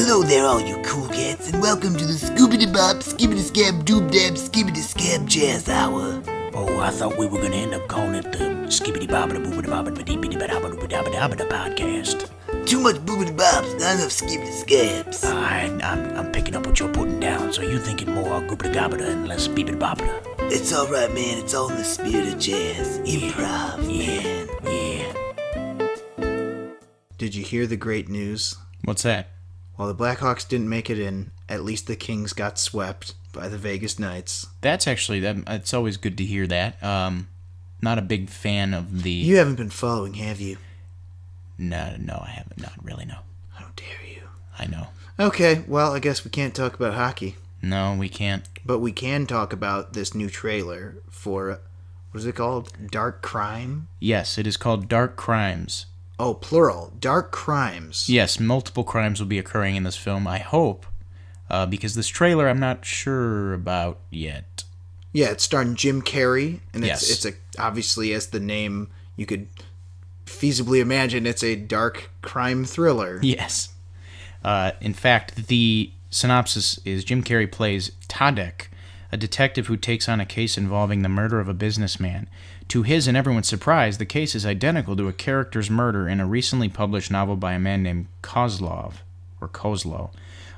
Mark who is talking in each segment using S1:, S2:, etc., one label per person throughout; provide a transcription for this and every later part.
S1: Hello there, all you cool cats, and welcome to the Scooby-Doo-Bop, Skibbity-Scab, Doob-Dab, Skibbity-Scab Jazz Hour.
S2: Oh, I thought we were going to end up calling it the Skibbity-Bobbity-Boobity-Bobbity-Bobbity-Bobbity podcast.
S1: Too much boobity-bops, not enough skibbity-scabs.
S2: I'm picking up what you're putting down, so you're thinking more goobity-gobbity and less beebity-bobbity.
S1: It's alright, man. It's all in the spirit of jazz. Improv, man.
S2: Yeah.
S3: Did you hear the great news?
S4: What's that?
S3: While the Blackhawks didn't make it in, at least the Kings got swept by the Vegas Knights.
S4: That's actually, it's always good to hear that. Not a big fan of the...
S3: You haven't been following, have you?
S4: No, I haven't. Not really, no.
S3: How dare you?
S4: I know.
S3: Okay, well, I guess we can't talk about hockey.
S4: No, we can't.
S3: But we can talk about this new trailer for, what is it called? Dark Crime?
S4: Yes, it is called Dark Crimes.
S3: Oh, plural. Dark Crimes.
S4: Yes, multiple crimes will be occurring in this film, I hope. Because this trailer I'm not sure about yet.
S3: Yeah, it's starring Jim Carrey. And
S4: yes.
S3: It's obviously, as the name, you could feasibly imagine, it's a dark crime thriller.
S4: Yes. In fact, the synopsis is Jim Carrey plays Tadek, a detective who takes on a case involving the murder of a businessman. To his and everyone's surprise, the case is identical to a character's murder in a recently published novel by a man named Kozlow.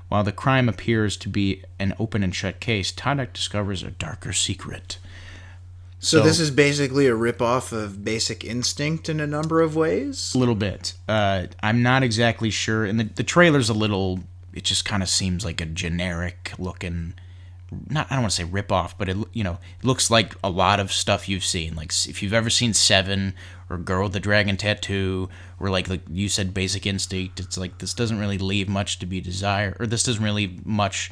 S4: While the crime appears to be an open and shut case, Tadek discovers a darker secret.
S3: So this is basically a ripoff of Basic Instinct in a number of ways?
S4: A little bit. I'm not exactly sure. And the trailer's a little... It just kind of seems like a generic-looking... I don't want to say rip-off, but it looks like a lot of stuff you've seen. Like, if you've ever seen Seven, or Girl with the Dragon Tattoo, or like you said, Basic Instinct, it's like this doesn't really leave much to be desired, or this doesn't really much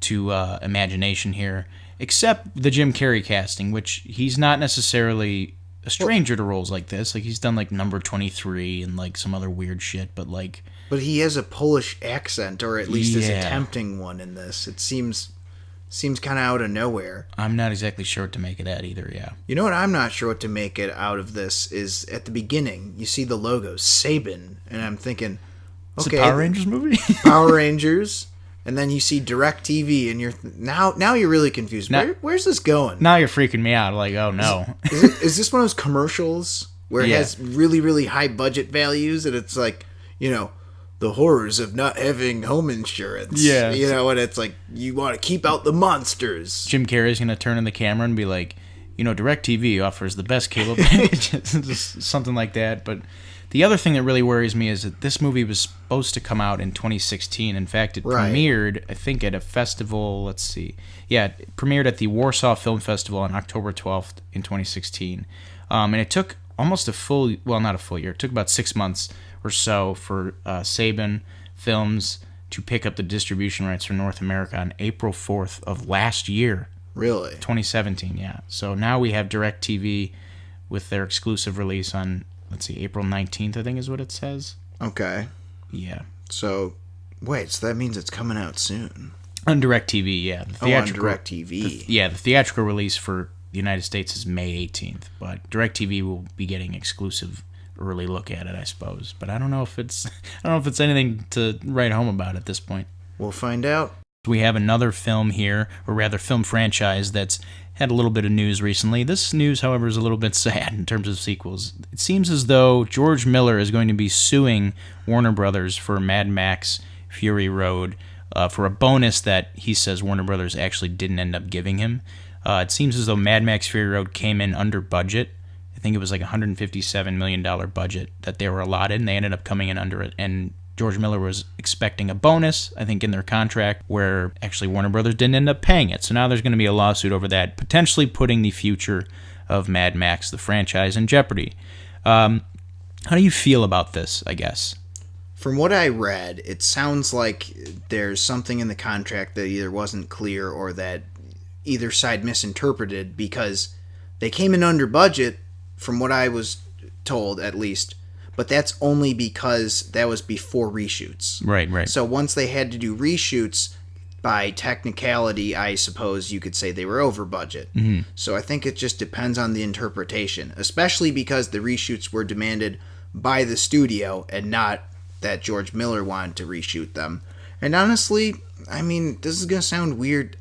S4: to imagination here, except the Jim Carrey casting, which he's not necessarily a stranger to roles like this. Like, he's done, like, Number 23 and, like, some other weird shit, but, like...
S3: But he has a Polish accent, or at least is
S4: Yeah.
S3: attempting one in this. It seems kind of out of nowhere.
S4: I'm not exactly sure what to make of that either, yeah.
S3: You know what I'm not sure what to make it out of this is at the beginning, you see the logo, Sabin, and I'm thinking,
S4: It's
S3: okay,
S4: a Power Rangers movie?
S3: Power Rangers, and then you see DirecTV, and you're now you're really confused. Where's this going?
S4: Now you're freaking me out, like, oh no.
S3: Is this one of those commercials where it has really, really high budget values, and it's like, the horrors of not having home insurance.
S4: Yeah.
S3: And it's like, you want to keep out the monsters.
S4: Jim Carrey's going to turn in the camera and be like, DirecTV offers the best cable packages. Just something like that. But the other thing that really worries me is that this movie was supposed to come out in 2016. In fact, it premiered, I think, at a festival. Let's see. Yeah, it premiered at the Warsaw Film Festival on October 12th in 2016. And it took almost not a full year. It took about 6 months or so for Saban Films to pick up the distribution rights for North America on April 4th of last year.
S3: Really?
S4: 2017, yeah. So now we have DirecTV with their exclusive release on, April 19th, I think is what it says.
S3: Okay.
S4: Yeah.
S3: So, wait, so that means it's coming out soon.
S4: On DirecTV, yeah.
S3: On DirecTV.
S4: The theatrical release for the United States is May 18th, but DirecTV will be getting exclusive early look at it, I suppose. But I don't know if it's anything to write home about at this point.
S3: We'll find out.
S4: We have another film here, or rather film franchise, that's had a little bit of news recently. This news, however, is a little bit sad in terms of sequels. It seems as though George Miller is going to be suing Warner Brothers for Mad Max Fury Road for a bonus that he says Warner Brothers actually didn't end up giving him. It seems as though Mad Max Fury Road came in under budget. I think it was like a $157 million budget that they were allotted, and they ended up coming in under it. And George Miller was expecting a bonus, I think, in their contract, where actually Warner Brothers didn't end up paying it. So now there's going to be a lawsuit over that, potentially putting the future of Mad Max, the franchise, in jeopardy. How do you feel about this, I guess?
S3: From what I read, it sounds like there's something in the contract that either wasn't clear or that either side misinterpreted, because they came in under budget, from what I was told at least, but that's only because that was before reshoots.
S4: Right.
S3: So once they had to do reshoots, by technicality, I suppose you could say they were over budget. Mm-hmm. So I think it just depends on the interpretation, especially because the reshoots were demanded by the studio and not that George Miller wanted to reshoot them. And honestly, I mean, this is going to sound weird.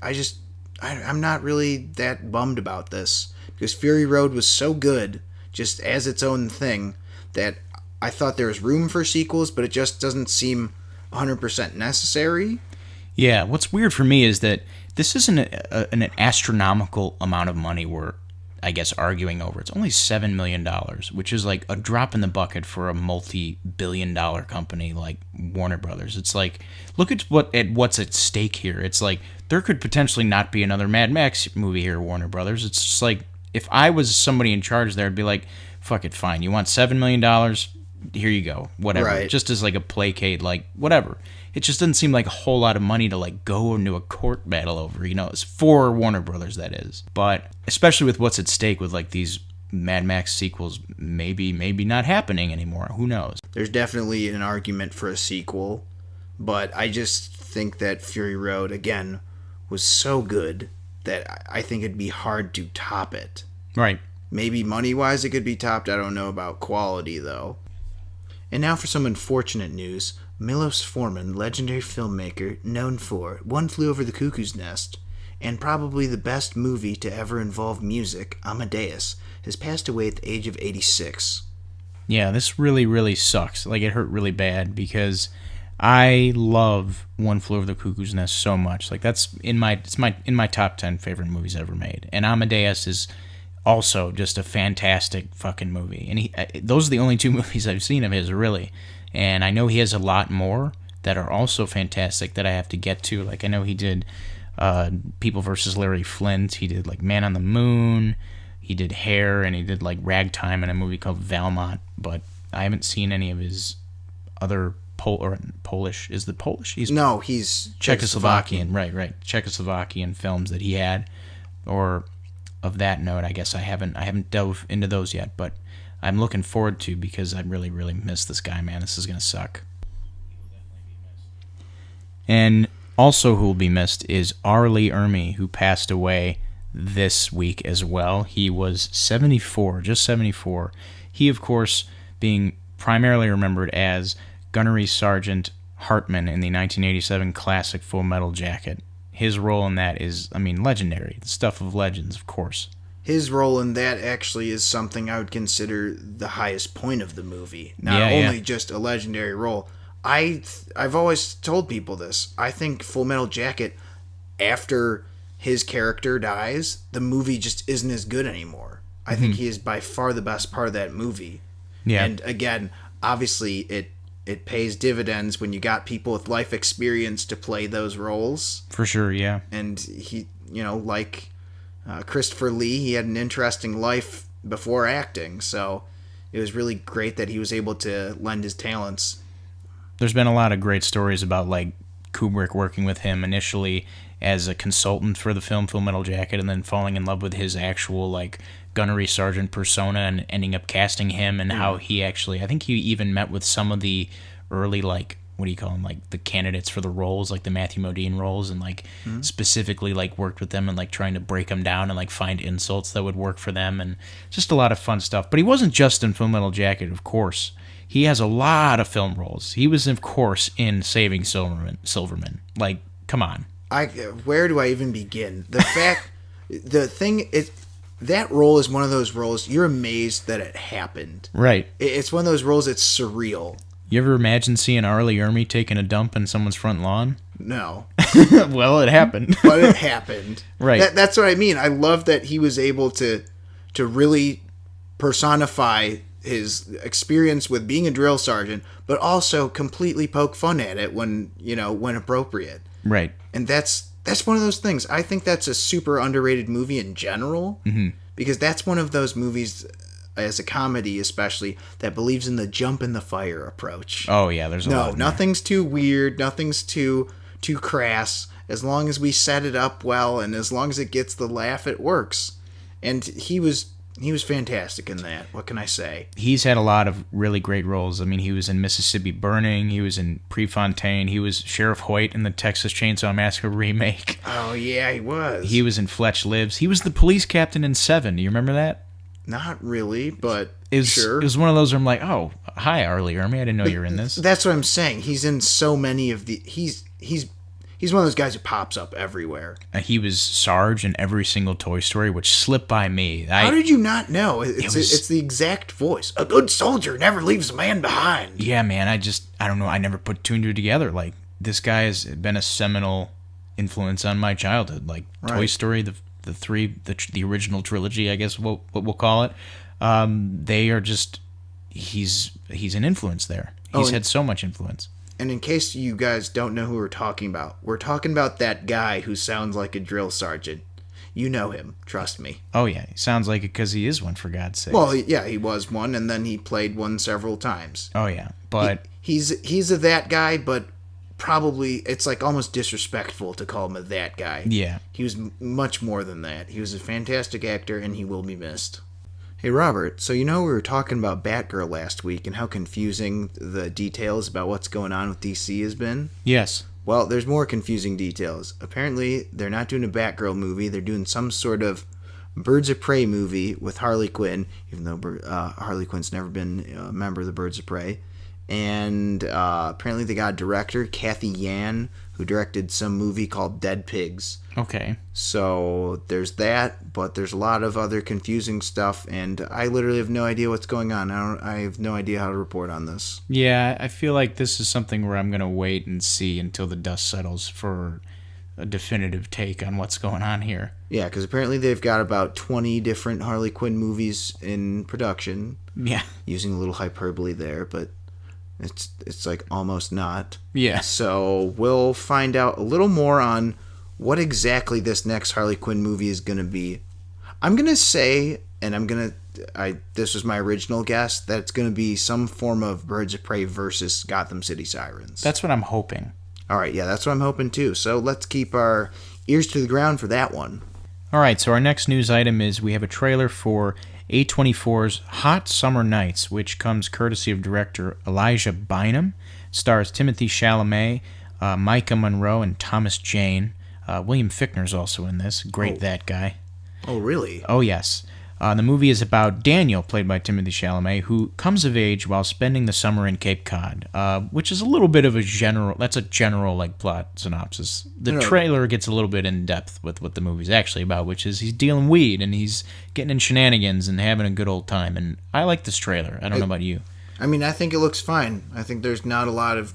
S3: I'm not really that bummed about this. Because Fury Road was so good, just as its own thing, that I thought there was room for sequels, but it just doesn't seem 100% necessary.
S4: Yeah, what's weird for me is that this isn't an astronomical amount of money we're, I guess, arguing over. It's only $7 million, which is like a drop in the bucket for a multi-billion-dollar company like Warner Brothers. It's like, look at what's at stake here. It's like, there could potentially not be another Mad Max movie here, Warner Brothers. It's just like, if I was somebody in charge there, I'd be like, fuck it, fine. You want $7 million? Here you go. Whatever.
S3: Right.
S4: Just as like a placate, like, whatever. It just doesn't seem like a whole lot of money to like go into a court battle over, It's for Warner Brothers, that is. But especially with what's at stake with like these Mad Max sequels maybe not happening anymore. Who knows?
S3: There's definitely an argument for a sequel, but I just think that Fury Road, again, was so good that I think it'd be hard to top it.
S4: Right.
S3: Maybe money-wise it could be topped. I don't know about quality, though. And now for some unfortunate news. Milos Forman, legendary filmmaker known for One Flew Over the Cuckoo's Nest, and probably the best movie to ever involve music, Amadeus, has passed away at the age of 86.
S4: Yeah, this really, really sucks. Like, it hurt really bad because I love One Flew Over the Cuckoo's Nest so much. Like, that's in my top 10 favorite movies ever made. And Amadeus is also just a fantastic fucking movie. And those are the only two movies I've seen of his, really. And I know he has a lot more that are also fantastic that I have to get to. Like, I know he did People vs. Larry Flint. He did, like, Man on the Moon. He did Hair, and he did, like, Ragtime in a movie called Valmont. But I haven't seen any of his other Polish. Is it Polish?
S3: He's
S4: Czechoslovakian. Right. Czechoslovakian films that he had. Or of that note, I guess I haven't dove into those yet, but I'm looking forward to, because I really, really miss this guy, man. This is going to suck. And also who will be missed is Arlie Ermey, who passed away this week as well. He was 74, just 74. He, of course, being primarily remembered as Gunnery Sergeant Hartman in the 1987 classic Full Metal Jacket. His role in that is, legendary. The stuff of legends, of course.
S3: His role in that actually is something I would consider the highest point of the movie. Not only just a legendary role. I've always told people this. I think Full Metal Jacket, after his character dies, the movie just isn't as good anymore. I think he is by far the best part of that movie. Yeah. And again, obviously it pays dividends when you got people with life experience to play those roles.
S4: For sure, yeah.
S3: And he, like Christopher Lee, he had an interesting life before acting, so it was really great that he was able to lend his talents.
S4: There's been a lot of great stories about, like, Kubrick working with him initially as a consultant for the film Full Metal Jacket, and then falling in love with his actual, like, gunnery sergeant persona and ending up casting him, and how he actually, I think he even met with some of the early, like, what do you call them, like, the candidates for the roles, like the Matthew Modine roles, and, like, specifically, like, worked with them and, like, trying to break them down and, like, find insults that would work for them, and just a lot of fun stuff. But he wasn't just in Full Metal Jacket, of course. He has a lot of film roles. He was, of course, in Saving Silverman. Like, come on.
S3: Where do I even begin? The thing is, that role is one of those roles you're amazed that it happened.
S4: Right.
S3: It's one of those roles that's surreal.
S4: You ever imagine seeing Arlie Ermey taking a dump in someone's front lawn?
S3: No.
S4: Well, it happened.
S3: But it happened.
S4: Right.
S3: That's what I mean. I love that he was able to really personify his experience with being a drill sergeant, but also completely poke fun at it when appropriate.
S4: Right.
S3: And that's one of those things. I think that's a super underrated movie in general, because that's one of those movies, as a comedy especially, that believes in the jump in the fire approach.
S4: Oh yeah, there's a lot.
S3: No, nothing's too weird, nothing's too crass. As long as we set it up well, and as long as it gets the laugh, it works. And he was fantastic in that. What can I say?
S4: He's had a lot of really great roles. I mean, he was in Mississippi Burning. He was in Prefontaine. He was Sheriff Hoyt in the Texas Chainsaw Massacre remake.
S3: Oh, yeah, he was.
S4: He was in Fletch Lives. He was the police captain in Seven. Do you remember that?
S3: Not really, but
S4: It was one of those where I'm like, oh, hi, Harley Ermey. I didn't know you were in this.
S3: That's what I'm saying. He's in so many of the... He's one of those guys who pops up everywhere.
S4: He was Sarge in every single Toy Story, which slipped by me.
S3: How did you not know? It's the exact voice. A good soldier never leaves a man behind.
S4: Yeah, man. I don't know. I never put two and two together. Like, this guy has been a seminal influence on my childhood. Like, Toy Story, the original trilogy, I guess what we'll call it. They are just... He's an influence there. He's had so much influence.
S3: And in case you guys don't know who we're talking about that guy who sounds like a drill sergeant. You know him, trust me.
S4: Oh, yeah. He sounds like it because he is one, for God's sake.
S3: Well, yeah, he was one, and then he played one several times.
S4: Oh, yeah. But
S3: he's a that guy, but probably it's like almost disrespectful to call him a that guy.
S4: Yeah.
S3: He was much more than that. He was a fantastic actor, and he will be missed. Hey, Robert, so we were talking about Batgirl last week and how confusing the details about what's going on with DC has been?
S4: Yes.
S3: Well, there's more confusing details. Apparently, they're not doing a Batgirl movie. They're doing some sort of Birds of Prey movie with Harley Quinn, even though Harley Quinn's never been a member of the Birds of Prey. And apparently they got a director, Cathy Yan, who directed some movie called Dead Pigs.
S4: Okay.
S3: So there's that, but there's a lot of other confusing stuff, and I literally have no idea what's going on. I have no idea how to report on this.
S4: Yeah, I feel like this is something where I'm going to wait and see until the dust settles for a definitive take on what's going on here.
S3: Yeah, because apparently they've got about 20 different Harley Quinn movies in production.
S4: Yeah.
S3: Using a little hyperbole there, but it's like almost not.
S4: Yeah.
S3: So we'll find out a little more on what exactly this next Harley Quinn movie is going to be. I'm going to say, and this was my original guess, that it's going to be some form of Birds of Prey versus Gotham City Sirens.
S4: That's what I'm hoping.
S3: All right, yeah, that's what I'm hoping too. So let's keep our ears to the ground for that one.
S4: All right, so our next news item is we have a trailer for A24's Hot Summer Nights, which comes courtesy of director Elijah Bynum, stars Timothée Chalamet, Micah Monroe, and Thomas Jane. William Fichtner's also in this. Great that guy.
S3: Oh, really?
S4: Oh, yes. The movie is about Daniel, played by Timothée Chalamet, who comes of age while spending the summer in Cape Cod, which is a little bit of a general like plot synopsis. The trailer gets a little bit in depth with what the movie's actually about, which is he's dealing weed and he's getting in shenanigans and having a good old time. And I like this trailer. I don't know about you.
S3: I mean, I think it looks fine. I think there's not a lot of,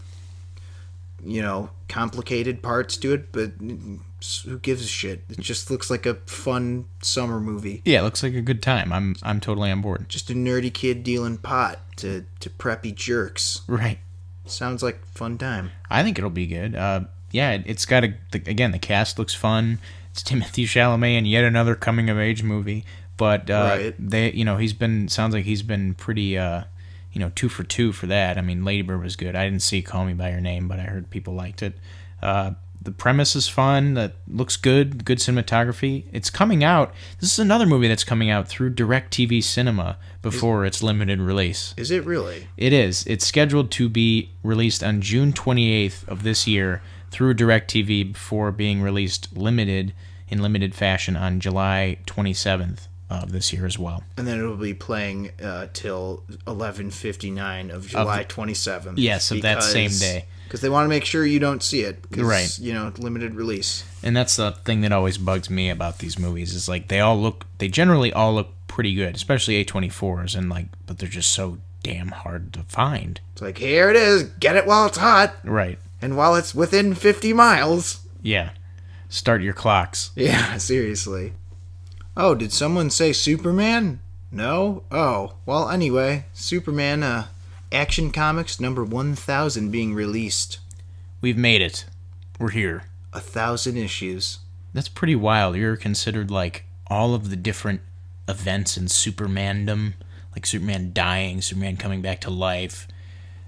S3: complicated parts to it, but who gives a shit? It just looks like a fun summer movie.
S4: Yeah, it looks like a good time. I'm totally on board.
S3: Just a nerdy kid dealing pot to preppy jerks.
S4: Right.
S3: Sounds like a fun time.
S4: I think it'll be good. Yeah, it's got the cast looks fun. It's Timothée Chalamet in yet another coming of age movie, but
S3: right.
S4: sounds like he's been pretty 2 for 2 for that. I mean, Lady Bird was good. I didn't see Call Me by Your Name, but I heard people liked it. The premise is fun. That looks good. Good cinematography. It's coming out. This is another movie that's coming out through DirecTV Cinema before its limited release.
S3: Is it really?
S4: It is. It's scheduled to be released on June 28th of this year through DirecTV before being released in limited fashion on July 27th of this year as well.
S3: And then it will be playing till 11:59 of July 27th.
S4: Yes, of that same day.
S3: Because they want to make sure you don't see it.
S4: Right.
S3: Limited release.
S4: And that's the thing that always bugs me about these movies is like they generally all look pretty good, especially A24's, but they're just so damn hard to find.
S3: It's like, here it is, get it while it's hot.
S4: Right.
S3: And while it's within 50 miles.
S4: Yeah. Start your clocks.
S3: Yeah, seriously. Oh, did someone say Superman? No? Oh, well, anyway, Superman, Action Comics number 1000 being released.
S4: We've made it. We're here.
S3: 1,000 issues.
S4: That's pretty wild. You're considered like all of the different events in Supermandom, like Superman dying, Superman coming back to life,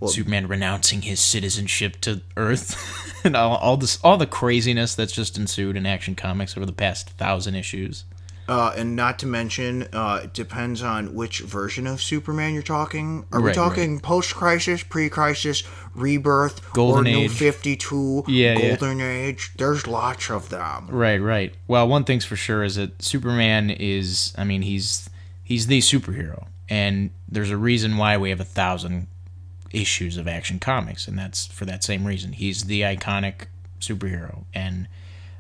S4: Superman renouncing his citizenship to Earth, and all the craziness that's just ensued in Action Comics over the past 1,000 issues.
S3: And not to mention, it depends on which version of Superman you're talking. Are we talking post-crisis, pre-crisis, rebirth,
S4: Golden
S3: or
S4: Age.
S3: New 52, Golden Age? There's lots of them.
S4: Right. Well, one thing's for sure is that Superman is, he's He's the superhero, and there's a reason why we have 1,000 issues of Action Comics, and that's for that same reason. He's the iconic superhero, and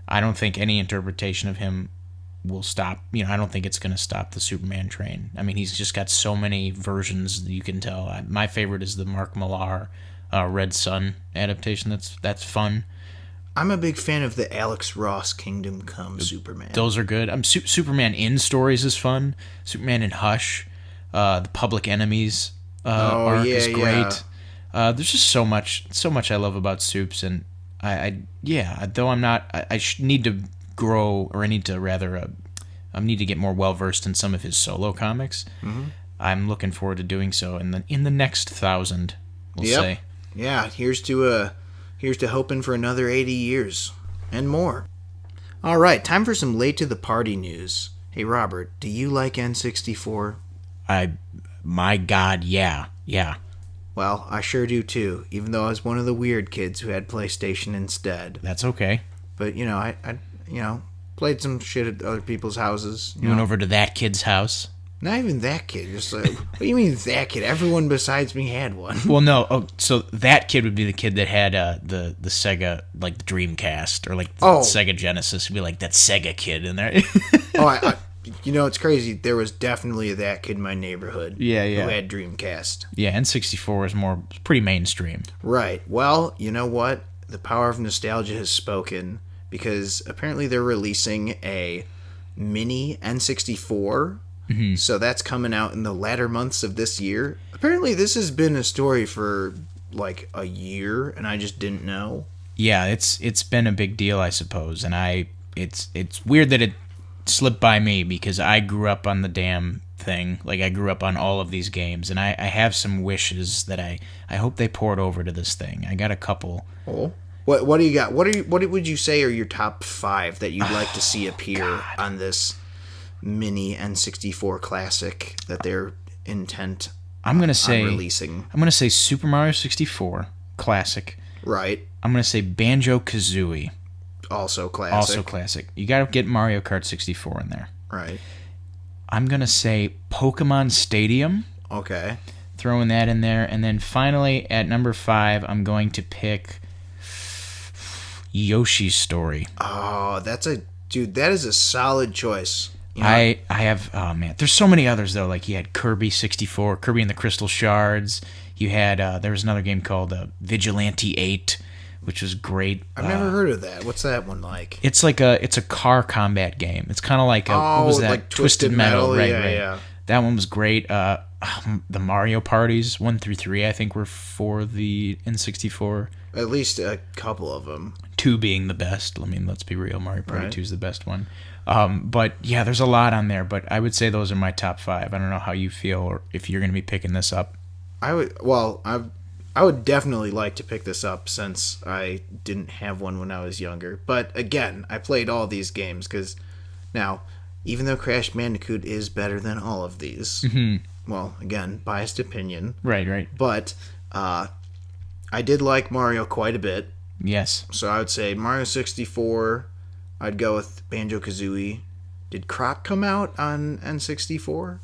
S4: I don't think any interpretation of him will stop. I don't think it's going to stop the Superman train. I mean, he's just got so many versions that you can tell. My favorite is the Mark Millar Red Sun adaptation. That's fun.
S3: I'm a big fan of the Alex Ross Kingdom Come Superman.
S4: Those are good. Superman in Stories is fun. Superman in Hush, the Public Enemies arc is great. There's just so much I love about Supes, and I need to grow, or I need to get more well versed in some of his solo comics. Mm-hmm. I'm looking forward to doing so in the next 1,000. We'll say.
S3: Yeah, here's to hoping for another 80 years and more. All right, time for some late to the party news. Hey Robert, do you like N64?
S4: My God, yeah.
S3: Well, I sure do too, even though I was one of the weird kids who had PlayStation instead.
S4: That's okay.
S3: But, I played some shit at other people's houses.
S4: You went over to that kid's house?
S3: Not even that kid. Just like, what do you mean that kid? Everyone besides me had one.
S4: Well, no. Oh, so that kid would be the kid that had the Sega, like the Dreamcast, or like the Sega Genesis. Would be like that Sega kid in there.
S3: It's crazy. There was definitely that kid in my neighborhood.
S4: Yeah.
S3: Who had Dreamcast.
S4: Yeah, N64 was pretty mainstream.
S3: Right. Well, you know what? The power of nostalgia has spoken, because apparently they're releasing a mini N64. Mm-hmm. So that's coming out in the latter months of this year. Apparently this has been a story for like a year, and I just didn't know.
S4: Yeah, it's been a big deal, I suppose, and it's weird that it slipped by me, because I grew up on the damn thing. Like, I grew up on all of these games, and I have some wishes that I hope they port over to this thing. I got a couple.
S3: Oh. What do you got? What would you say are your top 5 that you'd like to see appear on this mini N64 classic that they're intent on releasing?
S4: I'm gonna say Super Mario 64 classic.
S3: Right.
S4: I'm gonna say Banjo-Kazooie.
S3: Also classic.
S4: You gotta get Mario Kart 64 in there.
S3: Right.
S4: I'm gonna say Pokemon Stadium.
S3: Okay.
S4: Throwing that in there, and then finally at number 5, I'm going to pick Yoshi's Story.
S3: Oh, that is a solid choice.
S4: I have, oh man, there's so many others though. Like, you had Kirby 64, Kirby and the Crystal Shards. You had, there was another game called Vigilante 8, which was great.
S3: I've never heard of that. What's that one like?
S4: It's a car combat game. It's kind of like what was that?
S3: Like Twisted Metal.
S4: Right.
S3: Yeah.
S4: That one was great. The Mario parties 1 through 3, I think, were for the N64.
S3: At least a couple of them.
S4: 2 being the best. I mean, let's be real. Mario Party 2 is the best one. But yeah, there's a lot on there. But I would say those are my top 5. I don't know how you feel, or if you're going to be picking this up.
S3: I would definitely like to pick this up, since I didn't have one when I was younger. But again, I played all these games because now, even though Crash Bandicoot is better than all of these, well, again, biased opinion.
S4: Right.
S3: But I did like Mario quite a bit.
S4: Yes.
S3: So I would say Mario 64. I'd go with Banjo-Kazooie. Did Croc come out on N64?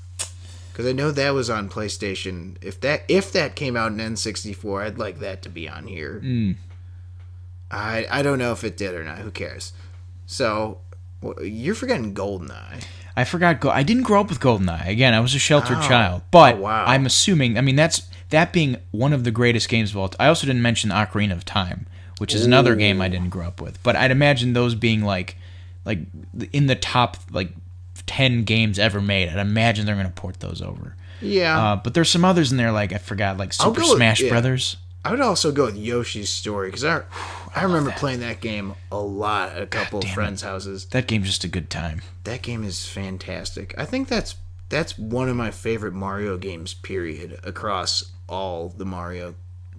S3: Because I know that was on PlayStation. If that came out in N64, I'd like that to be on here. I don't know if it did or not. Who cares? So, you're forgetting GoldenEye.
S4: I forgot. I didn't grow up with GoldenEye. Again, I was a sheltered child. But I'm assuming, I mean, that being one of the greatest games of all time. I also didn't mention Ocarina of Time, which is another game I didn't grow up with. But I'd imagine those being like in the top 10 games ever made. I'd imagine they're going to port those over.
S3: Yeah.
S4: But there's some others in there, like, I forgot, like Super Smash Brothers.
S3: I would also go with Yoshi's Story, because I remember playing that game a lot at a couple of friends' houses.
S4: That game's just a good time.
S3: That game is fantastic. I think that's one of my favorite Mario games, period, across all the Mario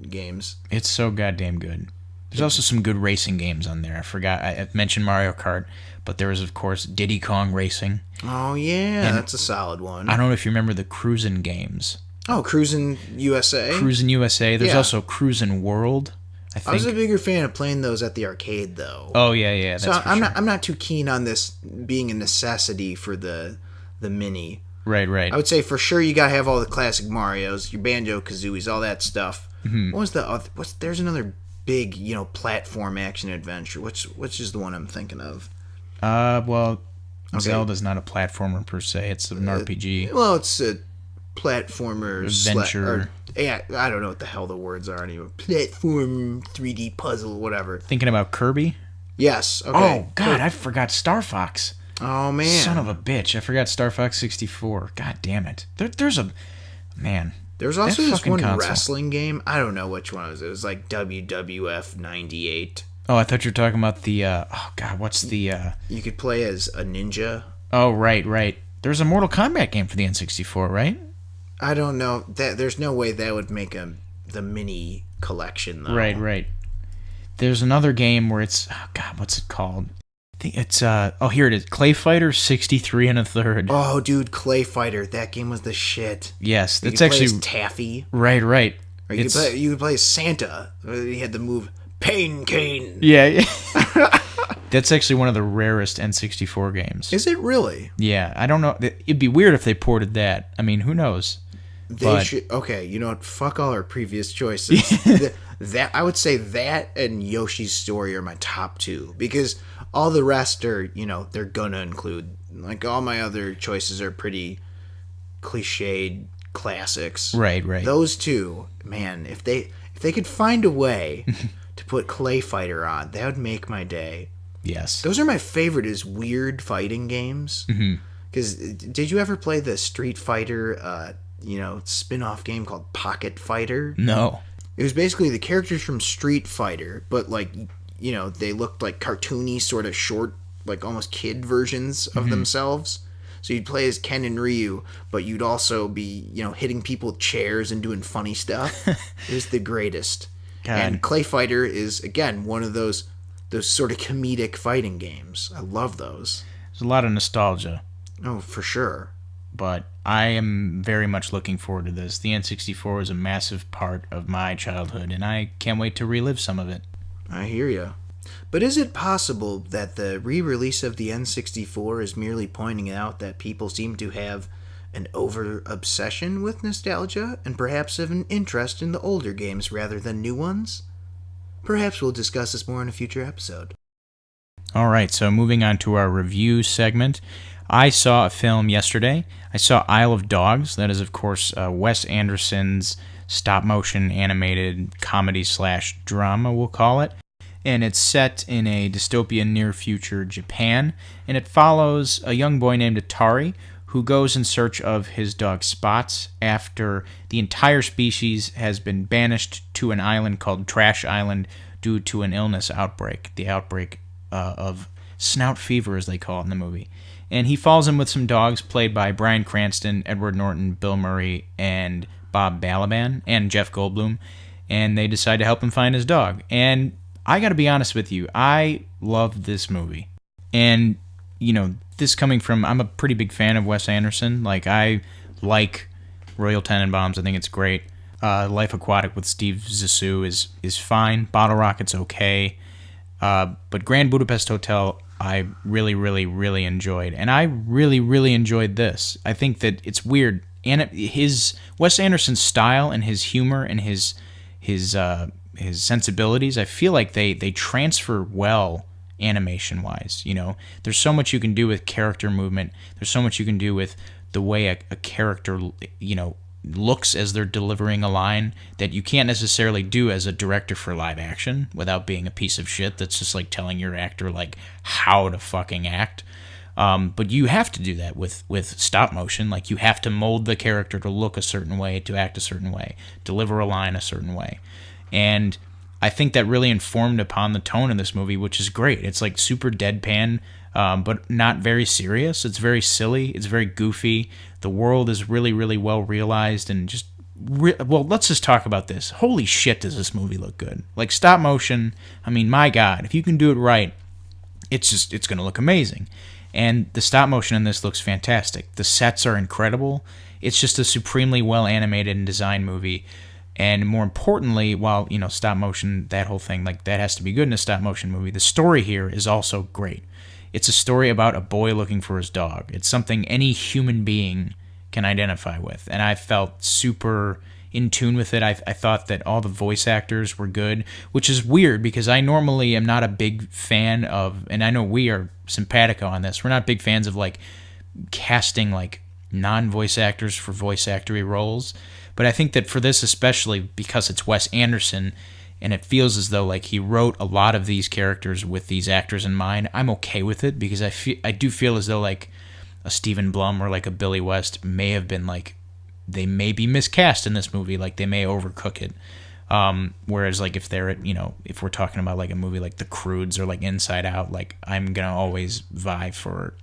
S3: games.
S4: It's so goddamn good. There's also some good racing games on there. I forgot. I mentioned Mario Kart, but there was, of course, Diddy Kong Racing.
S3: Oh, yeah. And that's a solid one.
S4: I don't know if you remember the Cruisin' games.
S3: Oh, Cruisin' USA?
S4: Cruisin' USA. There's also Cruisin' World, I think.
S3: I was a bigger fan of playing those at the arcade, though.
S4: Oh, yeah.
S3: So I'm not too keen on this being a necessity for the Mini.
S4: Right.
S3: I would say for sure you gotta have all the classic Marios, your Banjo-Kazooies, all that stuff. What was the other? There's another big, platform action adventure. Which is the one I'm thinking of?
S4: Well,
S3: Okay.
S4: Zelda's not a platformer per se. It's an RPG.
S3: Well, it's a platformer
S4: Adventure.
S3: I don't know what the hell the words are anymore. Platform, 3D puzzle, whatever.
S4: Thinking about Kirby?
S3: Yes. Okay.
S4: Oh, God, I forgot Star Fox.
S3: Oh, man.
S4: Son of a bitch. I forgot Star Fox 64. God damn it. There's a... Man.
S3: There's also
S4: that
S3: this
S4: fucking
S3: one
S4: console.
S3: wrestling game. I don't know which one it was. It was like WWF 98.
S4: Oh, I thought you were talking about the... oh, God, what's the...
S3: You could play as a ninja.
S4: Oh, right. There's a Mortal Kombat game for the N64, right?
S3: I don't know. There's no way that would make the mini collection, though.
S4: Right. There's another game where it's... Oh, God, what's it called? I think it's... Oh, here it is. Clay Fighter 63 and a third.
S3: Oh, dude, Clay Fighter. That game was the shit.
S4: Yes,
S3: You
S4: that's
S3: could play
S4: actually...
S3: as Taffy.
S4: Right.
S3: Or you could play as Santa. He had the move Pain Cane.
S4: Yeah. That's actually one of the rarest N64 games.
S3: Is it really?
S4: Yeah, I don't know. It'd be weird if they ported that. I mean, who knows?
S3: They should. Okay, you know what? Fuck all our previous choices. That I would say that and Yoshi's Story are my top two, because all the rest are, they're gonna include, like, all my other choices are pretty cliched classics.
S4: Right.
S3: Those two, man, if they could find a way to put Clay Fighter on, that would make my day.
S4: Yes.
S3: Those are my favorite, is weird fighting games. Because did you ever play the Street Fighter, spin-off game called Pocket Fighter?
S4: No.
S3: It was basically the characters from Street Fighter, but they looked like cartoony, sort of short, like almost kid versions of themselves. So you'd play as Ken and Ryu, but you'd also be, hitting people with chairs and doing funny stuff. It was the greatest.
S4: God.
S3: And Clay Fighter is, again, one of those sort of comedic fighting games. I love those.
S4: There's a lot of nostalgia,
S3: Oh, for sure.
S4: but I am very much looking forward to this. The N64 was a massive part of my childhood, and I can't wait to relive some of it.
S3: I hear ya. But is it possible that the re-release of the N64 is merely pointing out that people seem to have an over-obsession with nostalgia and perhaps have an interest in the older games rather than new ones? Perhaps we'll discuss this more in a future episode.
S4: All right, so moving on to our review segment. I saw a film yesterday. I saw Isle of Dogs. That is, of course, Wes Anderson's stop-motion animated comedy/drama, we'll call it. And it's set in a dystopian near-future Japan. And it follows a young boy named Atari who goes in search of his dog Spots after the entire species has been banished to an island called Trash Island due to an illness outbreak. The outbreak of snout fever, as they call it in the movie. And he falls in with some dogs played by Bryan Cranston, Edward Norton, Bill Murray, and Bob Balaban, and Jeff Goldblum. And they decide to help him find his dog. And I gotta be honest with you, I love this movie. And, this coming from, I'm a pretty big fan of Wes Anderson. Like, I like Royal Tenenbaums. I think it's great. Life Aquatic with Steve Zissou is fine. Bottle Rocket's okay. But Grand Budapest Hotel, I really, really, really enjoyed. And I really, really enjoyed this. I think that it's weird. And Wes Anderson's style and his humor and his sensibilities, I feel like they transfer well animation-wise. There's so much you can do with character movement. There's so much you can do with the way a character, looks as they're delivering a line that you can't necessarily do as a director for live action without being a piece of shit that's just like telling your actor like how to fucking act. But you have to do that with stop motion. Like, you have to mold the character to look a certain way, to act a certain way, deliver a line a certain way. And I think that really informed upon the tone of this movie, which is great. It's like super deadpan, but not very serious. It's very silly. It's very goofy. The world is really, really well realized, and just well, let's just talk about this. Holy shit, does this movie look good? Like, stop motion, I mean, my God, if you can do it right, it's going to look amazing. And the stop motion in this looks fantastic. The sets are incredible. It's just a supremely well animated and designed movie. And more importantly, while, stop motion, that whole thing, like, that has to be good in a stop motion movie, the story here is also great. It's a story about a boy looking for his dog. It's something any human being can identify with, and I felt super in tune with it. I thought that all the voice actors were good, which is weird because I normally am not a big fan of, and I know we are simpatico on this, we're not big fans of like casting like non-voice actors for voice actory roles, but I think that for this, especially because it's Wes Anderson and it feels as though like he wrote a lot of these characters with these actors in mind, I'm okay with it because I do feel as though like a Stephen Blum or like a Billy West may have been like, they may be miscast in this movie, like they may overcook it. Whereas like if they're, if we're talking about like a movie like The Croods or like Inside Out, like I'm gonna always vie for,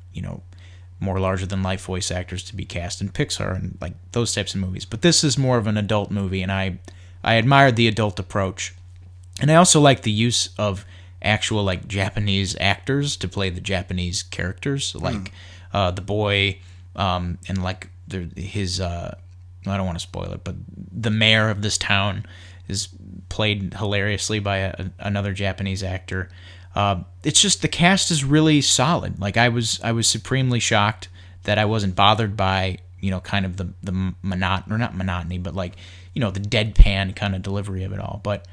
S4: more larger than life voice actors to be cast in Pixar and like those types of movies. But this is more of an adult movie, and I admired the adult approach. And I also like the use of actual like Japanese actors to play the Japanese characters, like the boy, and like his I don't want to spoil it, but the mayor of this town is played hilariously by another Japanese actor. It's just the cast is really solid. Like I was supremely shocked that I wasn't bothered by kind of the not monotony, but like the deadpan kind of delivery of it all. But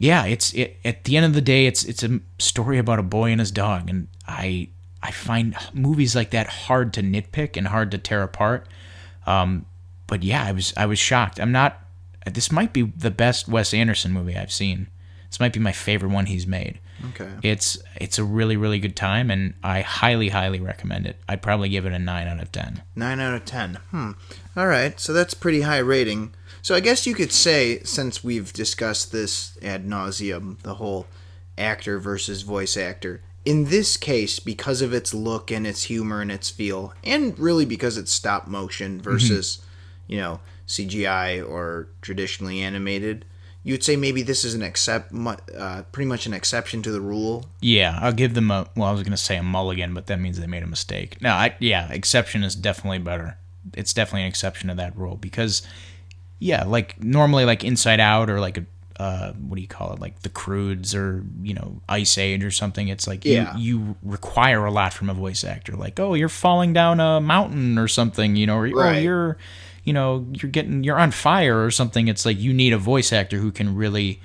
S4: yeah, at the end of the day, it's a story about a boy and his dog, and I find movies like that hard to nitpick and hard to tear apart. But yeah, I was shocked. This might be the best Wes Anderson movie I've seen. This might be my favorite one he's made.
S3: Okay.
S4: It's a really, really good time, and I highly, highly recommend it. I'd probably give it a 9 out of 10.
S3: 9 out of 10. All right, so that's pretty high rating. So I guess you could say, since we've discussed this ad nauseum, the whole actor versus voice actor, in this case, because of its look and its humor and its feel, and really because it's stop motion versus, CGI or traditionally animated, you'd say maybe this is pretty much an exception to the rule.
S4: Yeah, I'll give them I was going to say a mulligan, but that means they made a mistake. No, exception is definitely better. It's definitely an exception to that rule because, yeah, like normally like Inside Out or like what do you call it, like The Croods or Ice Age or something, it's like you require a lot from a voice actor, like, oh, you're falling down a mountain or something, or
S3: right.
S4: Oh, you're on fire or something. It's like you need a voice actor who can really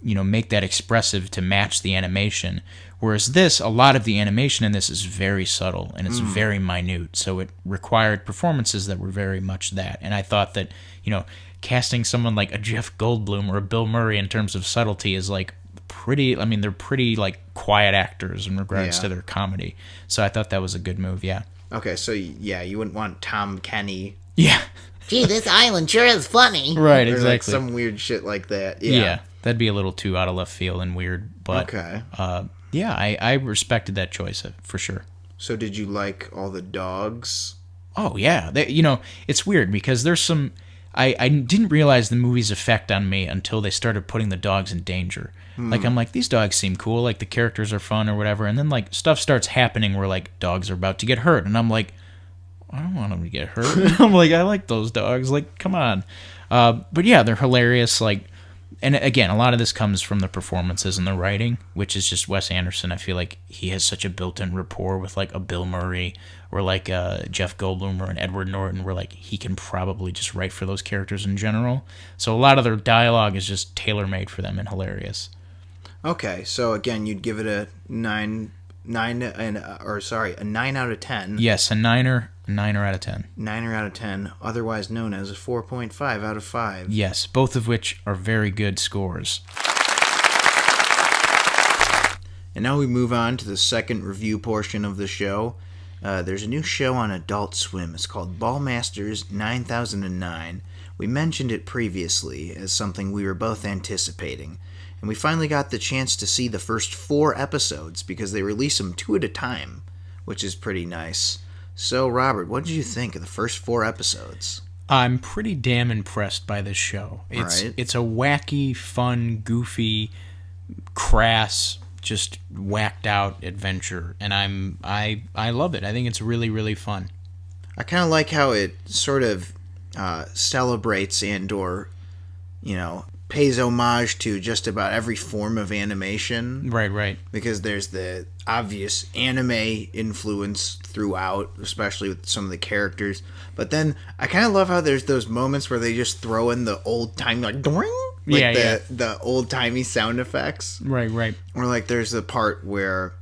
S4: make that expressive to match the animation, whereas this, a lot of the animation in this is very subtle and it's very minute, so it required performances that were very much that. And I thought that casting someone like a Jeff Goldblum or a Bill Murray in terms of subtlety is like pretty, they're pretty like quiet actors in regards to their comedy. So I thought that was a good move, yeah.
S3: Okay, so yeah, you wouldn't want Tom Kenny.
S4: Yeah.
S1: Gee, this island sure is funny.
S4: Right,
S3: or
S4: exactly.
S3: like some weird shit like that.
S4: Yeah, that'd be a little too out of left field and weird, but
S3: okay.
S4: I respected that choice for sure.
S3: So did you like all the dogs?
S4: Oh, yeah. It's weird because there's some... I didn't realize the movie's effect on me until they started putting the dogs in danger. Like, I'm like, these dogs seem cool, like, the characters are fun or whatever, and then, like, stuff starts happening where, like, dogs are about to get hurt, and I'm like, I don't want them to get hurt. I'm like, I like those dogs, like, come on. But, yeah, they're hilarious, like, and again, a lot of this comes from the performances and the writing, which is just Wes Anderson. I feel like he has such a built-in rapport with like a Bill Murray or like a Jeff Goldblum or an Edward Norton, where like he can probably just write for those characters in general. So a lot of their dialogue is just tailor-made for them and hilarious.
S3: Okay, so again, you'd give it a 9 out of 10.
S4: Yes, a niner out of 10.
S3: 9 out of 10, otherwise known as a 4.5 out of 5.
S4: Yes, both of which are very good scores.
S3: And now we move on to the second review portion of the show. There's a new show on Adult Swim. It's called Ballmastrz 9009. We mentioned it previously as something we were both anticipating. And we finally got the chance to see the first 4 episodes because they release them 2 at a time, which is pretty nice. So, Robert, what did you think of the first 4 episodes?
S4: I'm pretty damn impressed by this show. It's a wacky, fun, goofy, crass, just whacked out adventure, and I love it. I think it's really, really fun.
S3: I kind of like how it sort of celebrates and or pays homage to just about every form of animation.
S4: Right.
S3: Because there's the obvious anime influence throughout, especially with some of the characters. But then I kind of love how there's those moments where they just throw in the old time, like doing, the old timey sound effects.
S4: Right.
S3: Or like there's the part where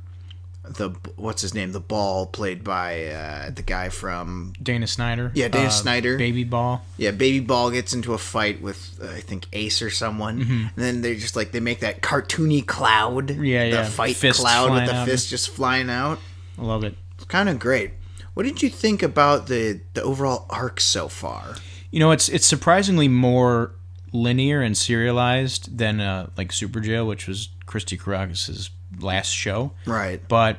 S3: what's his name, the Ball, played by the guy from
S4: Dana Snyder.
S3: Yeah, Dana Snyder.
S4: Baby Ball.
S3: Yeah, Baby Ball gets into a fight with I think Ace or someone, and then they just like they make that cartoony cloud. The fight
S4: Fist
S3: cloud with the
S4: flying
S3: fist just flying out.
S4: I love it.
S3: It's kind of great. What did you think about the overall arc so far?
S4: You know, it's surprisingly more linear and serialized than like Super Jail, which was Christy Caracas' last show.
S3: Right.
S4: But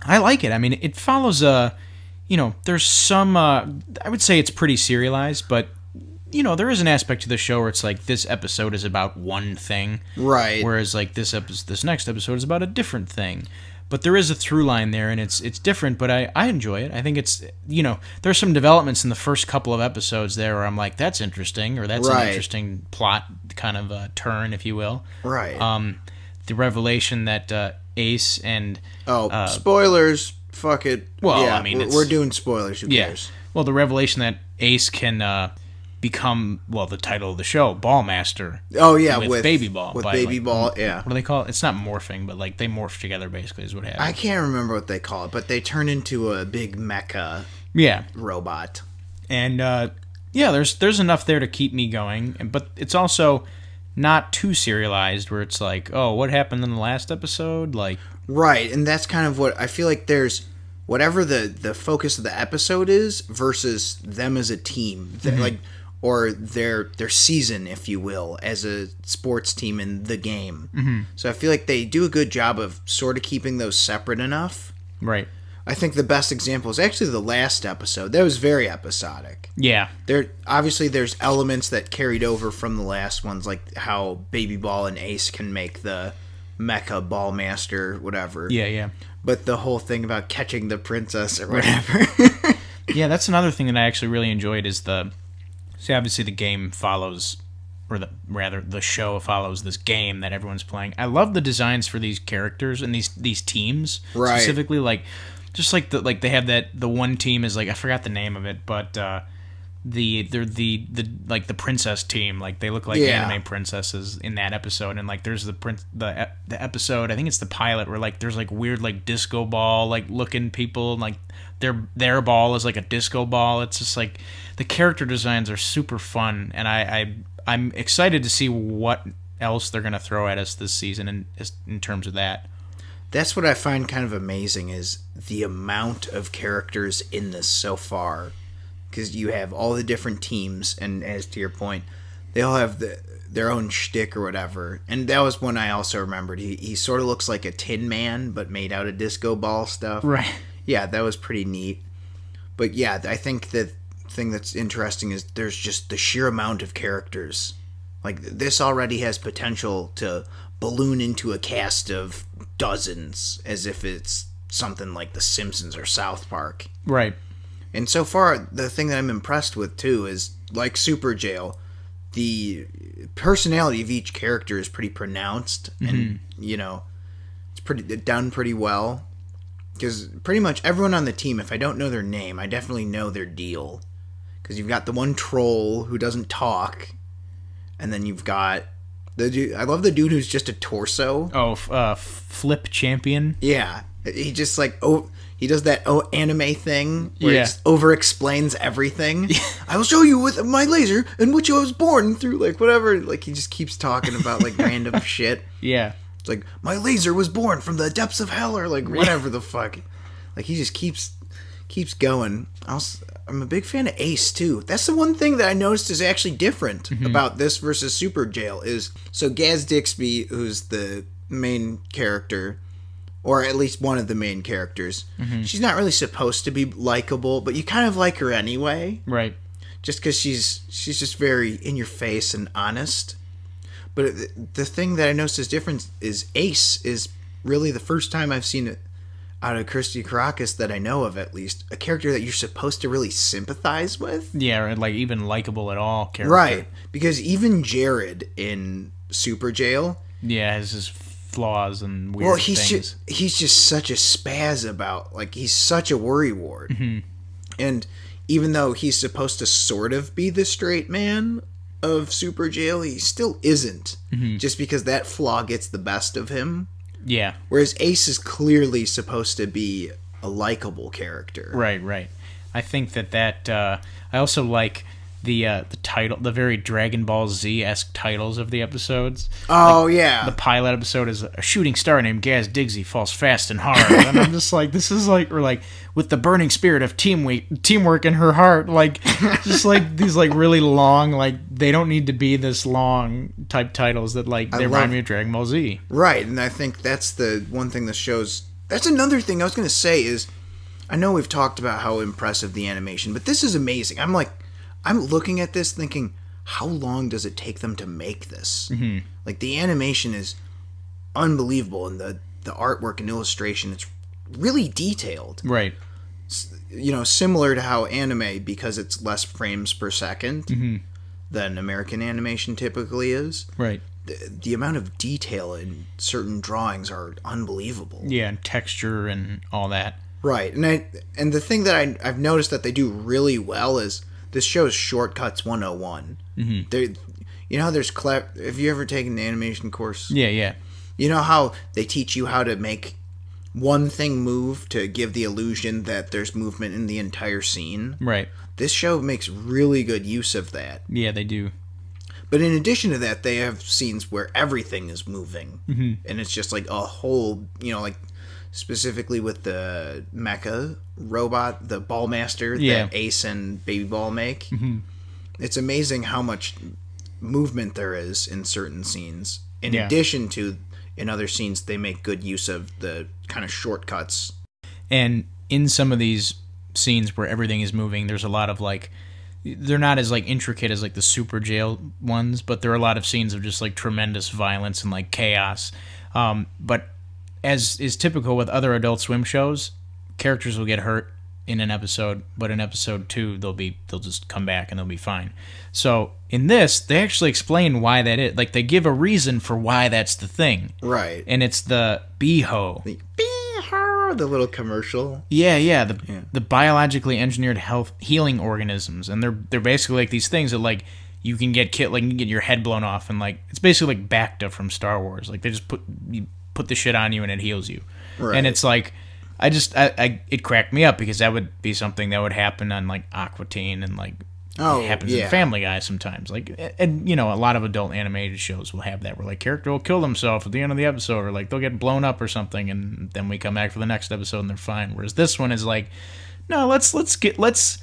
S4: I like it. I mean, it follows there's some I would say it's pretty serialized, but there is an aspect to the show where it's like this episode is about one thing.
S3: Right.
S4: Whereas like this next episode is about a different thing. But there is a through line there, and it's different, but I enjoy it. I think it's, there's some developments in the first couple of episodes there where I'm like, that's interesting, or that's an interesting plot kind of turn, if you will.
S3: Right.
S4: The revelation that Ace and...
S3: spoilers, fuck it.
S4: Well,
S3: yeah,
S4: I mean,
S3: we're doing spoilers, who cares?
S4: Well, the revelation that Ace can become, the title of the show, Ballmaster.
S3: Oh, yeah,
S4: with Baby Ball.
S3: With Baby Ball, yeah.
S4: What do they call it? It's not morphing, but like they morph together basically is what happens.
S3: I can't remember what they call it, but they turn into a big mecha robot.
S4: And there's enough there to keep me going, but it's also not too serialized where it's like, oh, what happened in the last episode? Like,
S3: right, and that's kind of what I feel like there's whatever the focus of the episode is versus them as a team. Like, or their season, if you will, as a sports team in the game. So I feel like they do a good job of sort of keeping those separate enough.
S4: Right.
S3: I think the best example is actually the last episode. That was very episodic.
S4: Yeah.
S3: There's elements that carried over from the last ones, like how Baby Ball and Ace can make the mecha Ballmaster, whatever.
S4: Yeah.
S3: But the whole thing about catching the princess or whatever.
S4: Yeah, that's another thing that I actually really enjoyed is obviously the game follows, or the show follows this game that everyone's playing. I love the designs for these characters and these teams.
S3: Right.
S4: Specifically, like, just like they have the one team is like, I forgot the name of it, but they're the princess team. Like they look like anime princesses in that episode, and like there's the episode, I think it's the pilot, where like there's like weird like disco ball like looking people, and like their ball is like a disco ball. It's just like the character designs are super fun, and I'm excited to see what else they're gonna throw at us this season in terms of that.
S3: That's what I find kind of amazing is the amount of characters in this so far. Because you have all the different teams, and as to your point, they all have their own shtick or whatever. And that was one I also remembered. He sort of looks like a Tin Man, but made out of disco ball stuff.
S4: Right.
S3: Yeah, that was pretty neat. But yeah, I think the thing that's interesting is there's just the sheer amount of characters. Like, this already has potential to balloon into a cast of dozens, as if it's something like The Simpsons or South Park.
S4: Right.
S3: And so far, the thing that I'm impressed with, too, is, like Super Jail, the personality of each character is pretty pronounced, and, it's done pretty well. Because pretty much everyone on the team, if I don't know their name, I definitely know their deal. Because you've got the one troll who doesn't talk, and then you've got the dude. I love the dude who's just a torso.
S4: Oh, Flip Champion?
S3: Yeah. He just, like, he does that anime thing where he just over-explains everything. I will show you with my laser in which I was born through, like, whatever. Like, he just keeps talking about, like, random shit.
S4: Yeah.
S3: It's like, my laser was born from the depths of hell, or, like, whatever the fuck. Like, he just keeps going. I'm a big fan of Ace, too. That's the one thing that I noticed is actually different about this versus Super Jail is, so Gaz Dixby, who's the main character, or at least one of the main characters, she's not really supposed to be likable, but you kind of like her anyway.
S4: Right.
S3: Just because she's just very in your face and honest. But the thing that I noticed is different is Ace is really the first time I've seen out of Christy Caracas that I know of, at least, a character that you're supposed to really sympathize with.
S4: Yeah, or like even likable at all character.
S3: Right, because even Jared in Super Jail,
S4: yeah, has his flaws and weird
S3: well,
S4: things.
S3: he's just such a spaz about, like, he's such a worrywart.
S4: Mm-hmm.
S3: And even though he's supposed to sort of be the straight man of Super Jail, he still isn't.
S4: Mm-hmm.
S3: Just because that flaw gets the best of him.
S4: Yeah.
S3: Whereas Ace is clearly supposed to be a likable character.
S4: Right. I think that I also like the title, the very Dragon Ball Z-esque titles of the episodes.
S3: Oh,
S4: like,
S3: yeah.
S4: The pilot episode is a shooting star named Gaz Digsy falls fast and hard. And I'm just like, this is like, or like, with the burning spirit of teamwork in her heart. Like, just like these like really long, like, they don't need to be this long type titles that like, they remind me of Dragon Ball Z.
S3: Right, and I think that's the one thing this shows. That's another thing I was going to say is, I know we've talked about how impressive the animation, but this is amazing. I'm looking at this thinking, how long does it take them to make this?
S4: Mm-hmm.
S3: Like, the animation is unbelievable, and the artwork and illustration, it's really detailed.
S4: Right.
S3: You know, similar to how anime, because it's less frames per second
S4: Mm-hmm.
S3: than American animation typically is.
S4: Right.
S3: The amount of detail in certain drawings are unbelievable.
S4: Yeah, and texture and all that.
S3: Right, and the thing that I've noticed that they do really well is this show is Shortcuts 101.
S4: Mm-hmm.
S3: You know how there's have you ever taken an animation course?
S4: Yeah.
S3: You know how they teach you how to make one thing move to give the illusion that there's movement in the entire scene?
S4: Right.
S3: This show makes really good use of that.
S4: Yeah, they do.
S3: But in addition to that, they have scenes where everything is moving.
S4: Mm-hmm.
S3: And it's just like a whole, you know, like specifically with the mecha robot, the Ballmaster that Ace and Baby Ball make.
S4: Mm-hmm.
S3: It's amazing how much movement there is in certain scenes. In addition to, in other scenes, they make good use of the kind of shortcuts.
S4: And in some of these scenes where everything is moving, there's a lot of like, they're not as like intricate as like the Super Jail ones, but there are a lot of scenes of just like tremendous violence and like chaos. But as is typical with other Adult Swim shows, characters will get hurt in an episode, but in episode 2 they'll just come back and they'll be fine. So in this, they actually explain why that is. Like, they give a reason for why that's the thing.
S3: Right.
S4: And it's the BHO.
S3: The little commercial.
S4: Yeah. The biologically engineered healing organisms, and they're basically like these things that like you can get you can get your head blown off, and like it's basically like Bacta from Star Wars. Like, they just put the shit on you and it heals you. Right. And it's like, it cracked me up because that would be something that would happen on like Aqua Teen, and like it happens in Family Guy sometimes. Like, and you know, a lot of adult animated shows will have that where like character will kill themselves at the end of the episode, or like they'll get blown up or something, and then we come back for the next episode and they're fine. Whereas this one is like, no, let's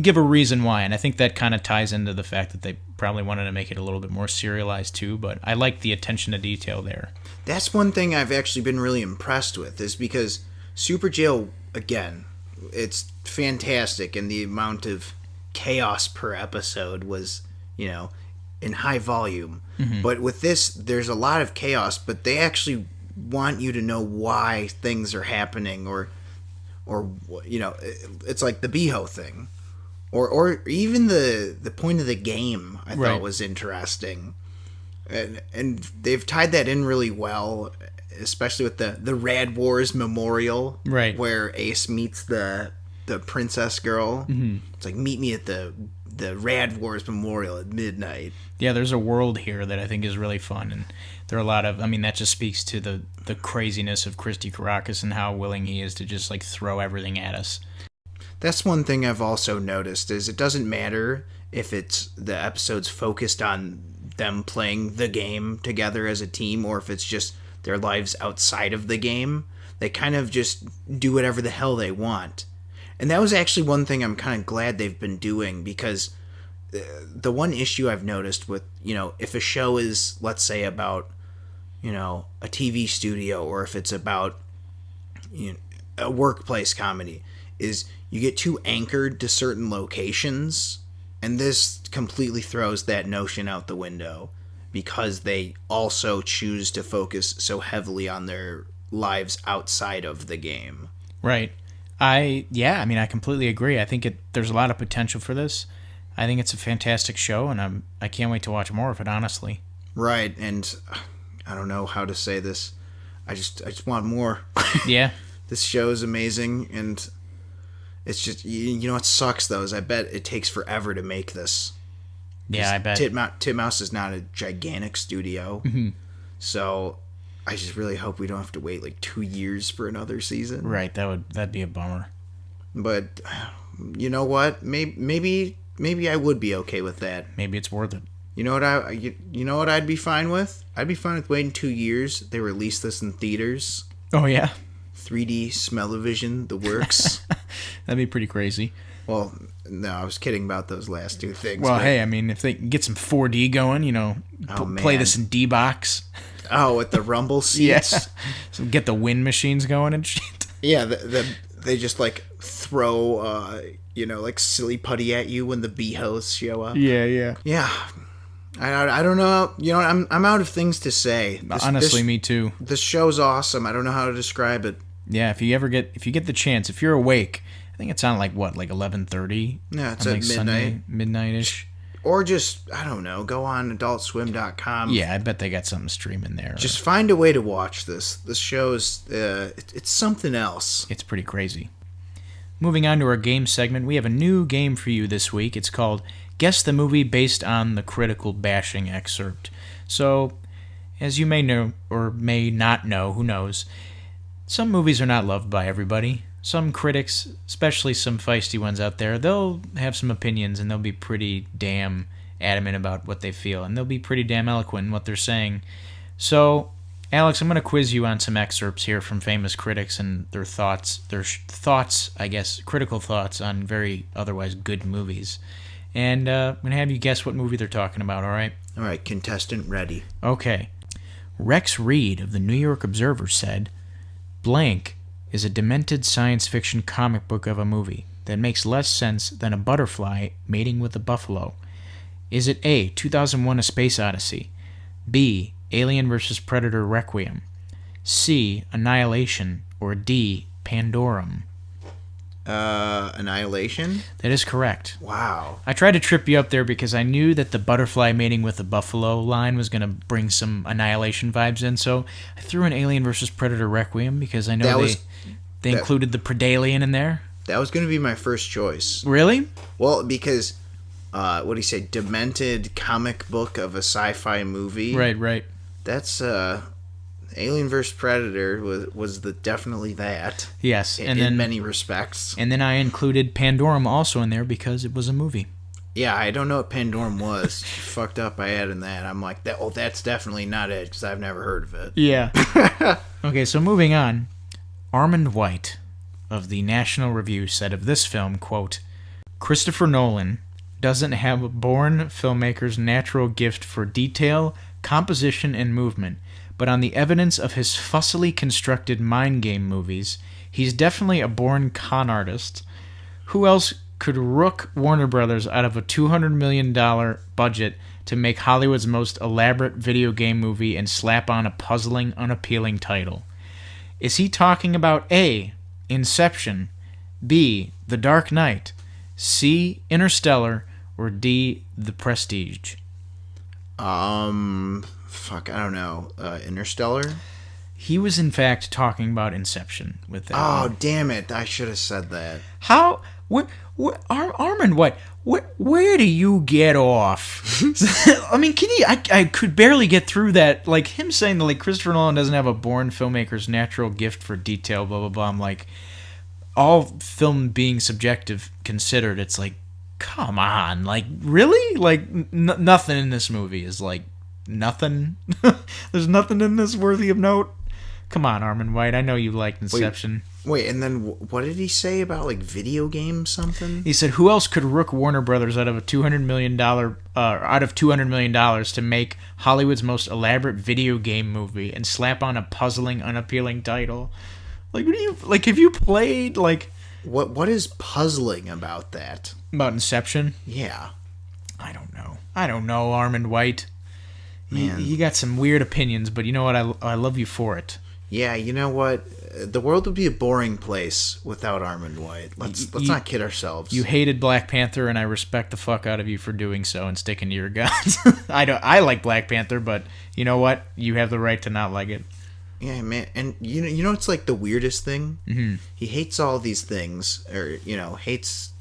S4: give a reason why, and I think that kind of ties into the fact that they probably wanted to make it a little bit more serialized too. But I like the attention to detail there.
S3: That's one thing I've actually been really impressed with, is because Super Jail, again, it's fantastic, and the amount of chaos per episode was, you know, in high volume. Mm-hmm. But with this, there's a lot of chaos, but they actually want you to know why things are happening, or you know, it's like the Beho thing, or even the point of the game. I thought was interesting, and they've tied that in really well, especially with the Rad Wars Memorial, right, where Ace meets the princess girl. Mm-hmm. It's like, meet me at the Rad Wars Memorial at midnight.
S4: Yeah, there's a world here that I think is really fun, and there are a lot of, I mean, that just speaks to the craziness of Christy Caracas and how willing he is to just like throw everything at us.
S3: That's one thing I've also noticed, is it doesn't matter if it's the episode's focused on them playing the game together as a team, or if it's just their lives outside of the game. They kind of just do whatever the hell they want. And that was actually one thing I'm kind of glad they've been doing, because the one issue I've noticed with, you know, if a show is, let's say, about, you know, a TV studio, or if it's about, you know, a workplace comedy, is you get too anchored to certain locations, and this completely throws that notion out the window, because they also choose to focus so heavily on their lives outside of the game.
S4: Right. I completely agree. I think there's a lot of potential for this. I think it's a fantastic show, and I can't wait to watch more of it, honestly.
S3: Right, and I don't know how to say this. I just want more.
S4: Yeah.
S3: This show is amazing, and it's just, you know what sucks, though, is I bet it takes forever to make this.
S4: Yeah, I bet.
S3: Titmouse is not a gigantic studio, so I just really hope we don't have to wait like 2 years for another season.
S4: Right, that'd be a bummer.
S3: But you know what? Maybe I would be okay with that.
S4: Maybe it's worth it.
S3: You know what I'd be fine with? I'd be fine with waiting 2 years. They release this in theaters.
S4: Oh yeah.
S3: 3D smell-o-vision, the works.
S4: That'd be pretty crazy.
S3: Well, no, I was kidding about those last two things.
S4: Well,
S3: but,
S4: hey, I mean, if they can get some 4D going, play this in D-Box.
S3: Oh, with the rumble seats?
S4: Yeah. So get the wind machines going and shit.
S3: Yeah, they just, like, throw, like, silly putty at you when the bee-hoes show up.
S4: Yeah.
S3: Yeah. I don't know. You know, I'm out of things to say.
S4: Honestly, me too.
S3: This show's awesome. I don't know how to describe it.
S4: Yeah, if you get the chance, if you're awake, I think it's on like 11:30.
S3: Yeah, it's
S4: on,
S3: at
S4: like,
S3: midnight.
S4: Sunday, midnight-ish.
S3: Or just, I don't know, go on adultswim.com.
S4: Yeah, I bet they got something streaming there.
S3: Just find a way to watch this. This show's it's something else.
S4: It's pretty crazy. Moving on to our game segment, we have a new game for you this week. It's called Guess the Movie Based on the Critical Bashing Excerpt. So, as you may know or may not know, who knows, some movies are not loved by everybody. Some critics, especially some feisty ones out there, they'll have some opinions and they'll be pretty damn adamant about what they feel, and they'll be pretty damn eloquent in what they're saying. So, Alex, I'm going to quiz you on some excerpts here from famous critics and their thoughts, I guess, critical thoughts on very otherwise good movies. And I'm going to have you guess what movie they're talking about, all right?
S3: All right, contestant ready.
S4: Okay. Rex Reed of the New York Observer said, blank is a demented science fiction comic book of a movie that makes less sense than a butterfly mating with a buffalo. Is it A, 2001: A Space Odyssey, B, Alien vs. Predator Requiem, C, Annihilation, or D, Pandorum?
S3: Annihilation?
S4: That is correct.
S3: Wow.
S4: I tried to trip you up there because I knew that the butterfly mating with the buffalo line was going to bring some Annihilation vibes in, so I threw in Alien vs. Predator Requiem because I know they included the Predalien in there.
S3: That was going to be my first choice.
S4: Really?
S3: Well, because, what do you say, demented comic book of a sci-fi movie?
S4: Right.
S3: That's, Alien vs. Predator was definitely that.
S4: Yes.
S3: In many respects.
S4: And then I included Pandorum also in there because it was a movie.
S3: Yeah, I don't know what Pandorum was. Fucked up by adding that. I'm like, that's definitely not it because I've never heard of it.
S4: Yeah. Okay, so moving on. Armand White of the National Review said of this film, quote, Christopher Nolan doesn't have a born filmmaker's natural gift for detail, composition, and movement, but on the evidence of his fussily constructed mind game movies, he's definitely a born con artist. Who else could rook Warner Brothers out of a $200 million budget to make Hollywood's most elaborate video game movie and slap on a puzzling, unappealing title? Is he talking about A, Inception, B, The Dark Knight, C, Interstellar, or D, The Prestige?
S3: Fuck, I don't know. Interstellar?
S4: He was, in fact, talking about Inception with that.
S3: Oh,
S4: one.
S3: damn it. I should have said that.
S4: How? Armand, what? Where do you get off? I mean, I could barely get through that. Like, him saying that, like, Christopher Nolan doesn't have a born filmmaker's natural gift for detail, blah, blah, blah. I'm like, all film being subjective considered, it's like, come on. Like, really? Like, nothing in this movie is, like, nothing. There's nothing in this worthy of note. Come on, Armand White. I know you liked Inception.
S3: Wait, and then what did he say about, like, video games something?
S4: He said, who else could rook Warner Brothers out of $200 million to make Hollywood's most elaborate video game movie and slap on a puzzling, unappealing title? Like, have you played, like...
S3: What is puzzling about that?
S4: About Inception?
S3: Yeah.
S4: I don't know, Armand White. Man. You got some weird opinions, but you know what? I love you for it.
S3: Yeah, you know what? The world would be a boring place without Armond White. Let's not kid ourselves.
S4: You hated Black Panther, and I respect the fuck out of you for doing so and sticking to your guns. I like Black Panther, but you know what? You have the right to not like it.
S3: Yeah, man. And you know it's like the weirdest thing? Mm-hmm. He hates all these things, or hates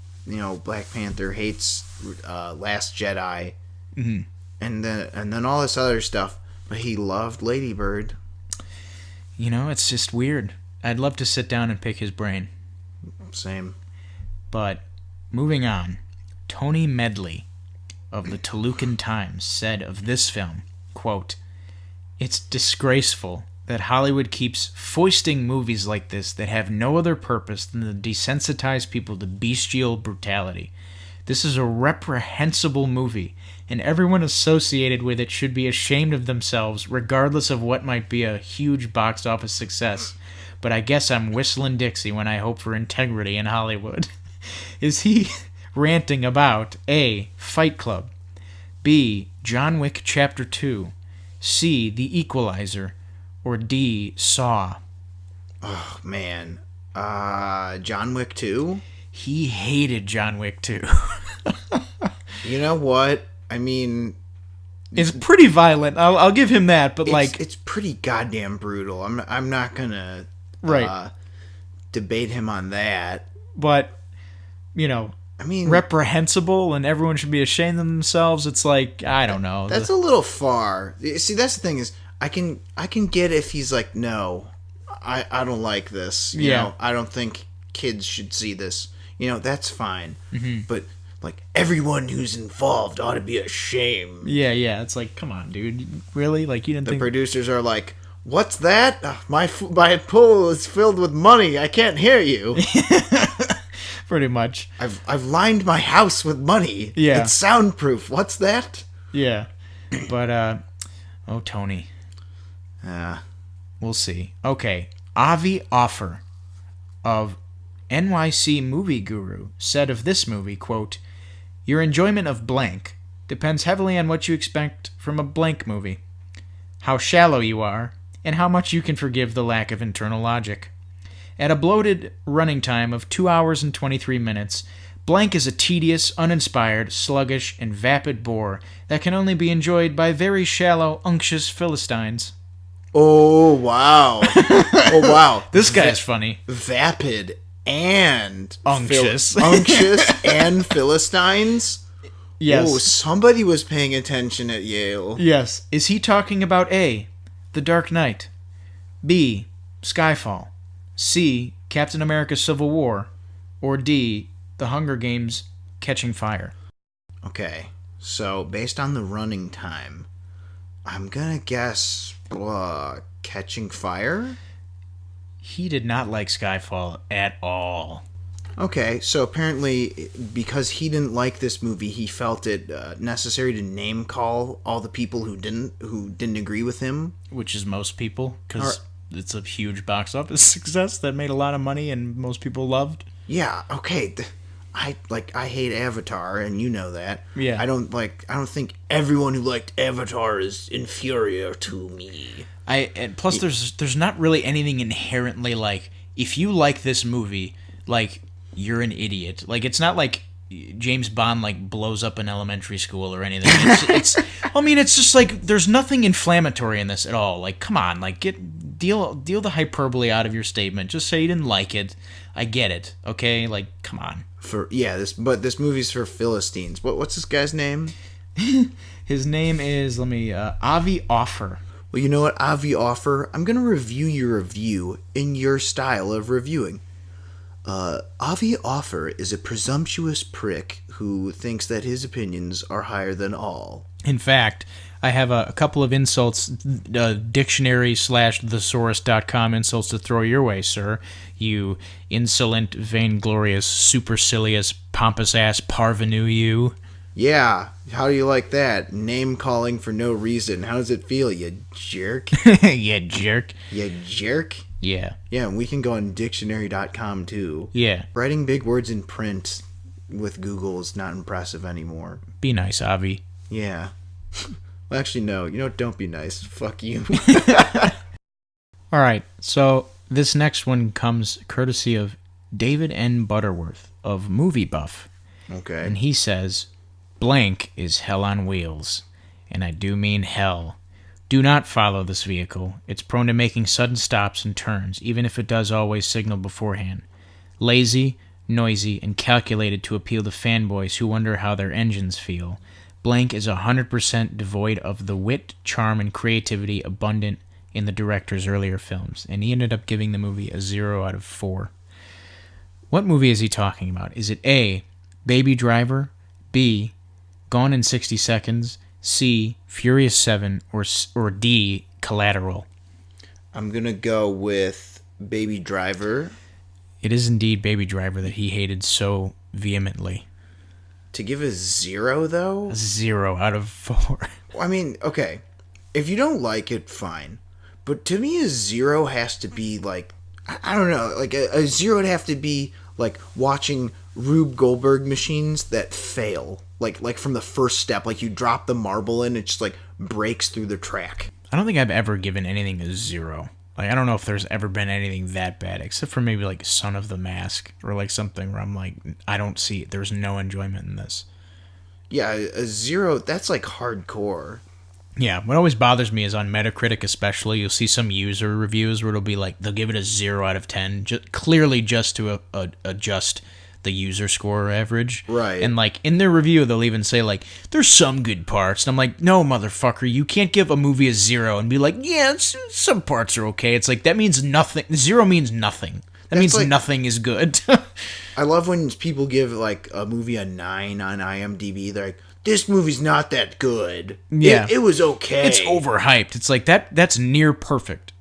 S3: Black Panther, hates Last Jedi,
S4: mm-hmm.
S3: and then all this other stuff. But he loved Lady Bird.
S4: It's just weird. I'd love to sit down and pick his brain.
S3: Same.
S4: But moving on, Tony Medley of the Tolucan Times said of this film, quote, "It's disgraceful that Hollywood keeps foisting movies like this that have no other purpose than to desensitize people to bestial brutality. This is a reprehensible movie, and everyone associated with it should be ashamed of themselves, regardless of what might be a huge box office success. But I guess I'm whistling Dixie when I hope for integrity in Hollywood." Is he ranting about A, Fight Club, B, John Wick Chapter 2, C, The Equalizer, or D, Saw?
S3: Oh, man. John Wick 2?
S4: He hated John Wick 2.
S3: You know what? I mean,
S4: it's pretty violent. I'll give him that, but
S3: it's pretty goddamn brutal. I'm not gonna debate him on that.
S4: But
S3: I mean,
S4: reprehensible, and everyone should be ashamed of themselves. It's like, I don't know.
S3: That's a little far. See, that's the thing is, I can get if he's like, no, I don't like this. You know, I don't think kids should see this. That's fine. Mm-hmm. But like, everyone who's involved ought to be ashamed.
S4: Yeah. It's like, come on, dude. Really? Like, you didn't think...
S3: The producers are like, what's that? My pool is filled with money. I can't hear you.
S4: Pretty much.
S3: I've lined my house with money.
S4: Yeah.
S3: It's soundproof. What's that?
S4: Yeah. But, Tony. We'll see. Okay. Avi Offer of NYC Movie Guru said of this movie, quote, "Your enjoyment of blank depends heavily on what you expect from a blank movie, how shallow you are, and how much you can forgive the lack of internal logic. At a bloated running time of 2 hours and 23 minutes, blank is a tedious, uninspired, sluggish, and vapid bore that can only be enjoyed by very shallow, unctuous Philistines."
S3: Oh, wow. Oh, wow.
S4: This guy's funny.
S3: Vapid and
S4: unctuous.
S3: Unctuous and Philistines?
S4: Yes.
S3: Oh, somebody was paying attention at Yale.
S4: Yes. Is he talking about A, The Dark Knight, B, Skyfall, C, Captain America Civil War, or D, The Hunger Games Catching Fire?
S3: Okay, so based on the running time, I'm gonna guess Catching Fire?
S4: He did not like Skyfall at all.
S3: Okay, so apparently because he didn't like this movie, he felt it necessary to name call all the people who didn't agree with him.
S4: Which is most people, because it's a huge box office success that made a lot of money and most people loved.
S3: Yeah, okay. I hate Avatar, and you know that.
S4: Yeah.
S3: I don't think everyone who liked Avatar is inferior to me.
S4: And plus there's not really anything inherently like, if you like this movie, like, you're an idiot. Like, it's not like James Bond like blows up an elementary school or anything. It's just like, there's nothing inflammatory in this at all. Like, come on, like, deal the hyperbole out of your statement. Just say you didn't like it. I get it. Okay, like, come on.
S3: This movie's for Philistines. What's this guy's name?
S4: His name is Avi Offer.
S3: Well, you know what, Avi Offer? I'm gonna review your review in your style of reviewing. Avi Offer is a presumptuous prick who thinks that his opinions are higher than all.
S4: In fact, I have a couple of insults, dictionary/thesaurus.com insults to throw your way, sir. You insolent, vainglorious, supercilious, pompous-ass parvenu, you.
S3: Yeah, how do you like that? Name calling for no reason. How does it feel, you jerk?
S4: You jerk.
S3: You jerk?
S4: Yeah.
S3: Yeah, and we can go on dictionary.com too.
S4: Yeah.
S3: Writing big words in print with Google is not impressive anymore.
S4: Be nice, Avi.
S3: Yeah. Well, actually, no. Don't be nice. Fuck you.
S4: All right, so this next one comes courtesy of David N. Butterworth of Movie Buff.
S3: Okay.
S4: And he says, blank is hell on wheels. And I do mean hell. Do not follow this vehicle. It's prone to making sudden stops and turns, even if it does always signal beforehand. Lazy, noisy, and calculated to appeal to fanboys who wonder how their engines feel. Blank is 100% devoid of the wit, charm, and creativity abundant in the director's earlier films. And he ended up giving the movie a 0 out of 4. What movie is he talking about? Is it A, Baby Driver, B, Gone in 60 Seconds, C, Furious 7, or D, Collateral?
S3: I'm going to go with Baby Driver.
S4: It is indeed Baby Driver that he hated so vehemently.
S3: To give a 0, though?
S4: A 0 out of 4.
S3: I mean, okay. If you don't like it, fine. But to me, a 0 has to be like, I don't know, like a 0 would have to be like watching Rube Goldberg machines that fail. Like from the first step, like you drop the marble in, it just like breaks through the track.
S4: I don't think I've ever given anything a 0. Like, I don't know if there's ever been anything that bad, except for maybe like Son of the Mask, or like something where I'm like, I don't see, there's no enjoyment in this.
S3: Yeah, a 0, that's like hardcore.
S4: Yeah, what always bothers me is on Metacritic especially, you'll see some user reviews where it'll be like, they'll give it a 0 out of 10, clearly just to adjust the user score average.
S3: Right.
S4: And like, in their review, they'll even say like, there's some good parts. And I'm like, no, motherfucker, you can't give a movie a 0 and be like, yeah, some parts are okay. It's like, that means nothing. 0 means nothing. That means like, nothing is good.
S3: I love when people give like a movie a 9 on IMDb. They're like, this movie's not that good.
S4: Yeah.
S3: It was okay.
S4: It's overhyped. It's like, that's near perfect.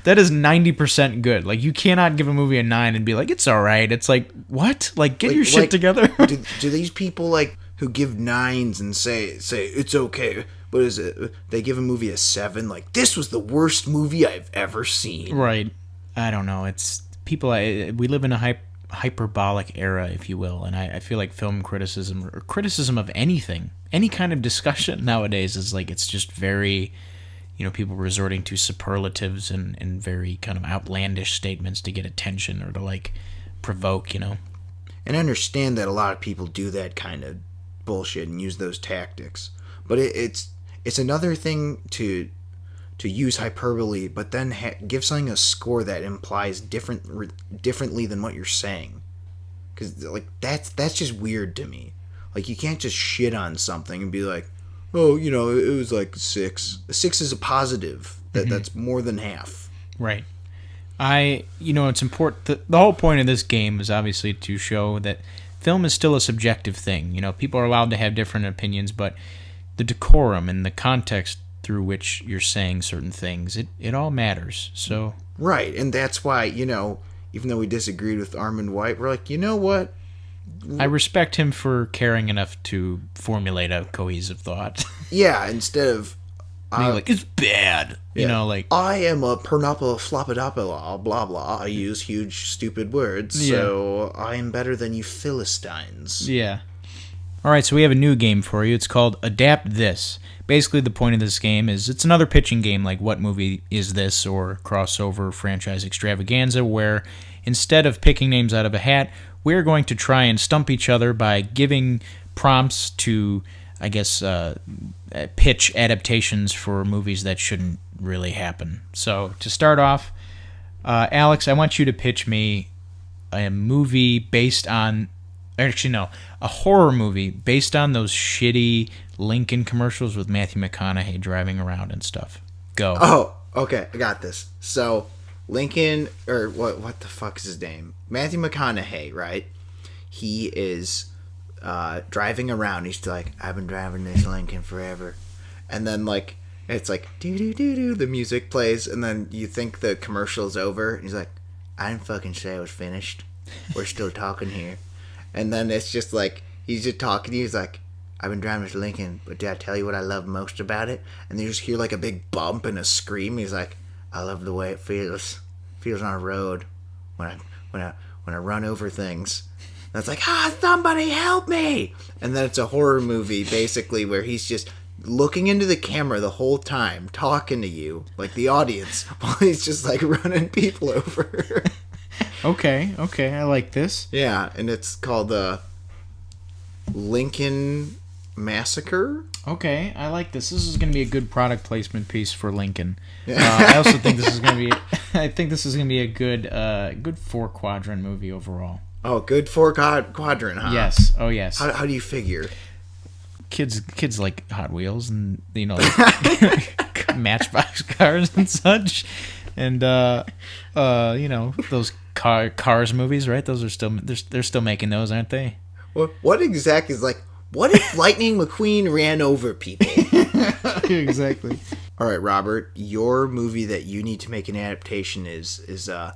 S4: That is 90% good. Like, you cannot give a movie a 9 and be like, it's all right. It's like, what? Like, get your shit together.
S3: do these people like who give 9s and say it's okay? What is it? They give a movie a 7. Like, this was the worst movie I've ever seen.
S4: Right. I don't know. It's people. We live in a hyperbolic era, if you will, and I feel like film criticism or criticism of anything, any kind of discussion nowadays is like, it's just very, people resorting to superlatives and very kind of outlandish statements to get attention or to like provoke, And
S3: I understand that a lot of people do that kind of bullshit and use those tactics, but it's another thing to use hyperbole, but then give something a score that implies differently than what you're saying. Because like that's just weird to me. Like, you can't just shit on something and be like, oh, it was like 6. A 6 is a positive. That's more than half.
S4: Right. It's important. The whole point of this game is obviously to show that film is still a subjective thing. People are allowed to have different opinions, but the decorum and the context through which you're saying certain things, it all matters. So
S3: right, and that's why, even though we disagreed with Armand White, we're like, you know what?
S4: I respect him for caring enough to formulate a cohesive thought.
S3: Yeah, instead of
S4: being like, it's bad.
S3: Yeah.
S4: Like,
S3: I am a pernappa floppadappa, blah blah. I use huge stupid words, so I am better than you Philistines.
S4: Yeah. All right, so we have a new game for you. It's called Adapt This. Basically, the point of this game is it's another pitching game like What Movie Is This? Or Crossover Franchise Extravaganza, where instead of picking names out of a hat, we're going to try and stump each other by giving prompts to, I guess, pitch adaptations for movies that shouldn't really happen. So, to start off, Alex, I want you to pitch me a movie based on... Actually, no. A horror movie based on those shitty Lincoln commercials with Matthew McConaughey driving around and stuff. Go.
S3: Oh, okay. I got this. So, Lincoln, or what the fuck is his name? Matthew McConaughey, right? He is driving around. He's like, I've been driving this Lincoln forever. And then, like, it's like, do-do-do-do, the music plays, and then you think the commercial's over. And he's like, I didn't fucking say I was finished. We're still talking here. And then it's just like, he's just talking. He's like, I've been driving this Lincoln, but did I tell you what I love most about it? And you just hear like a big bump and a scream. He's like, I love the way it feels on a road when I run over things. And it's like, somebody help me! And then it's a horror movie basically where he's just looking into the camera the whole time, talking to you, like the audience, while he's just like running people over.
S4: Okay, I like this.
S3: Yeah, and it's called the Lincoln Massacre.
S4: Okay, I like this. This is going to be a good product placement piece for Lincoln. I also think this is going to be. I think this is going to be a good 4-quadrant movie overall.
S3: Oh, good 4-quadrant, huh?
S4: Yes. Oh, yes.
S3: How do you figure?
S4: Kids like Hot Wheels and like, Matchbox cars and such, and those Cars movies, right? Those are still they're still making those, aren't they?
S3: What exactly is like? What if Lightning McQueen ran over people?
S4: Exactly.
S3: All right, Robert, your movie that you need to make an adaptation is the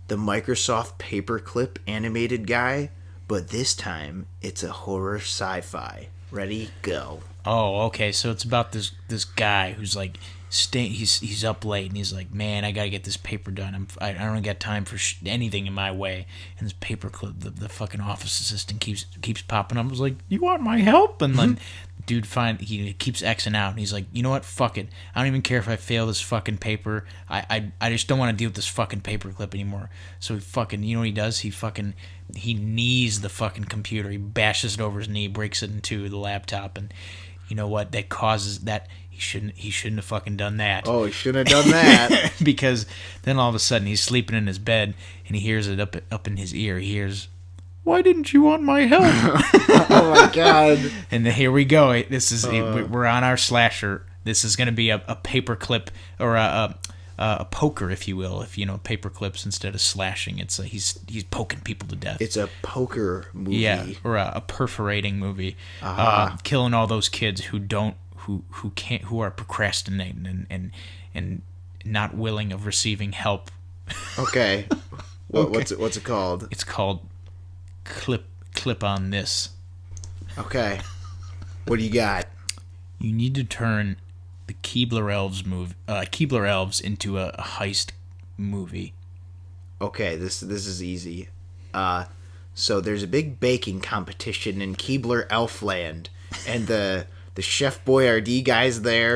S3: Microsoft Paperclip animated guy, but this time it's a horror sci-fi. Ready, go.
S4: Oh, okay. So it's about this guy who's like he's up late and he's like, man, I gotta get this paper done. I don't got time for anything in my way. And this paperclip, the fucking office assistant keeps popping up. I was like, you want my help? And then dude he keeps Xing out and he's like, you know what? Fuck it. I don't even care if I fail this fucking paper. I just don't want to deal with this fucking paperclip anymore. So he fucking, you know what he does? He knees the fucking computer. He bashes it over his knee, breaks it in two, the laptop, and you know what? That causes that. He shouldn't have fucking done that.
S3: Oh, he shouldn't have done that.
S4: Because then all of a sudden he's sleeping in his bed and he hears it up in his ear. He hears, "Why didn't you want my help?"
S3: Oh my god!
S4: And then here we go. This is we're on our slasher. This is going to be a paperclip or a poker, if you will. If you know paper clips instead of slashing, it's he's poking people to death.
S3: It's a poker movie.
S4: Yeah, or a perforating movie. Killing all those kids who are procrastinating and not willing of receiving help.
S3: Okay. What's it called?
S4: It's called Clip on This.
S3: Okay. What do you got?
S4: You need to turn the Keebler Elves into a heist movie.
S3: Okay, this is easy. So there's a big baking competition in Keebler Elfland, and the Chef Boyardee guy's there.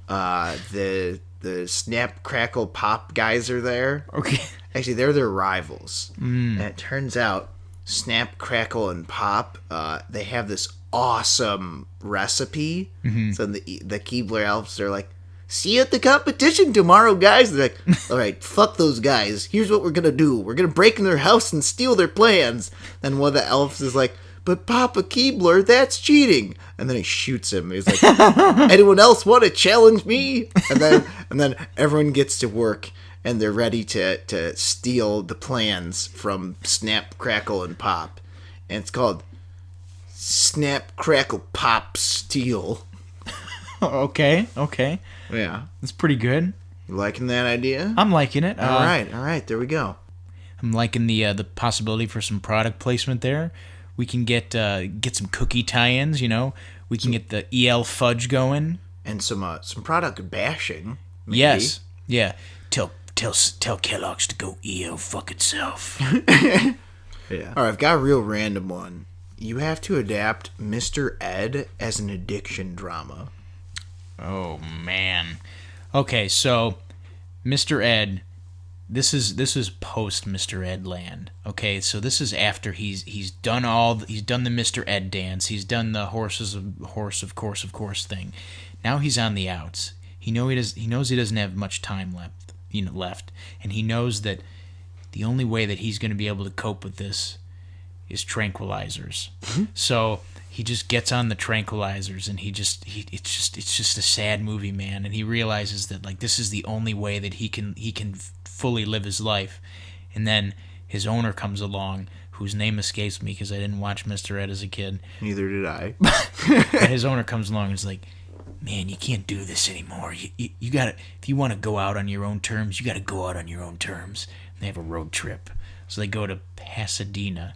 S3: The Snap Crackle Pop guys are there.
S4: Okay.
S3: Actually, they're their rivals. And it turns out Snap Crackle and Pop, they have this awesome recipe. So the Keebler Elves are like, "See you at the competition tomorrow, guys." They're like, "All right, fuck those guys. Here's what we're gonna do. We're gonna break in their house and steal their plans." Then one of the elves is like, "But Papa Keebler, that's cheating." And then he shoots him. He's like, "Anyone else want to challenge me?" And then everyone gets to work, and they're ready to steal the plans from Snap, Crackle, and Pop. And it's called Snap, Crackle, Pop, Steal.
S4: Okay.
S3: Yeah.
S4: That's pretty good.
S3: You liking that idea?
S4: I'm liking it.
S3: All right. There we go.
S4: I'm liking the possibility for some product placement there. We can get some cookie tie-ins, We can get the EL fudge going.
S3: And some product bashing. Maybe.
S4: Yes. Yeah. Tell Kellogg's to go EL fuck itself.
S3: Yeah. All right, I've got a real random one. You have to adapt Mr. Ed as an addiction drama.
S4: Oh man. Okay, so Mr. Ed, this is post Mr. Ed land. Okay, so this is after he's done the Mr. Ed dance. He's done the horse of course thing. Now he's on the outs. He knows he doesn't have much time left, and he knows that the only way that he's going to be able to cope with this is tranquilizers. So he just gets on the tranquilizers, and it's just a sad movie, man. And he realizes that like this is the only way that he can fully live his life. And then his owner comes along, whose name escapes me because I didn't watch Mr. Ed as a kid.
S3: Neither did I.
S4: And his owner comes along and is like, "Man, you can't do this anymore. You gotta, if you want to go out on your own terms, you gotta go out on your own terms." And they have a road trip, so they go to Pasadena.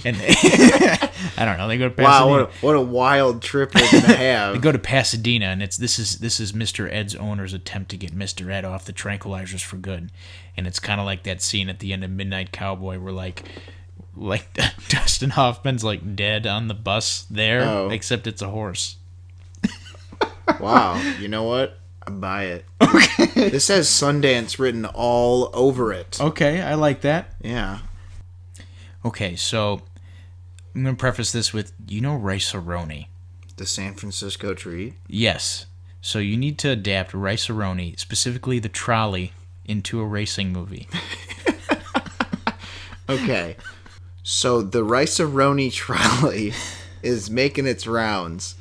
S4: And I don't know. They go to Pasadena.
S3: Wow, what a wild trip they're gonna have.
S4: They go to Pasadena, and this is Mr. Ed's owner's attempt to get Mr. Ed off the tranquilizers for good. And it's kind of like that scene at the end of Midnight Cowboy where like Dustin Hoffman's like dead on the bus there, except it's a horse.
S3: Wow. You know what? I buy it. Okay. This has Sundance written all over it.
S4: Okay, I like that.
S3: Yeah.
S4: Okay, so I'm going to preface this with, Rice-A-Roni?
S3: The San Francisco treat?
S4: Yes. So you need to adapt Rice-A-Roni, specifically the trolley, into a racing movie.
S3: Okay. So the Rice-A-Roni trolley is making its rounds,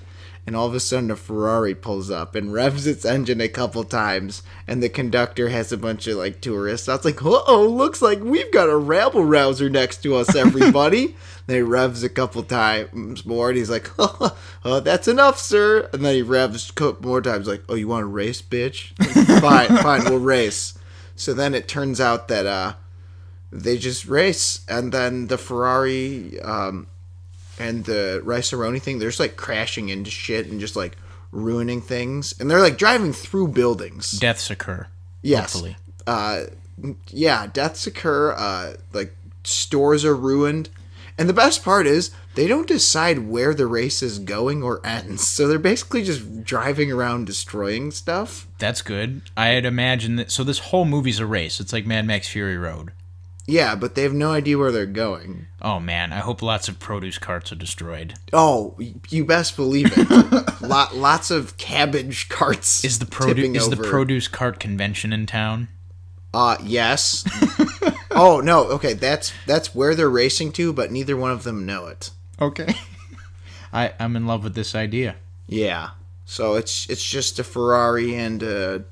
S3: and all of a sudden a Ferrari pulls up and revs its engine a couple times, and the conductor has a bunch of like tourists. I was like, uh-oh, looks like we've got a rabble-rouser next to us, everybody. Then he revs a couple times more, and he's like, that's enough, sir. And then he revs a couple more times, like, oh, you want to race, bitch? Fine, we'll race. So then it turns out that they just race, and then the Ferrari and the Rice-A-Roni thing, they're just like crashing into shit and just like ruining things. And they're like driving through buildings.
S4: Deaths occur.
S3: Yes.
S4: Hopefully.
S3: Yeah, deaths occur. Like stores are ruined. And the best part is they don't decide where the race is going or ends. So they're basically just driving around destroying stuff.
S4: That's good. I had imagined that. So this whole movie's a race. It's like Mad Max Fury Road.
S3: Yeah, but they have no idea where they're going.
S4: Oh, man. I hope lots of produce carts are destroyed.
S3: Oh, you best believe it. Lots of cabbage carts
S4: Is the
S3: tipping over.
S4: produce cart convention in town?
S3: Yes. Oh, no. Okay, that's where they're racing to, but neither one of them know it.
S4: Okay. I'm in love with this idea.
S3: Yeah. So it's just a Ferrari and a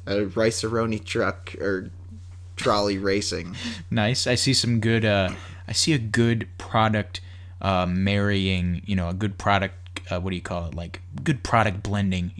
S3: Rice-A-Roni truck or trolley racing.
S4: Nice. I see some good. I see a good product marrying. A good product. What do you call it? Like good product blending.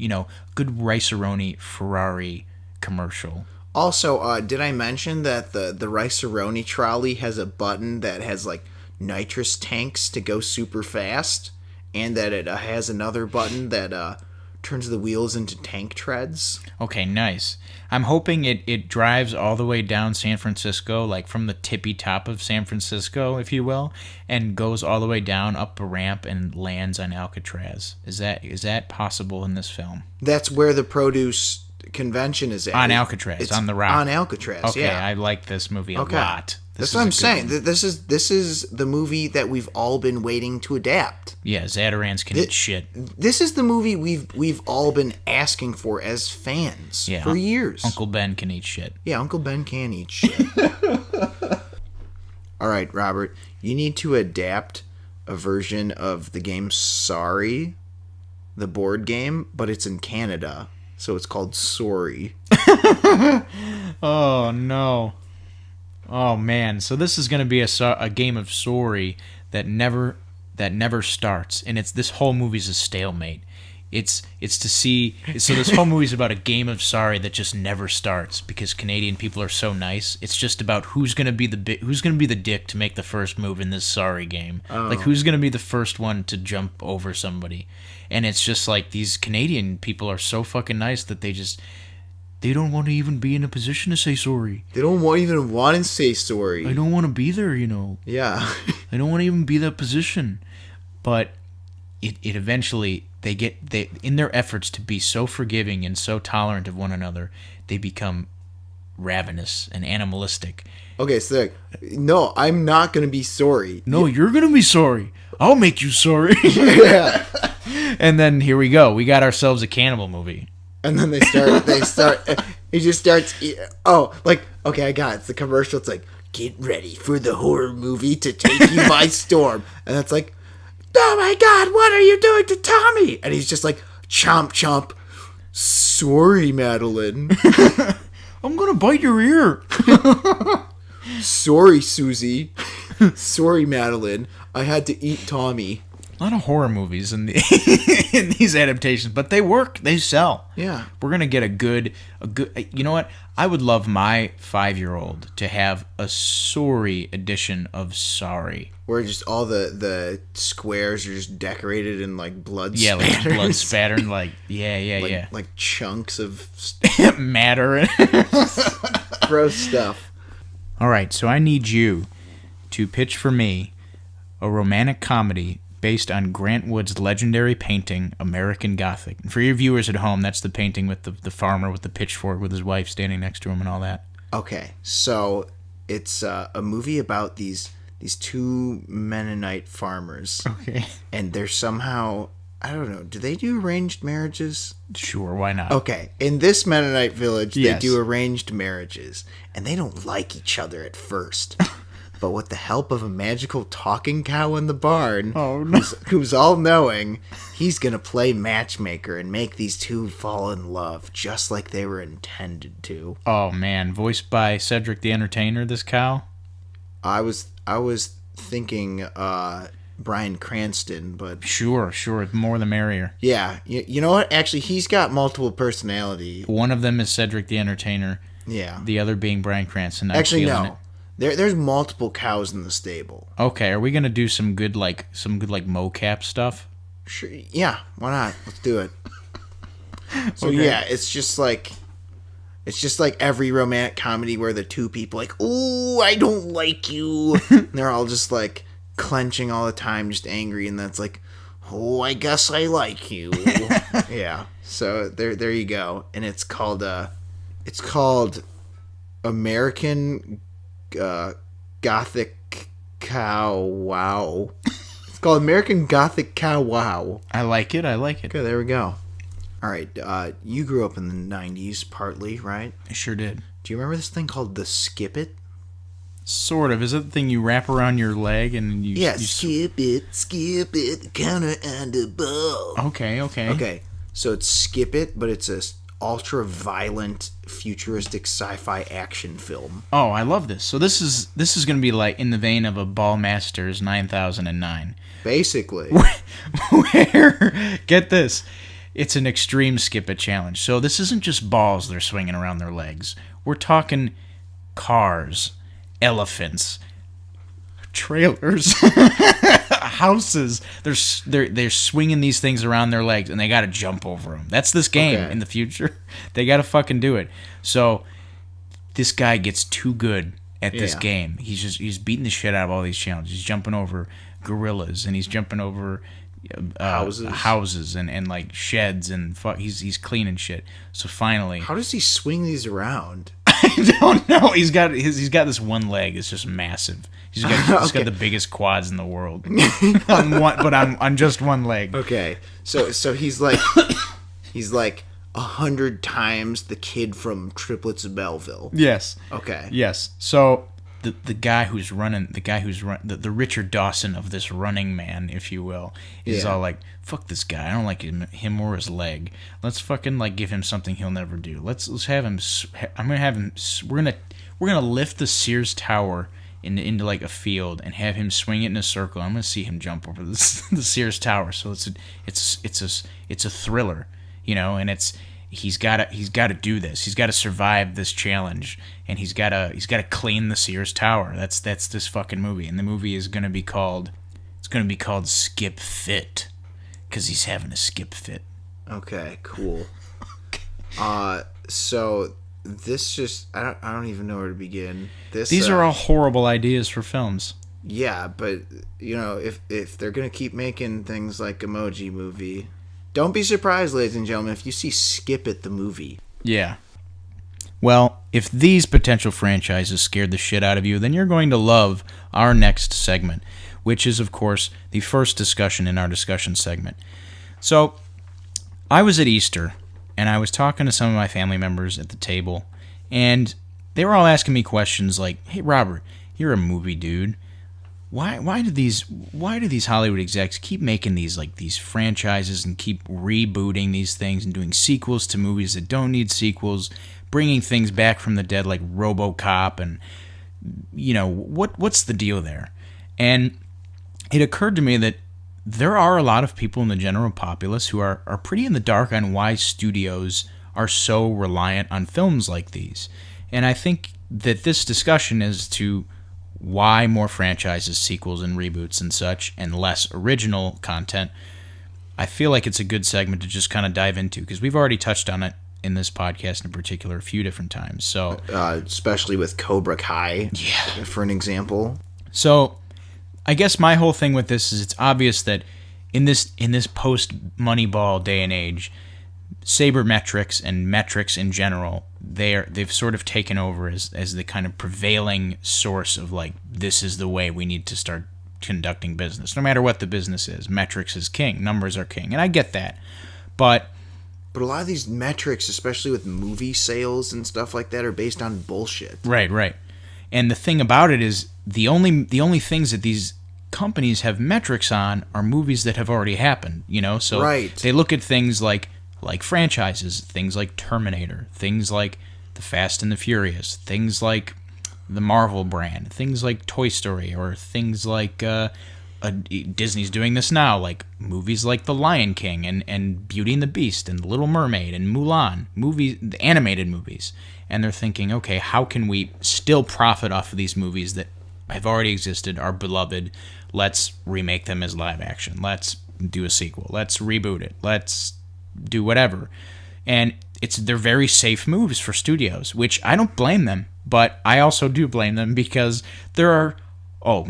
S4: Good Rice-A-Roni Ferrari commercial.
S3: Also, did I mention that the Rice-A-Roni trolley has a button that has like nitrous tanks to go super fast, and that it has another button that turns the wheels into tank treads?
S4: Okay, nice. I'm hoping it drives all the way down San Francisco, like from the tippy top of San Francisco, if you will, and goes all the way down up a ramp and lands on Alcatraz. Is that possible in this film?
S3: That's where the produce convention is at.
S4: On Alcatraz,
S3: It's
S4: on the rock.
S3: On Alcatraz,
S4: Okay,
S3: yeah.
S4: I like this movie a lot.
S3: That's what I'm saying. This is the movie that we've all been waiting to adapt.
S4: Yeah, Zatarans can eat shit.
S3: This is the movie we've all been asking for as fans for years.
S4: Uncle Ben can eat shit.
S3: Yeah, Uncle Ben can eat shit. All right, Robert, you need to adapt a version of the game Sorry, the board game, but it's in Canada, so it's called Sorry.
S4: Oh, no. Oh, man. So this is going to be a game of Sorry that never starts, and this whole movie's a stalemate. It's to see. So this whole movie's about a game of Sorry that just never starts because Canadian people are so nice. It's just about who's gonna be the dick to make the first move in this Sorry game. Like who's gonna be the first one to jump over somebody, and it's just like these Canadian people are so fucking nice that they don't want to even be in a position to say sorry.
S3: They don't even want to say sorry.
S4: I don't want to be there,
S3: Yeah.
S4: I don't want to even be that position. But it eventually they in their efforts to be so forgiving and so tolerant of one another, they become ravenous and animalistic.
S3: Okay, so like, no, I'm not going to be sorry.
S4: No, you're going to be sorry. I'll make you sorry.
S3: Yeah.
S4: And then here we go. We got ourselves a cannibal movie.
S3: And then they start, he just starts, okay, I got it. It's the commercial. It's like, get ready for the horror movie to take you by storm. And it's like, oh my God, what are you doing to Tommy? And he's just like, chomp, chomp. Sorry, Madeline.
S4: I'm going to bite your ear.
S3: Sorry, Susie. Sorry, Madeline. I had to eat Tommy.
S4: A lot of horror movies in these adaptations, but they work. They sell.
S3: Yeah.
S4: We're gonna get a good. You know what? I would love my 5-year-old to have a Sorry edition of Sorry.
S3: Where just all the squares are just decorated in like blood.
S4: Yeah,
S3: spatters.
S4: like blood spattern. Like yeah.
S3: Like chunks of
S4: matter.
S3: Gross stuff.
S4: All right, so I need you to pitch for me a romantic comedy based on Grant Wood's legendary painting, American Gothic. And for your viewers at home, that's the painting with the farmer with the pitchfork with his wife standing next to him and all that.
S3: Okay, so it's a movie about these two Mennonite farmers.
S4: Okay.
S3: And they're somehow, I don't know, do they do arranged marriages?
S4: Sure, why not?
S3: Okay, in this Mennonite village,
S4: Yes.
S3: they do arranged marriages, and they don't like each other at first. But with the help of a magical talking cow in the barn, who's all-knowing, he's going to play matchmaker and make these two fall in love just like they were intended to.
S4: Oh, man. Voiced by Cedric the Entertainer, this cow?
S3: I was thinking Bryan Cranston, but...
S4: Sure. More the merrier.
S3: Yeah. You know what? Actually, he's got multiple personality.
S4: One of them is Cedric the Entertainer.
S3: Yeah.
S4: The other being Bryan Cranston.
S3: Actually, no. There's multiple cows in the stable.
S4: Okay, are we gonna do some good mocap stuff?
S3: Sure. Yeah, why not? Let's do it. So yeah, it's just like every romantic comedy where the two people like, "Ooh, I don't like you." And they're all just like clenching all the time, just angry, and that's like, "Oh, I guess I like you." Yeah. So there you go. And it's called American Gothic Cow Wow. It's called American Gothic Cow Wow.
S4: I like it.
S3: Okay, there we go. All right, you grew up in the 90s partly, right?
S4: I sure did.
S3: Do you remember this thing called the Skip It?
S4: Sort of. Is it the thing you wrap around your leg and you...
S1: Yeah, skip it, counter and the ball.
S4: Okay.
S3: So it's Skip It, but it's a ultra-violent, futuristic sci-fi action film.
S4: Oh, I love this. So this is going to be like in the vein of a Ballmastrz 9009.
S3: Basically.
S4: Where, get this, it's an extreme skip it challenge. So this isn't just balls they're swinging around their legs. We're talking cars, elephants, trailers, houses. They're swinging these things around their legs, and they got to jump over them. That's this game in the future. They got to fucking do it. So this guy gets too good at this game. He's beating the shit out of all these challenges. He's jumping over gorillas, and he's jumping over houses and like sheds, and he's cleaning shit. So finally,
S3: how does he swing these around?
S4: I don't know. He's got this one leg. It's just massive. He's got the biggest quads in the world on just one leg.
S3: Okay, so he's like 100 times the kid from Triplets of Belleville.
S4: Yes.
S3: Okay.
S4: Yes. So the guy who's the Richard Dawson of this Running Man, if you will, is all like, fuck this guy. I don't like him or his leg. Let's fucking like give him something he'll never do. Let's have him. We're gonna lift the Sears Tower into like a field and have him swing it in a circle. I'm gonna see him jump over the Sears Tower. So it's a thriller, you know, and he's got to do this. He's got to survive this challenge, and he's got to clean the Sears Tower. That's this fucking movie, and the movie is gonna be called Skip Fit, because he's having a skip fit.
S3: Okay, cool. So this just I don't even know where to begin.
S4: These are all horrible ideas for films.
S3: Yeah, but you know, if they're gonna keep making things like Emoji Movie, don't be surprised, ladies and gentlemen, if you see Skip It the movie.
S4: Yeah. Well, if these potential franchises scared the shit out of you, then you're going to love our next segment, which is, of course, the first discussion in our discussion segment. So, I was at Easter, and I was talking to some of my family members at the table, and they were all asking me questions like, "Hey, Robert, you're a movie dude. Why do these Hollywood execs keep making these franchises and keep rebooting these things and doing sequels to movies that don't need sequels, bringing things back from the dead like RoboCop, and you know, what's the deal there?" And it occurred to me that there are a lot of people in the general populace who are pretty in the dark on why studios are so reliant on films like these. And I think that this discussion is to why more franchises, sequels, and reboots and such, and less original content. I feel like it's a good segment to just kind of dive into, because we've already touched on it in this podcast in particular a few different times. So,
S3: especially with Cobra Kai, for an example.
S4: So, I guess my whole thing with this is it's obvious that in this post Moneyball day and age, sabermetrics and metrics in general, they've sort of taken over as the kind of prevailing source of like, this is the way we need to start conducting business. No matter what the business is, metrics is king, numbers are king, and I get that, but
S3: a lot of these metrics, especially with movie sales and stuff like that, are based on bullshit.
S4: Right. And the thing about it is the only things that these companies have metrics on are movies that have already happened, So
S3: right.
S4: They look at things like franchises, things like Terminator, things like The Fast and the Furious, things like the Marvel brand, things like Toy Story, or things like Disney's doing this now, like movies like The Lion King and Beauty and the Beast and The Little Mermaid and Mulan, the animated movies. And they're thinking, okay, how can we still profit off of these movies that have already existed, are beloved? Let's remake them as live action. Let's do a sequel. Let's reboot it. Let's do whatever. And they're very safe moves for studios, which I don't blame them, but I also do blame them because there are, do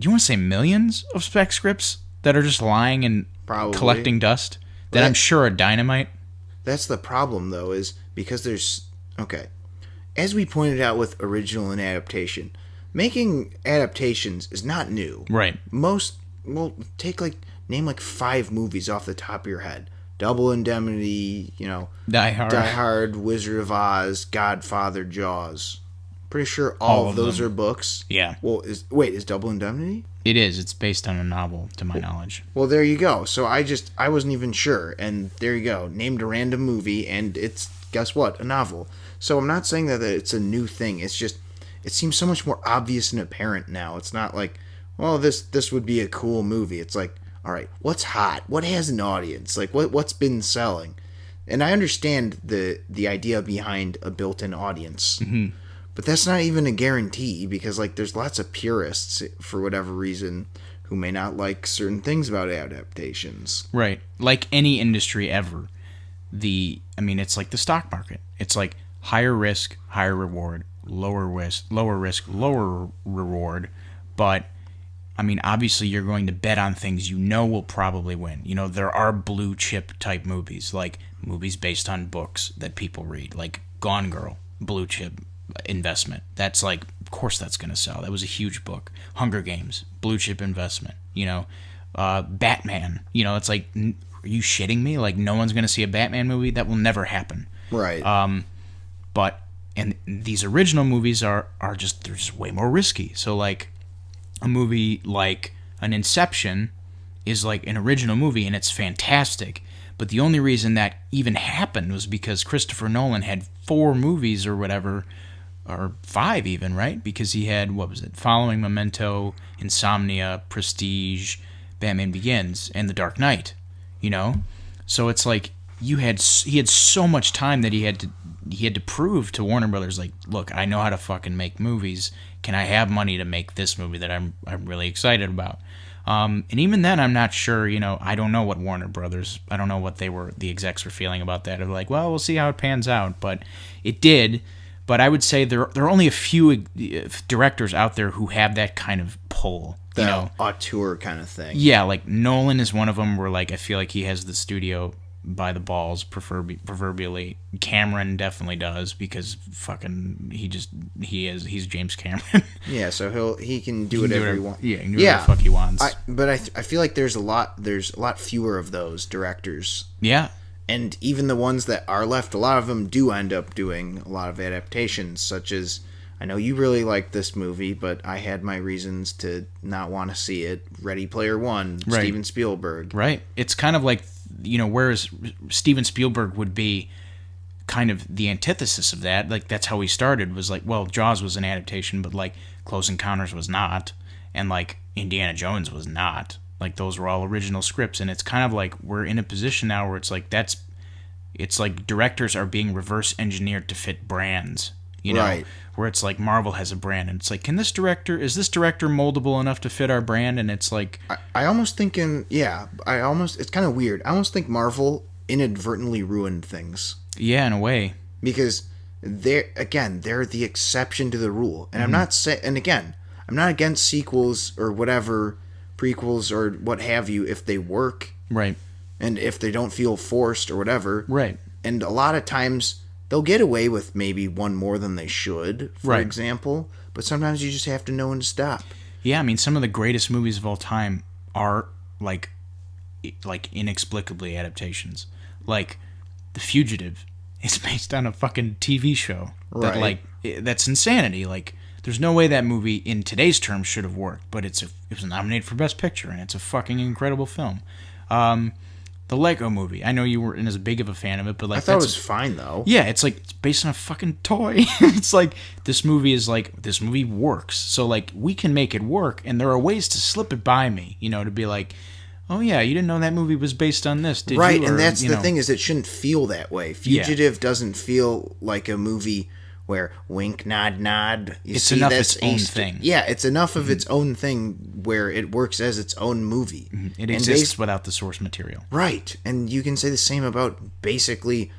S4: you want to say millions of spec scripts that are just lying and
S3: Probably.
S4: Collecting dust that I'm sure are dynamite?
S3: That's the problem, though, is because as we pointed out with original and adaptation, making adaptations is not new.
S4: Right.
S3: Name 5 movies off the top of your head. Double Indemnity,
S4: Die Hard,
S3: Wizard of Oz, Godfather, Jaws. Pretty sure all of those are books.
S4: Yeah.
S3: Well, is Double Indemnity?
S4: It is. It's based on a novel, to my knowledge.
S3: Well, there you go. So I wasn't even sure, and there you go. Named a random movie, and it's, guess what, a novel. So I'm not saying that it's a new thing. It's just, it seems so much more obvious and apparent now. It's not like, well, this would be a cool movie. It's like, all right, what's hot? What has an audience? Like, what's been selling? And I understand the idea behind a built-in audience.
S4: Mm-hmm.
S3: But that's not even a guarantee, because there's lots of purists, for whatever reason, who may not like certain things about adaptations.
S4: Right. Like any industry ever. It's like the stock market. It's like higher risk, higher reward, lower risk, lower reward. But obviously you're going to bet on things will probably win. There are blue chip type movies, like movies based on books that people read, like Gone Girl, blue chip investment. That's like, of course that's going to sell. That was a huge book. Hunger Games, blue chip investment. Batman. It's like, are you shitting me? Like, no one's going to see a Batman movie? That will never happen.
S3: Right.
S4: And these original movies they're just way more risky. So like, a movie like an Inception is like an original movie and it's fantastic, but the only reason that even happened was because Christopher Nolan had 4 movies or whatever, or 5 even, right? Because he had, Following Memento, Insomnia, Prestige, Batman Begins, and The Dark Knight, So it's like he had so much time that he had to prove to Warner Brothers, like, look, I know how to fucking make movies. Can I have money to make this movie that I'm really excited about? And even then, I'm not sure. I don't know what Warner Brothers. I don't know what the execs were feeling about that. They're like, well, we'll see how it pans out. But it did. But I would say there are only a few directors out there who have that kind of pull.
S3: Auteur kind of thing.
S4: Yeah, like Nolan is one of them. Where like I feel like he has the studio by the balls, proverbially. Cameron definitely does, because fucking he's James Cameron.
S3: Yeah, so he can do whatever he wants.
S4: Yeah, he can do whatever the fuck he wants.
S3: I feel like there's a lot fewer of those directors.
S4: Yeah.
S3: And even the ones that are left, a lot of them do end up doing a lot of adaptations, such as, I know you really like this movie, but I had my reasons to not want to see it. Ready Player One, right. Steven Spielberg.
S4: Right. It's kind of like, whereas Steven Spielberg would be kind of the antithesis of that. Like, that's how he started, was like, well, Jaws was an adaptation, but like Close Encounters was not, and like Indiana Jones was not. Like, those were all original scripts, and it's kind of like we're in a position now where it's like it's like directors are being reverse engineered to fit brands,
S3: right.
S4: Where it's like Marvel has a brand, and it's like, is this director moldable enough to fit our brand? And it's like,
S3: I almost thinking, it's kind of weird. I almost think Marvel inadvertently ruined things.
S4: Yeah, in a way.
S3: Because they're the exception to the rule. And I'm not against sequels or whatever prequels or what have you if they work.
S4: Right.
S3: And if they don't feel forced or whatever.
S4: Right.
S3: And a lot of times they'll get away with maybe one more than they should, for
S4: Right.
S3: example. But sometimes you just have to know when to stop.
S4: Yeah, I mean, some of the greatest movies of all time are like inexplicably adaptations. Like The Fugitive is based on a fucking TV show.
S3: Right.
S4: That's insanity. Like, there's no way that movie in today's terms should have worked, but it was nominated for Best Picture, and it's a fucking incredible film. The Lego Movie. I know you weren't as big of a fan of it, but like
S3: I thought it was fine though.
S4: Yeah, it's like it's based on a fucking toy. It's like this movie works. So like we can make it work, and there are ways to slip it by me, to be like, oh yeah, you didn't know that movie was based on this, did
S3: right,
S4: you?
S3: And that's the thing is it shouldn't feel that way. Fugitive doesn't feel like a movie where wink, nod, nod.
S4: It's enough its own thing.
S3: Yeah, it's enough of its own thing where it works as its own movie.
S4: It exists without the source material.
S3: Right, and you can say the same about basically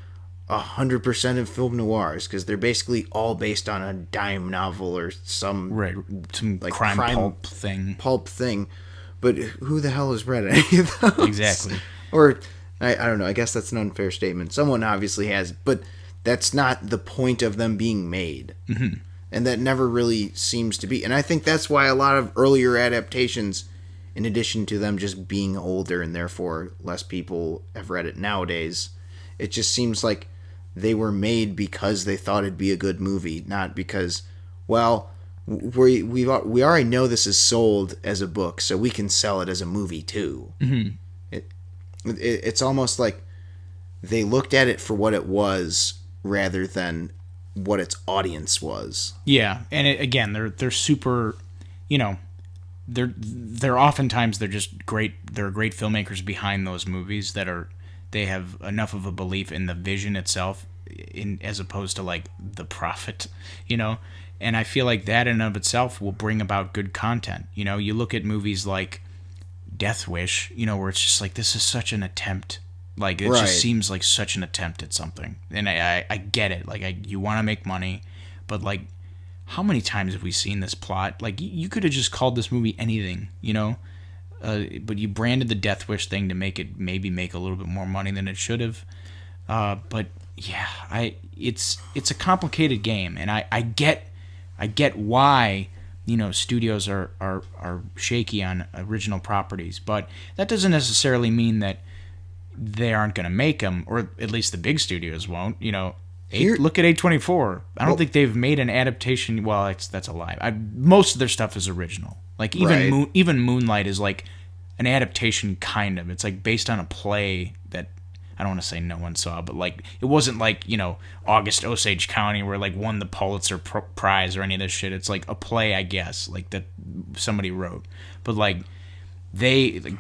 S3: 100% of film noirs, because they're basically all based on a dime novel or some
S4: some crime pulp thing.
S3: But who the hell has read any of those?
S4: Exactly.
S3: Or I don't know. I guess that's an unfair statement. Someone obviously has, but that's not the point of them being made. Mm-hmm. And that never really seems to be. And I think that's why a lot of earlier adaptations, in addition to them just being older and therefore less people have read it nowadays, it just seems like they were made because they thought it'd be a good movie, not because, well, we already know this is sold as a book, so we can sell it as a movie too. Mm-hmm. It's almost like they looked at it for what it was rather than what its audience was.
S4: Yeah, and again, they're super, they're oftentimes they're just great. There are great filmmakers behind those movies they have enough of a belief in the vision itself, as opposed to like the profit, And I feel like that in and of itself will bring about good content. You look at movies like Death Wish, where it's just like, this is such an attempt. Like, it just seems like such an attempt at something. And I get it. Like, you want to make money, but like, how many times have we seen this plot? Like, you could have just called this movie anything, but you branded the Death Wish thing to make it maybe make a little bit more money than it should have. But yeah, it's a complicated game, and I get why studios are shaky on original properties, but that doesn't necessarily mean that they aren't going to make them, or at least the big studios won't. Look at A24. I don't think they've made an adaptation. Well, that's a lie. Most of their stuff is original. Like even Moonlight is like an adaptation, kind of. It's like based on a play that I don't want to say no one saw, but like it wasn't like August Osage County where like won the Pulitzer Prize or any of this shit. It's like a play, I guess, like that somebody wrote. But like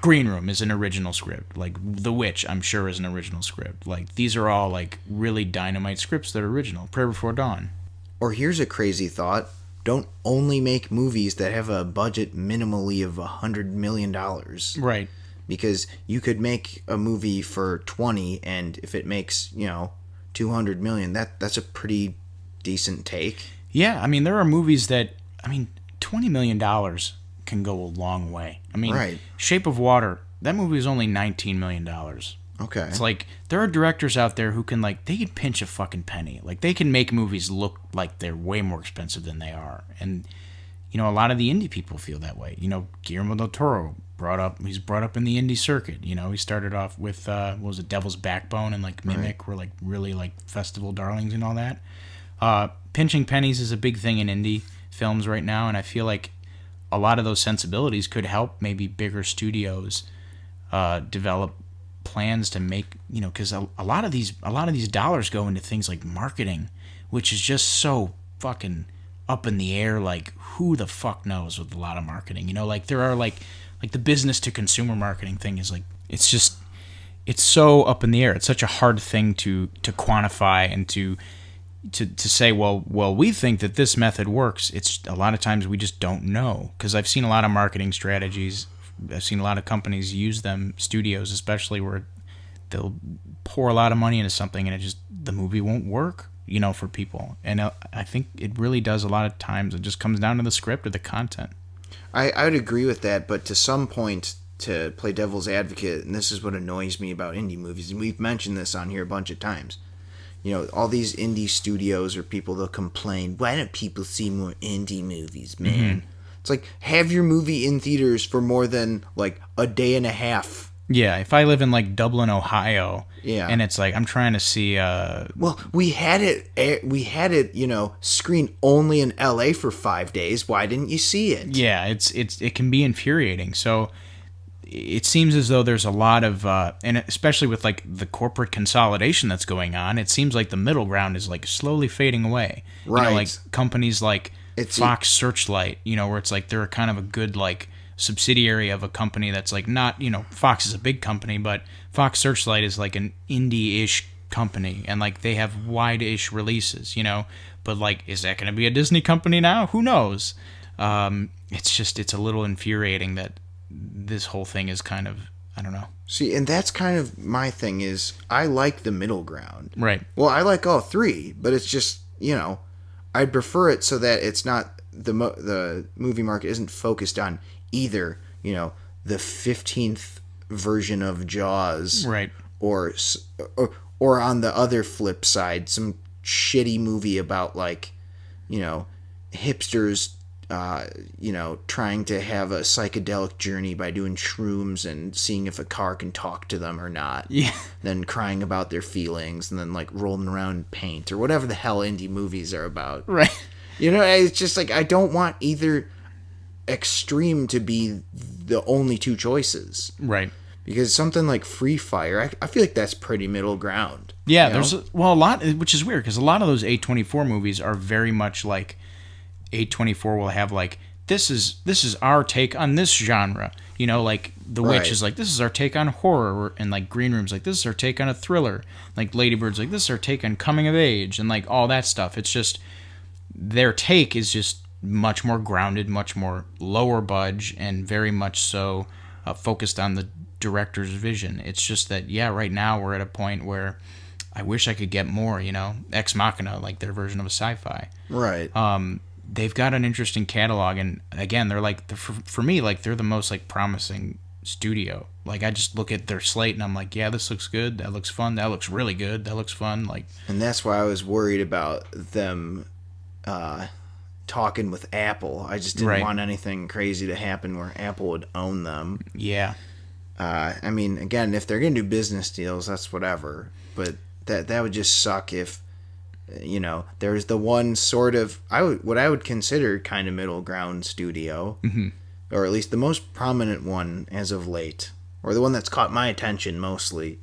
S4: Green Room is an original script. Like The Witch, I'm sure, is an original script. Like these are all like really dynamite scripts that are original. Prayer Before Dawn.
S3: Or here's a crazy thought. Don't only make movies that have a budget minimally of $100 million.
S4: Right.
S3: Because you could make a movie for 20, and if it makes, $200 million, that's a pretty decent take.
S4: Yeah, I mean, there are movies that, $20 million can go a long way.
S3: Right.
S4: Shape of Water, that movie is only $19 million.
S3: Okay.
S4: It's like, there are directors out there who can, like, they can pinch a fucking penny. Like, they can make movies look like they're way more expensive than they are. And, a lot of the indie people feel that way. Guillermo del Toro he's brought up in the indie circuit. He started off with, what was it, Devil's Backbone and, like, Mimic were, like, really, like, festival darlings and all that. Pinching pennies is a big thing in indie films right now, and I feel like a lot of those sensibilities could help maybe bigger studios develop plans to make, because a lot of these dollars go into things like marketing, which is just so fucking up in the air. Like, who the fuck knows with a lot of marketing? Like there are like the business to consumer marketing thing is like, it's so up in the air. It's such a hard thing to quantify and to say, well, we think that this method works. It's a lot of times we just don't know, because I've seen a lot of marketing strategies. I've seen a lot of companies use them, studios especially, where they'll pour a lot of money into something and the movie won't work, for people. And I think it really does a lot of times. It just comes down to the script or the content.
S3: I would agree with that, but to some point, to play devil's advocate, and this is what annoys me about indie movies, and we've mentioned this on here a bunch of times. You know, all these indie studios or people, they'll complain, why don't people see more indie movies, man? Mm-hmm. It's like, have your movie in theaters for more than, like, a day and a half.
S4: Yeah, if I live in, like, Dublin, Ohio,
S3: yeah,
S4: and it's like, I'm trying to see...
S3: Well, we had it, you know, screen only in LA for 5 days. Why didn't you see it?
S4: Yeah, it can be infuriating. So it seems as though there's a lot of, and especially with, like, the corporate consolidation that's going on, it seems like the middle ground is, like, slowly fading away.
S3: Right.
S4: You know, like, companies like Fox Searchlight, you know, where it's like they're kind of a good, like, subsidiary of a company that's like not, you know, Fox is a big company, but Fox Searchlight is like an indie-ish company, and like they have wide-ish releases, you know, but like, is that going to be a Disney company now? Who knows? It's a little infuriating that this whole thing is kind of, I don't know.
S3: See, and that's kind of my thing is I like the middle ground.
S4: Right.
S3: Well, I like all three, but it's just, you know, I'd prefer it so that it's not the movie market isn't focused on either, you know, the 15th version of Jaws,
S4: right,
S3: or on the other flip side, some shitty movie about, like, you know, hipsters, you know, trying to have a psychedelic journey by doing shrooms and seeing if a car can talk to them or not.
S4: Yeah.
S3: Then crying about their feelings and then, like, rolling around in paint or whatever the hell indie movies are about.
S4: Right.
S3: You know, it's just like I don't want either extreme to be the only two choices.
S4: Right.
S3: Because something like Free Fire, I feel like that's pretty middle ground.
S4: Yeah, there's a lot, which is weird because a lot of those A24 movies are very much like A24 will have like this is our take on this genre. You know, like The Witch is like this is our take on horror, and like Green Room's like this is our take on a thriller. Like Lady Bird's like this is our take on coming of age, and like all that stuff. It's just their take is just much more grounded, much more lower budge, and very much so focused on the director's vision. It's just that, yeah, right now we're at a point where I wish I could get more, you know, Ex Machina, like their version of a sci-fi.
S3: Right.
S4: They've got an interesting catalog, and again, they're like, for me, like they're the most like promising studio. Like I just look at their slate and I'm like, yeah, this looks good, that looks fun, that looks really good, that looks fun. Like,
S3: and that's why I was worried about them talking with Apple. I just didn't want anything crazy to happen where Apple would own them.
S4: Yeah.
S3: I mean, again, if they're going to do business deals, that's whatever. But that would just suck if, you know, there's the one sort of, what I would consider kind of middle ground studio,
S4: mm-hmm.
S3: or at least the most prominent one as of late, or the one that's caught my attention mostly,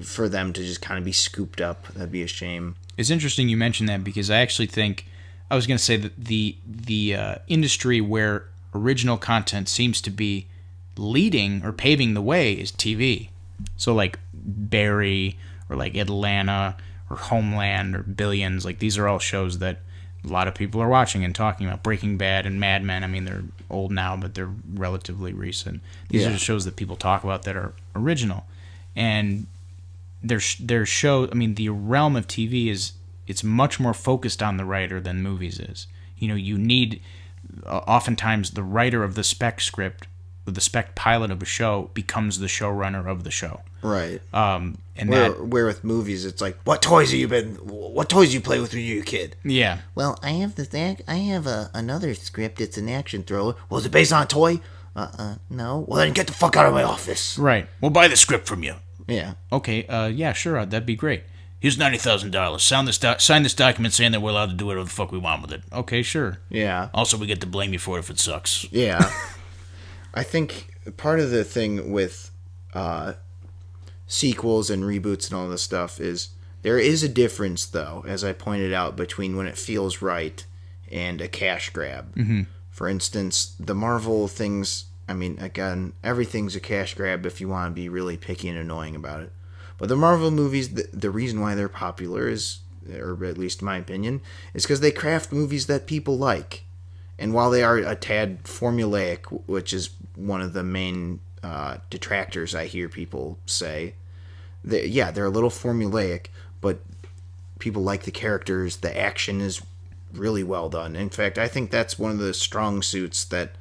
S3: for them to just kind of be scooped up. That'd be a shame.
S4: It's interesting you mentioned that because I actually think, I was going to say that the industry where original content seems to be leading or paving the way is TV. So like Barry or like Atlanta or Homeland or Billions, like these are all shows that a lot of people are watching and talking about. Breaking Bad and Mad Men, I mean, they're old now, but they're relatively recent. These are the shows that people talk about that are original. And their show, I mean, the realm of TV is, it's much more focused on the writer than movies is. You know, you need, oftentimes the writer of the spec script, the spec pilot of a show becomes the showrunner of the show.
S3: Right.
S4: And
S3: where with movies, it's like, what toys you play with when you were a kid?
S4: Yeah.
S1: Well, I have another script. It's an action thriller.
S3: Was it based on a toy?
S1: No.
S3: Well, then get the fuck out of my office.
S4: Right.
S2: We'll buy the script from you.
S3: Yeah.
S4: Okay. Yeah, sure. That'd be great.
S2: Here's $90,000. Sign this document saying that we're allowed to do whatever the fuck we want with it.
S4: Okay, sure.
S3: Yeah.
S2: Also, we get to blame you for it if it sucks.
S3: Yeah. I think part of the thing with sequels and reboots and all this stuff is there is a difference, though, as I pointed out, between when it feels right and a cash grab.
S4: Mm-hmm.
S3: For instance, the Marvel things, I mean, again, everything's a cash grab if you want to be really picky and annoying about it. But the Marvel movies, the reason why they're popular is, or at least in my opinion, is because they craft movies that people like. And while they are a tad formulaic, which is one of the main detractors I hear people say, they're a little formulaic, but people like the characters. The action is really well done. In fact, I think that's one of the strong suits that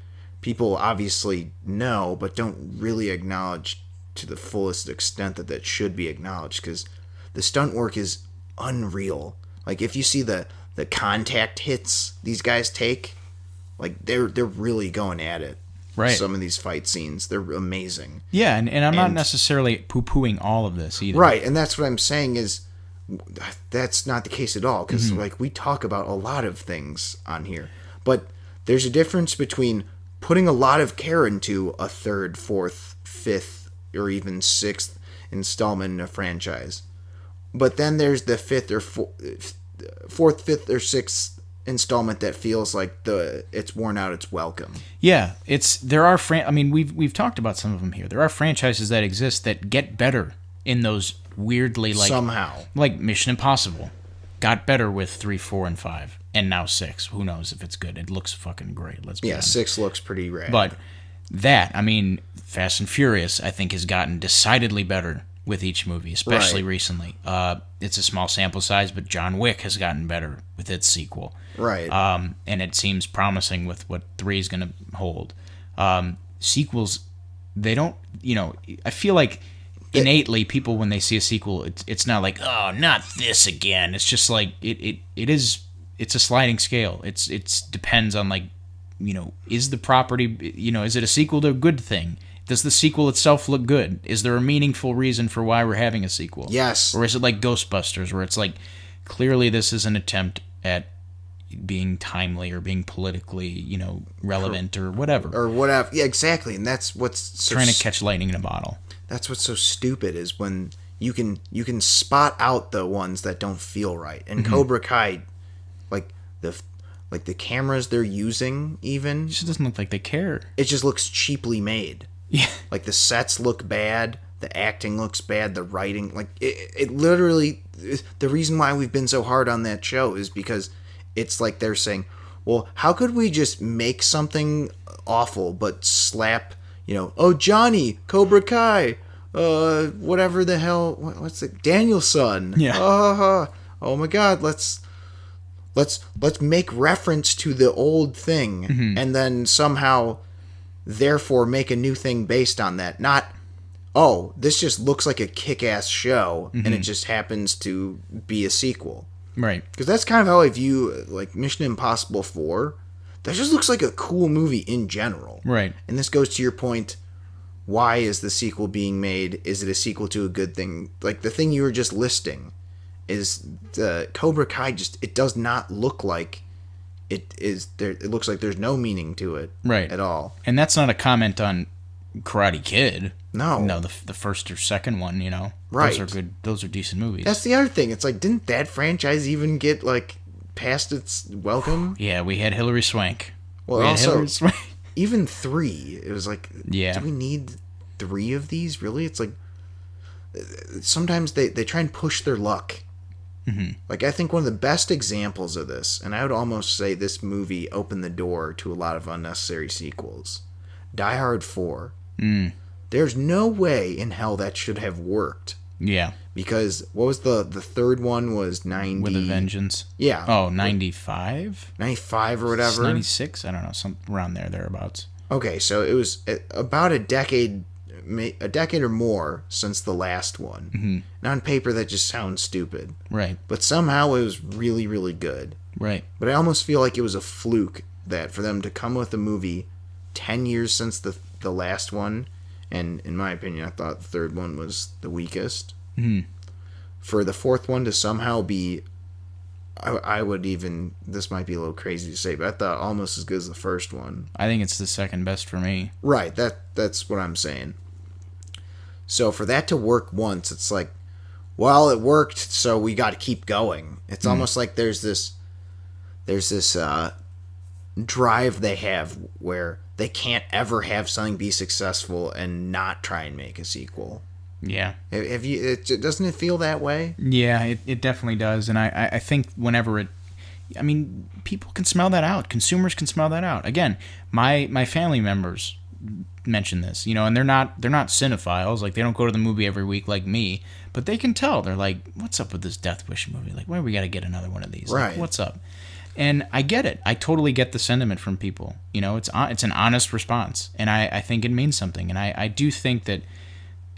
S3: people obviously know, but don't really acknowledge to the fullest extent that should be acknowledged, because the stunt work is unreal. Like, if you see the contact hits these guys take, like, they're really going at it.
S4: Right.
S3: Some of these fight scenes, they're amazing.
S4: Yeah, and I'm not necessarily poo-pooing all of this either.
S3: Right, and that's what I'm saying is that's not the case at all, because like, we talk about a lot of things on here, but there's a difference between putting a lot of care into a third, fourth, fifth, or even sixth installment in a franchise, but then there's the fifth or fourth, fifth, or sixth installment that feels like it's worn out its welcome.
S4: Yeah, I mean, we've talked about some of them here. There are franchises that exist that get better in those weirdly, like,
S3: somehow,
S4: like Mission Impossible got better with 3, 4, and 5, and now 6. Who knows if it's good? It looks fucking great. Let's be honest.
S3: 6 looks pretty rad.
S4: But I mean, Fast and Furious, I think, has gotten decidedly better with each movie, especially recently. It's a small sample size, but John Wick has gotten better with its sequel.
S3: Right.
S4: And it seems promising with what 3 is going to hold. Sequels, they don't, I feel like innately people, when they see a sequel, it's not like, oh, not this again. It's just like, it's a sliding scale. It's depends on, like, is the property, is it a sequel to a good thing? Does the sequel itself look good? Is there a meaningful reason for why we're having a sequel?
S3: Yes.
S4: Or is it like Ghostbusters, where it's like, clearly this is an attempt at being timely or being politically, relevant or whatever.
S3: Or whatever. Yeah, exactly. And that's what's so
S4: trying to catch lightning in a bottle.
S3: That's what's so stupid, is when you can spot out the ones that don't feel right. And Cobra Kai, like the cameras they're using, even,
S4: It just doesn't look like they care.
S3: it just looks cheaply made.
S4: Yeah.
S3: Like, the sets look bad, the acting looks bad, the writing, like, it literally, the reason why we've been so hard on that show is because it's like they're saying, well, how could we just make something awful but slap, oh, Johnny, Cobra Kai, whatever the hell, what's it, Danielson.
S4: Yeah.
S3: Oh my God, let's make reference to the old thing, and then somehow therefore make a new thing based on that. Not, oh, this just looks like a kick-ass show, and it just happens to be a sequel.
S4: Right.
S3: Because that's kind of how I view, like, Mission Impossible 4. That just looks like a cool movie in general.
S4: Right.
S3: And this goes to your point, why is the sequel being made? Is it a sequel to a good thing? Like, the thing you were just listing is the Cobra Kai, it does not look like it is there. It looks like there's no meaning to it,
S4: right,
S3: at all.
S4: And that's not a comment on Karate Kid.
S3: No,
S4: the first or second one,
S3: right?
S4: Those are good. Those are decent movies.
S3: That's the other thing. It's like, didn't that franchise even get, like, past its welcome?
S4: Yeah, we had Hilary Swank.
S3: Well, also, even 3, it was like,
S4: yeah,
S3: do we need 3 of these? Really? It's like, sometimes they try and push their luck. Like, I think one of the best examples of this, and I would almost say this movie opened the door to a lot of unnecessary sequels, Die Hard 4. There's no way in hell that should have worked.
S4: Yeah.
S3: Because, what was the third one was 90...
S4: With a Vengeance.
S3: Yeah.
S4: Oh, 95?
S3: 95 or whatever.
S4: 96? I don't know, some around thereabouts.
S3: Okay, so it was about a decade or more since the last one. And on paper, that just sounds stupid.
S4: Right.
S3: But somehow it was really, really good.
S4: Right.
S3: But I almost feel like it was a fluke that for them to come with a movie 10 years since the last one, and in my opinion, I thought the third one was the weakest. For the fourth one to somehow be, I would even, this might be a little crazy to say, but I thought almost as good as the first one.
S4: I think it's the second best for me.
S3: Right, that's what I'm saying. So for that to work once, it's like, well, it worked, so we got to keep going. It's almost like there's this drive they have where they can't ever have something be successful and not try and make a sequel.
S4: Yeah.
S3: Doesn't it feel that way?
S4: Yeah, it definitely does. And I think whenever people can smell that out. Consumers can smell that out. Again, my family members mention this, and they're not cinephiles. Like, they don't go to the movie every week like me, but they can tell. They're like, what's up with this Death Wish movie? Like, why we got to get another one of these?
S3: Right.
S4: Like, what's up? And I get it. I totally get the sentiment from people. You know, it's an honest response, and I think it means something. And I do think that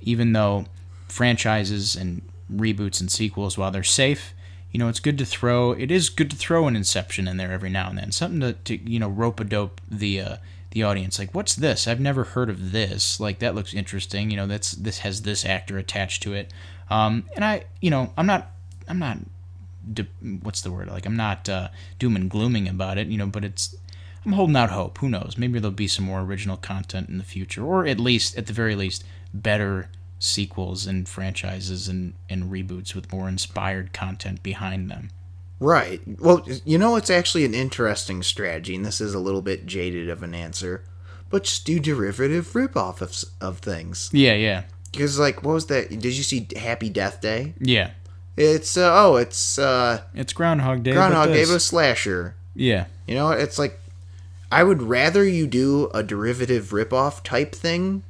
S4: even though franchises and reboots and sequels, while they're safe, you know, it is good to throw an Inception in there every now and then, something to you know, rope-a-dope the audience. Like, what's this? I've never heard of this. Like, that looks interesting. You know, this has this actor attached to it. And I'm not what's the word? Like, I'm not doom and glooming about it, you know, but I'm holding out hope. Who knows? Maybe there'll be some more original content in the future, or at the very least, better sequels and franchises and reboots with more inspired content behind them.
S3: Right. Well, you know, it's actually an interesting strategy, and this is a little bit jaded of an answer, but just do derivative rip-off of things.
S4: Yeah.
S3: Because, like, what was that? Did you see Happy Death Day?
S4: Yeah.
S3: It's
S4: Groundhog Day.
S3: Groundhog Day, but a slasher.
S4: Yeah.
S3: You know, it's like, I would rather you do a derivative ripoff type thing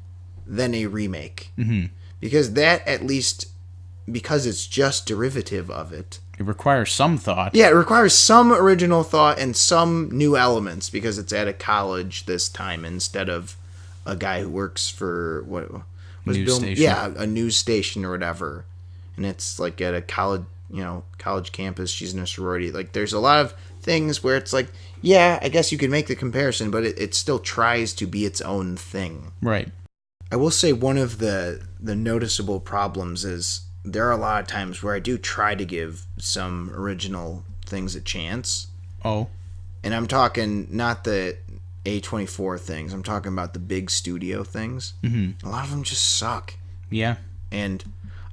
S3: than a remake. Mm-hmm. Because that, at least, because it's just derivative of it.
S4: It requires some thought.
S3: Yeah, it requires some original thought and some new elements, because it's at a college this time instead of a guy who works for, what was
S4: news station.
S3: Yeah, a news station or whatever. And it's like at a college campus. She's in a sorority. Like, there's a lot of things where it's like, yeah, I guess you could make the comparison, but it still tries to be its own thing.
S4: Right.
S3: I will say one of the noticeable problems is there are a lot of times where I do try to give some original things a chance.
S4: Oh.
S3: And I'm talking not the A24 things. I'm talking about the big studio things. Mm-hmm. A lot of them just suck.
S4: Yeah.
S3: And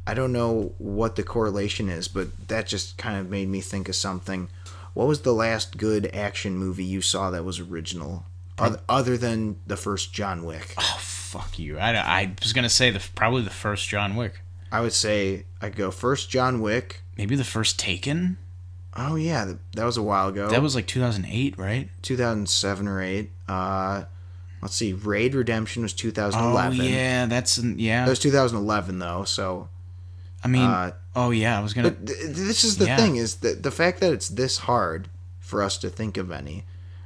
S3: I don't know what the correlation is, but that just kind of made me think of something. What was the last good action movie you saw that was original? Other than the first John Wick.
S4: Oh, fuck you. I was going to say probably the first John Wick.
S3: I would say I'd go first John Wick.
S4: Maybe the first Taken?
S3: Oh, yeah. That was a while ago.
S4: That was like 2008, right?
S3: 2007 or 8. Let's see. Raid Redemption was 2011.
S4: Oh, yeah.
S3: That was 2011, though, so...
S4: I mean, oh, yeah. I was going to...
S3: But this is the thing, is that the fact that it's this hard for us to think of any,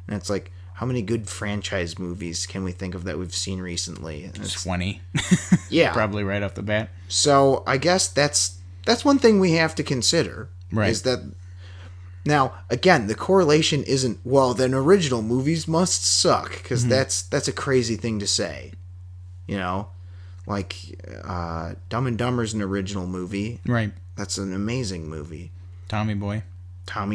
S3: and it's like, how many good franchise movies can we think of that we've seen recently?
S4: 20.
S3: Yeah.
S4: Probably right off the bat.
S3: So I guess that's one thing we have to consider.
S4: Right.
S3: Is that... Now, again, the correlation isn't, well, then original movies must suck, because that's a crazy thing to say. You know? Like, Dumb and Dumber's an original movie.
S4: Right.
S3: That's an amazing movie.
S4: Tommy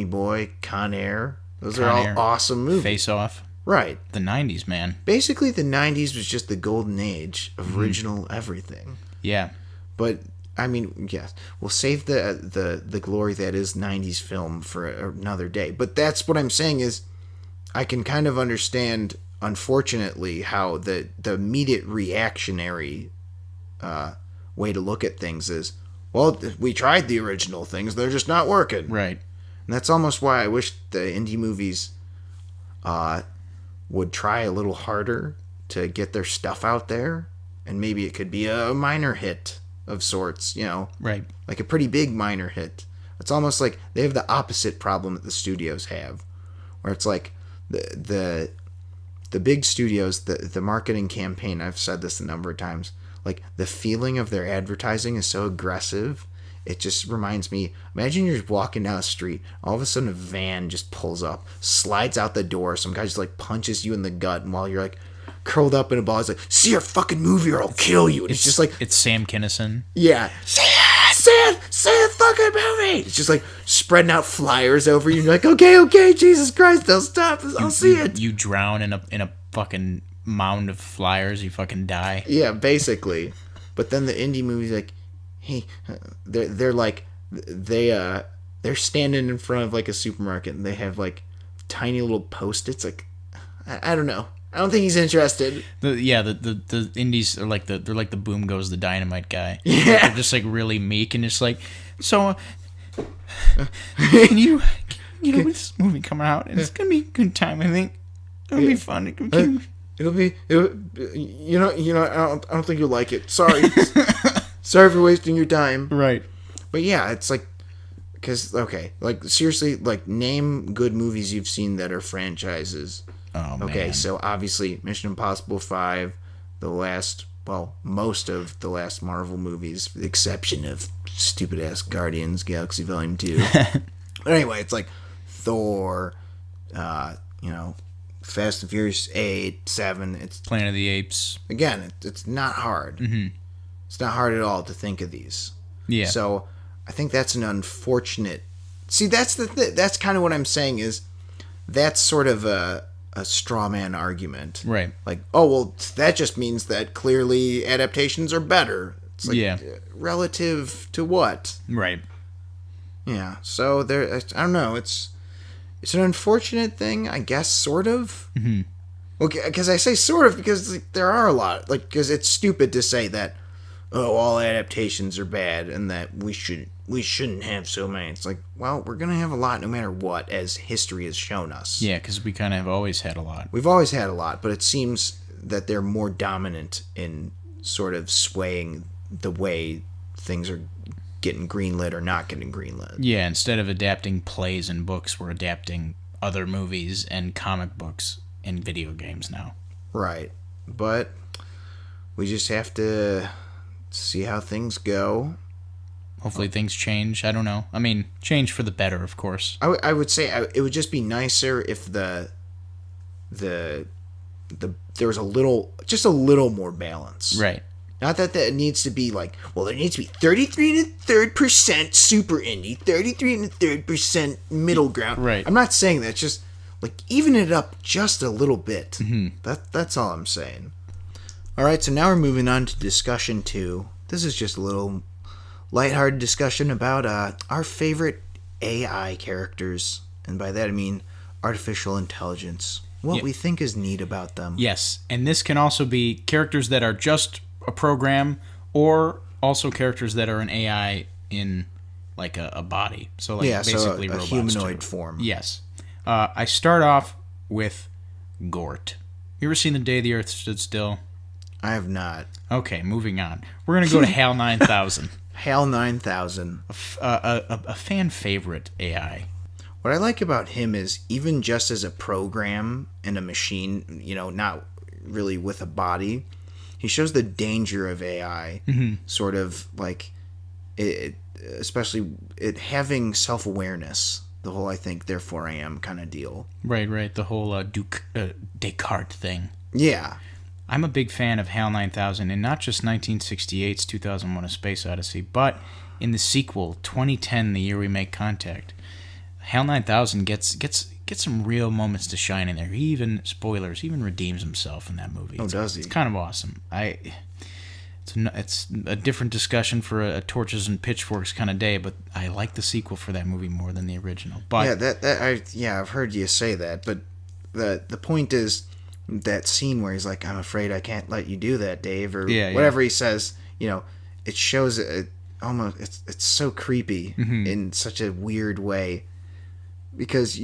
S4: Boy,
S3: Con Air. Those
S4: Con
S3: are all
S4: Air.
S3: awesome movies.
S4: Face Off.
S3: Right.
S4: The 90s, man.
S3: Basically, the 90s was just the golden age of original everything.
S4: Yeah.
S3: But, I mean, yes, we'll save the glory that is 90s film for another day. But that's what I'm saying is, I can kind of understand, unfortunately, how the immediate reactionary way to look at things is, well, we tried the original things, they're just not working.
S4: Right.
S3: And that's almost why I wish the indie movies would try a little harder to get their stuff out there, and maybe it could be a minor hit of sorts, you know.
S4: Right.
S3: Like a pretty big minor hit. It's almost like they have the opposite problem that the studios have, where it's like the big studios, the marketing campaign, I've said this a number of times, like the feeling of their advertising is so aggressive. It just reminds me, imagine you're just walking down the street, all of a sudden a van just pulls up, slides out the door, some guy just like punches you in the gut, and while you're like curled up in a ball, he's like, see your fucking movie or I'll kill you. And it's just like...
S4: It's Sam Kinison.
S3: Yeah. Say a fucking movie! It's just like spreading out flyers over you, and you're like, okay, Jesus Christ, I'll stop, I'll see it.
S4: You drown in a fucking mound of flyers, you fucking die.
S3: Yeah, basically. But then the indie movie's like, hey, they're like, they're standing in front of like a supermarket, and they have like tiny little post-its. Like, I don't know. I don't think he's interested.
S4: The indies are like they're like the boom goes the dynamite guy.
S3: Yeah,
S4: they're just like really meek and just like, so can you know this movie coming out, and it's gonna be a good time. I think it'll be fun.
S3: It'll be you know I don't think you'll like it. Sorry. Sorry for wasting your time.
S4: Right.
S3: But yeah, it's like, because, okay, like, seriously, like, name good movies you've seen that are franchises.
S4: Oh, man.
S3: Okay, so obviously Mission Impossible 5, most of the last Marvel movies, with the exception of stupid-ass Guardians Galaxy Volume 2. But anyway, it's like Thor, Fast and Furious 8, 7. It's
S4: Planet of the Apes.
S3: Again, it's not hard. Mm-hmm. It's not hard at all to think of these.
S4: Yeah.
S3: So I think that's an unfortunate... See, that's that's kind of what I'm saying is that's sort of a straw man argument.
S4: Right.
S3: Like, oh, well, that just means that clearly adaptations are better. It's like, relative to what?
S4: Right.
S3: Yeah. So I don't know. It's an unfortunate thing, I guess, sort of. Mm-hmm. Okay, because I say sort of because like, there are a lot. Like, because it's stupid to say that, oh, all adaptations are bad and that we shouldn't have so many. It's like, well, we're gonna have a lot no matter what, as history has shown us.
S4: Yeah, because we kind of have always had a lot.
S3: We've always had a lot, but it seems that they're more dominant in sort of swaying the way things are getting greenlit or not getting greenlit.
S4: Yeah, instead of adapting plays and books, we're adapting other movies and comic books and video games now.
S3: Right. But we just have to see how things go.
S4: Hopefully things change. I don't know. I mean, change for the better, of course.
S3: I would say it would just be nicer if there was a little more balance.
S4: Right.
S3: Not that needs to be like, well, there needs to be 33 1/3% super indie, 33 1/3% middle ground.
S4: Right.
S3: I'm not saying that. It's just like even it up just a little bit.
S4: Mm-hmm.
S3: That's all I'm saying. All right, so now we're moving on to discussion 2. This is just a little lighthearted discussion about our favorite AI characters, and by that I mean artificial intelligence. What we think is neat about them.
S4: Yes, and this can also be characters that are just a program, or also characters that are an AI in like a body. So like basically
S3: so a
S4: robots
S3: humanoid
S4: too.
S3: form.
S4: Yes. I start off with Gort. You ever seen The Day the Earth Stood Still?
S3: I have not.
S4: Okay, moving on. We're going to go to HAL 9000.
S3: HAL 9000.
S4: A fan favorite AI.
S3: What I like about him is even just as a program and a machine, not really with a body, he shows the danger of AI, sort of like it, especially it having self-awareness. The whole "I think, therefore I am" kind of deal.
S4: Right. The whole Descartes thing.
S3: Yeah.
S4: I'm a big fan of HAL 9000, and not just 1968's 2001: A Space Odyssey, but in the sequel, 2010, The Year We Make Contact. HAL 9000 gets some real moments to shine in there. He even, spoilers, he even redeems himself in that movie.
S3: Oh, does he?
S4: It's kind of awesome. It's a different discussion for a torches and pitchforks kind of day, but I like the sequel for that movie more than the original. But
S3: I've heard you say that, but the point is that scene where he's like, "I'm afraid I can't let you do that, Dave," or whatever he says. It shows it almost. It's so creepy in such a weird way, because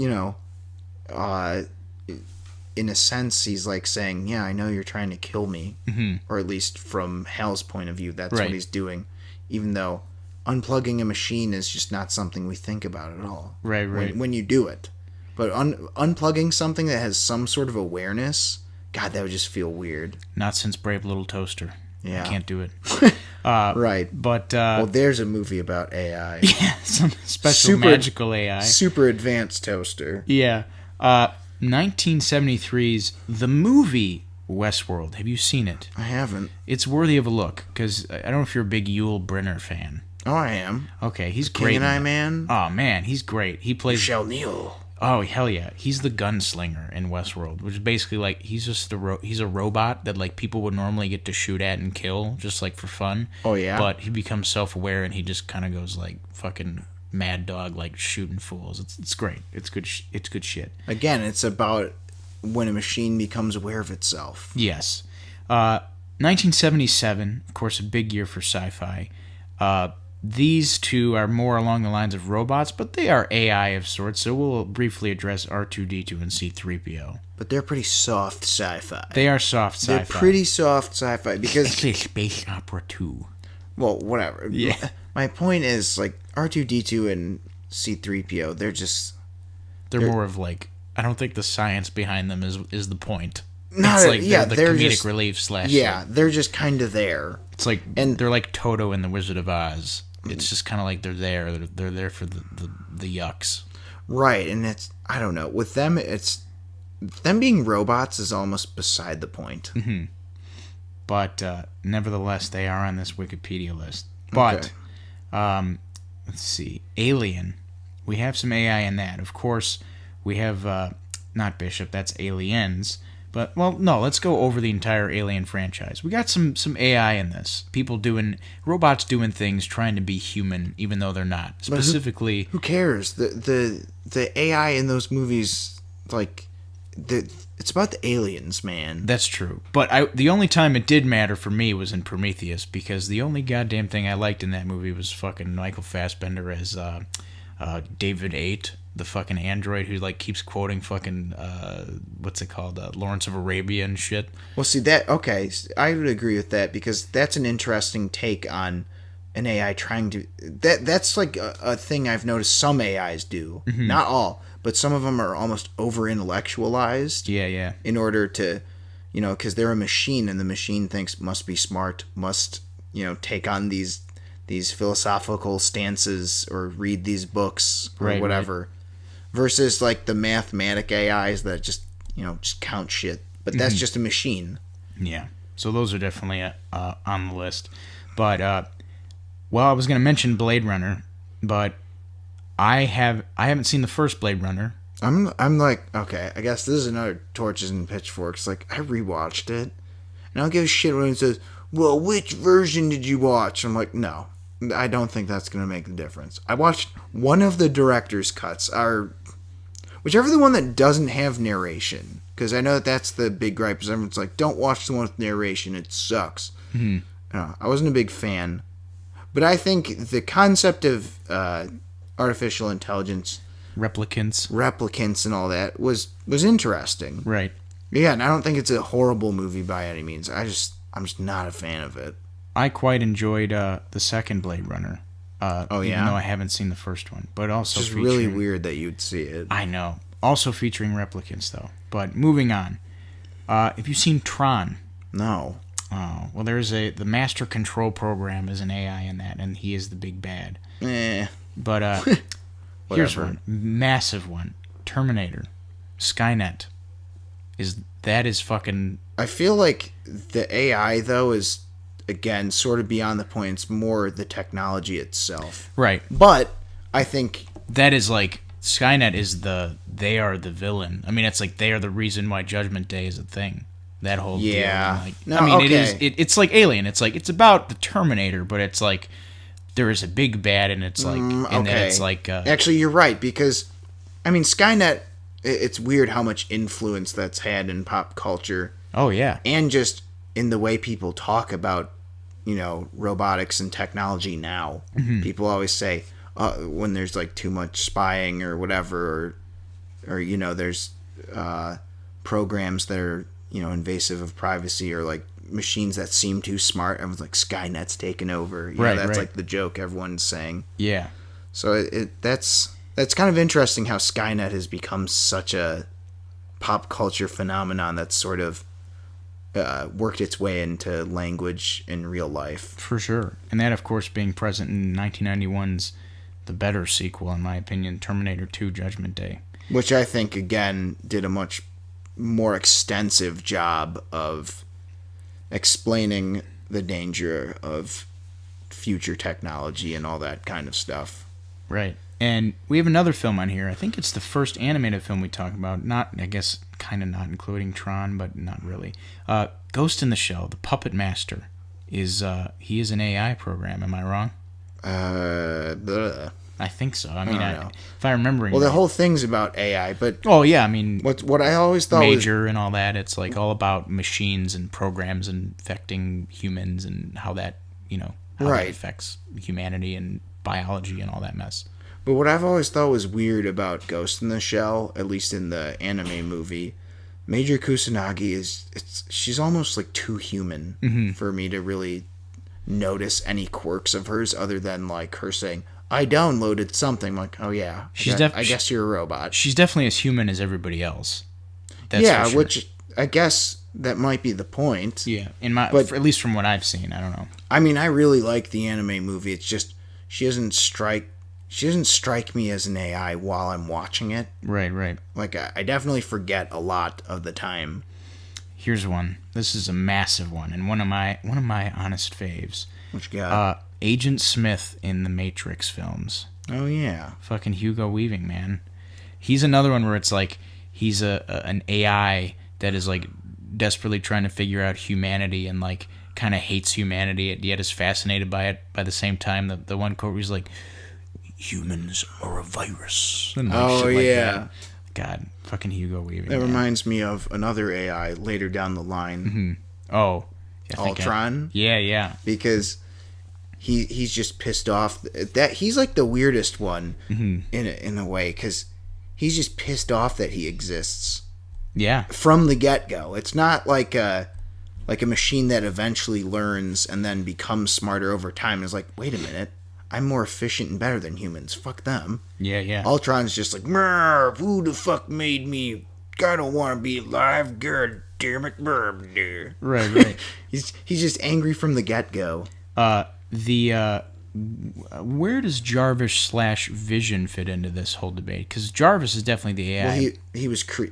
S3: in a sense, he's like saying, "Yeah, I know you're trying to kill me," or at least from Hal's point of view, that's what he's doing. Even though unplugging a machine is just not something we think about at all.
S4: Right.
S3: When you do it, but unplugging something that has some sort of awareness, God, that would just feel weird.
S4: Not since Brave Little Toaster.
S3: Yeah,
S4: I can't do it.
S3: Right,
S4: but
S3: well, there's a movie about AI.
S4: Yeah, some special magical AI,
S3: super advanced toaster.
S4: Yeah. 1973's the movie Westworld. Have you seen it?
S3: I haven't.
S4: It's worthy of a look, because I don't know if you're a big Yul Brynner fan.
S3: Oh, I am.
S4: Okay, he's great.
S3: King and I Man?
S4: Oh, man, he's great. He plays...
S3: Michelle Neal.
S4: Oh, hell yeah. He's the gunslinger in Westworld, which is basically like, he's just he's a robot that like people would normally get to shoot at and kill, just like for fun.
S3: Oh, yeah?
S4: But he becomes self-aware and he just kind of goes like fucking mad dog, like shooting fools. It's great. It's good shit.
S3: Again, it's about when a machine becomes aware of itself.
S4: Yes. 1977, of course, a big year for sci-fi. These two are more along the lines of robots, but they are AI of sorts, so we'll briefly address R2-D2 and C-3PO.
S3: But they're pretty soft sci-fi.
S4: They are soft sci-fi.
S3: They're pretty soft sci-fi because...
S4: It's actually Space Opera 2.
S3: Well, whatever.
S4: Yeah.
S3: My point is, like, R2-D2 and C-3PO.
S4: They're more of like, I don't think the science behind them is the point.
S3: No,
S4: it's like
S3: yeah,
S4: they're
S3: they're
S4: comedic
S3: just,
S4: relief slash.
S3: Yeah,
S4: like,
S3: they're just kind of there.
S4: it's like, and they're like Toto and the Wizard of Oz. It's just kind of like they're there. They're there for the yucks.
S3: Right, and it's, I don't know. With them, it's, them being robots is almost beside the point.
S4: Mm-hmm. But nevertheless, they are on this Wikipedia list. But, let's see. Alien. We have some AI in that. Of course, we have, not Bishop, that's Aliens. But, well, no, let's go over the entire Alien franchise. We got some AI in this. Robots doing things, trying to be human, even though they're not. Specifically...
S3: Who cares? The AI in those movies, like, it's about the aliens, man.
S4: That's true. But the only time it did matter for me was in Prometheus, because the only goddamn thing I liked in that movie was fucking Michael Fassbender as David 8, the fucking android who like keeps quoting fucking what's it called, Lawrence of Arabia and shit.
S3: Well, see that, okay, I would agree with that, because that's an interesting take on an AI trying to, that's like a thing I've noticed some AIs do. Mm-hmm. Not all, but some of them are almost over intellectualized.
S4: Yeah.
S3: In order to, because they're a machine, and the machine thinks must be smart, must take on these philosophical stances or read these books or whatever. Right. Versus like the mathematic AIs that just count shit, but that's just a machine.
S4: Yeah, so those are definitely on the list. But I was going to mention Blade Runner, but I haven't seen the first Blade Runner.
S3: I'm like, okay, I guess this is another Torches and Pitchforks. Like, I rewatched it, and I don't give a shit when it says, well, which version did you watch? I'm like, no, I don't think that's going to make the difference. I watched one of the director's cuts, whichever the one that doesn't have narration, because I know that's the big gripe, is everyone's like, don't watch the one with narration, it sucks. Mm-hmm. I wasn't a big fan, but I think the concept of artificial intelligence, replicants and all that was interesting.
S4: Right.
S3: Yeah, and I don't think it's a horrible movie by any means. I'm just not a fan of it.
S4: I quite enjoyed the second Blade Runner. Even though I haven't seen the first one, but also
S3: it's just really weird that you'd see it.
S4: I know. Also featuring replicants, though. But moving on. Have you seen Tron?
S3: No.
S4: Oh, well, the Master Control Program is an AI in that, and he is the big bad. But here's one. Massive one. Terminator. Skynet. That is fucking...
S3: I feel like the AI, though, is... again, sort of beyond the point. It's more the technology itself.
S4: Right.
S3: But I think...
S4: that is like... Skynet is they are the villain. I mean, it's like they are the reason why Judgment Day is a thing. That whole deal. Like, no, I mean, okay. It's like Alien. It's like, it's about the Terminator, but it's like there is a big bad, and it's like... and then it's like...
S3: actually, you're right, because, I mean, Skynet, it's weird how much influence that's had in pop culture.
S4: Oh, yeah.
S3: And just... in the way people talk about, robotics and technology now. Mm-hmm. People always say, when there's like too much spying or whatever, or there's programs that are, invasive of privacy, or like machines that seem too smart. Everyone's like, Skynet's taken over. That's like the joke everyone's saying.
S4: Yeah.
S3: So that's kind of interesting how Skynet has become such a pop culture phenomenon that's sort of worked its way into language in real life.
S4: For sure. And that, of course, being present in 1991's the better sequel, in my opinion, Terminator 2 Judgment Day.
S3: Which I think, again, did a much more extensive job of explaining the danger of future technology and all that kind of stuff.
S4: Right. And we have another film on here. I think it's the first animated film we talk about. Not, I guess, kind of not including Tron, but not really. Ghost in the Shell, the Puppet Master, he is an AI program. Am I wrong? I think so. I mean, if I remember.
S3: Well, the whole thing's about AI, but...
S4: oh, yeah, I mean...
S3: What I always thought
S4: Major and all that, it's like all about machines and programs infecting humans and how that, how that affects humanity and biology and all that mess.
S3: But what I've always thought was weird about Ghost in the Shell, at least in the anime movie, Major Kusanagi she's almost like too human for me to really notice any quirks of hers, other than like her saying, I downloaded something. Like, oh yeah, I guess you're a robot.
S4: She's definitely as human as everybody else.
S3: That's for sure. Which I guess that might be the point.
S4: Yeah, at least from what I've seen, I don't know.
S3: I mean, I really like the anime movie. It's just she doesn't strike me as an AI while I'm watching it.
S4: Right.
S3: Like I definitely forget a lot of the time.
S4: Here's one. This is a massive one, and one of my honest faves.
S3: What you got?
S4: Agent Smith in the Matrix films.
S3: Oh yeah,
S4: fucking Hugo Weaving, man. He's another one where it's like he's an AI that is like desperately trying to figure out humanity and like kind of hates humanity yet is fascinated by it. By the same time, the one quote where he's like, "Humans are a virus." And like shit like that. God, fucking Hugo Weaving.
S3: That reminds me of another AI later down the line.
S4: Mm-hmm. Oh,
S3: Ultron.
S4: Yeah.
S3: Because he's just pissed off that he's like the weirdest one in a way, because he's just pissed off that he exists.
S4: Yeah.
S3: From the get-go. It's not like a machine that eventually learns and then becomes smarter over time. It's like, wait a minute, I'm more efficient and better than humans. Fuck them.
S4: Yeah.
S3: Ultron's just like, Merv, who the fuck made me? I don't want to be alive. God damn it, Merv.
S4: Right.
S3: He's just angry from the get-go.
S4: Where does Jarvis / Vision fit into this whole debate? Because Jarvis is definitely the AI.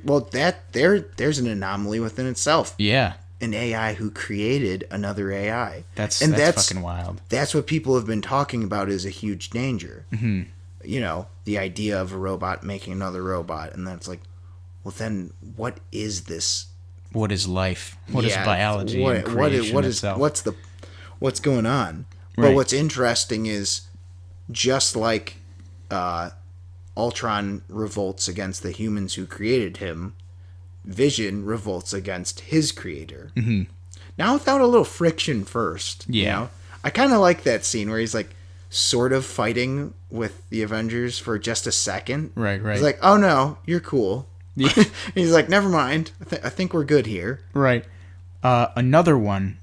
S3: Well, there's an anomaly within itself.
S4: Yeah.
S3: An AI who created another AI.
S4: That's fucking wild.
S3: That's what people have been talking about is a huge danger.
S4: Mm-hmm.
S3: You know, the idea of a robot making another robot, and then it's like, well, then what is this?
S4: What is life? What is biology? And creation itself?
S3: What's going on?
S4: Right.
S3: But what's interesting is, just like Ultron revolts against the humans who created him, Vision revolts against his creator.
S4: Mm-hmm.
S3: Now without a little friction first.
S4: Yeah.
S3: You know? I kind of like that scene where he's like sort of fighting with the Avengers for just a second.
S4: Right.
S3: He's like, oh no, you're cool. Yeah. He's like, never mind. I think we're good here.
S4: Right. Another one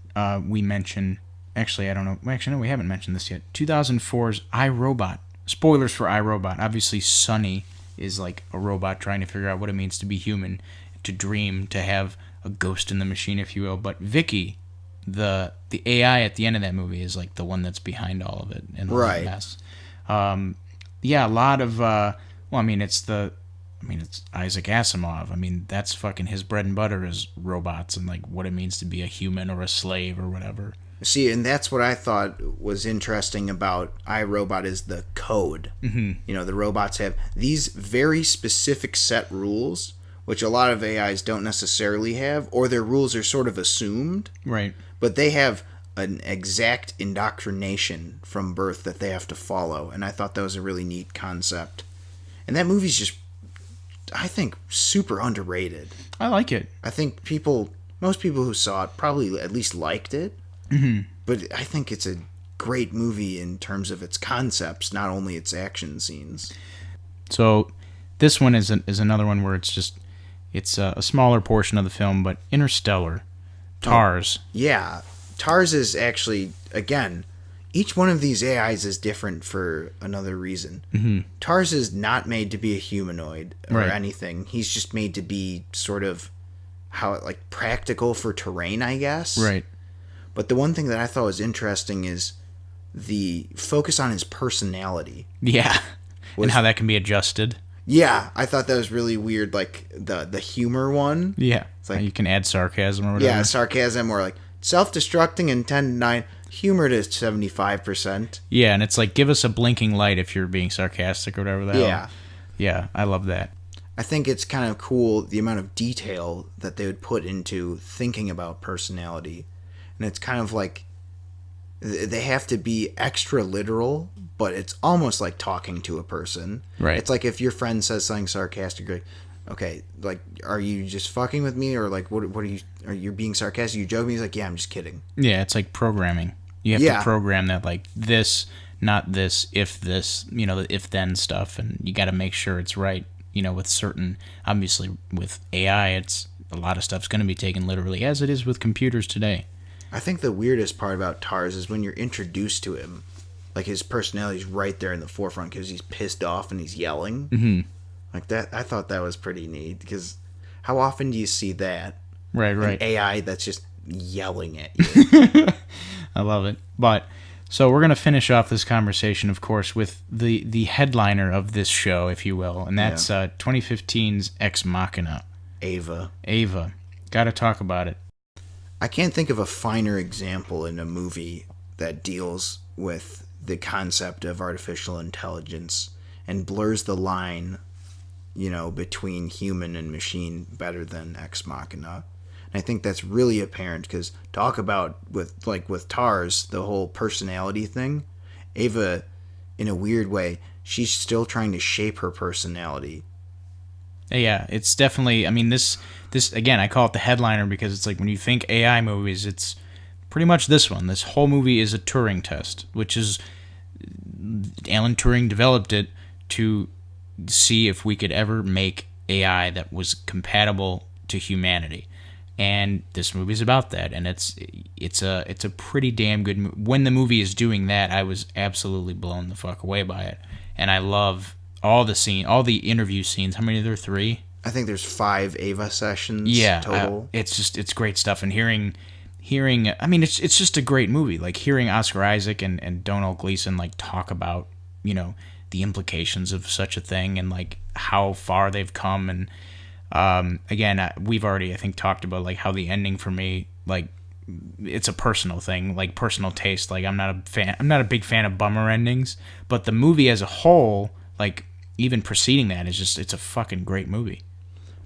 S4: we mentioned. Actually, I don't know. Actually, no, we haven't mentioned this yet. 2004's iRobot. Spoilers for iRobot. Obviously, Sonny is like a robot trying to figure out what it means to be human, to dream, to have a ghost in the machine, if you will. But Vicky, the AI at the end of that movie, is like the one that's behind all of it and the whole mess. Yeah, a lot of. It's Isaac Asimov. I mean, that's fucking his bread and butter is robots and like what it means to be a human or a slave or whatever.
S3: See, and that's what I thought was interesting about iRobot is the code.
S4: Mm-hmm.
S3: You know, the robots have these very specific set rules, which a lot of AIs don't necessarily have, or their rules are sort of assumed.
S4: Right.
S3: But they have an exact indoctrination from birth that they have to follow, and I thought that was a really neat concept. And that movie's just, I think, super underrated.
S4: I like it.
S3: I think most people who saw it probably at least liked it.
S4: Mm-hmm.
S3: But I think it's a great movie in terms of its concepts, not only its action scenes.
S4: So this one is another one where it's a smaller portion of the film, but Interstellar, TARS.
S3: Yeah, TARS is actually, again, each one of these AIs is different for another reason.
S4: Mm-hmm.
S3: TARS is not made to be a humanoid or
S4: right.
S3: anything. He's just made to be sort of practical for terrain, I guess.
S4: Right.
S3: But the one thing that I thought was interesting is the focus on his personality.
S4: Yeah, and how that can be adjusted.
S3: Yeah, I thought that was really weird, like the humor one.
S4: Yeah,
S3: it's like
S4: you can add sarcasm or whatever.
S3: Yeah, sarcasm or like self-destructing and 10 to 9, humor to 75%.
S4: Yeah, and it's like give us a blinking light if you're being sarcastic or whatever. Yeah, I love that.
S3: I think it's kind of cool the amount of detail that they would put into thinking about personality. And it's kind of like they have to be extra literal, but it's almost like talking to a person.
S4: Right.
S3: It's like if your friend says something sarcastic, you're like, okay, like, are you just fucking with me? Or like, what are you being sarcastic? Are you joking? He's like, yeah, I'm just kidding.
S4: Yeah, it's like programming. You have to program that like this, not this, if this, the if then stuff. And you got to make sure it's right, with certain, obviously with AI, it's a lot of stuff's going to be taken literally as it is with computers today.
S3: I think the weirdest part about TARS is when you're introduced to him. like his personality's right there in the forefront because he's pissed off and he's yelling. Mm-hmm. Like that, I thought that was pretty neat because how often do you see that?
S4: Right.
S3: An AI that's just yelling at you.
S4: I love it. But so we're gonna finish off this conversation, of course, with the headliner of this show, if you will, and that's 2015's Ex Machina.
S3: Ava.
S4: Got to talk about it.
S3: I can't think of a finer example in a movie that deals with the concept of artificial intelligence and blurs the line, between human and machine better than Ex Machina. And I think that's really apparent because talk about with TARS, the whole personality thing. Ava, in a weird way, she's still trying to shape her personality.
S4: Yeah, it's definitely. I mean, this again, I call it the headliner because it's like when you think AI movies, it's pretty much this one. This whole movie is a Turing test, which is Alan Turing developed it to see if we could ever make AI that was compatible to humanity. And this movie's about that, and it's a pretty damn good movie. When the movie is doing that, I was absolutely blown the fuck away by it, and I love all the interview scenes. How many are there? 3?
S3: I think there's 5 Ava sessions total.
S4: It's great stuff, and hearing. I mean, it's just a great movie. Like hearing Oscar Isaac and Domhnall Gleeson like talk about the implications of such a thing and like how far they've come and. Again, we've already, I think, talked about like how the ending for me, like, it's a personal thing, like personal taste. Like, I'm not a big fan of bummer endings, but the movie as a whole, like, even preceding that it's a fucking great movie.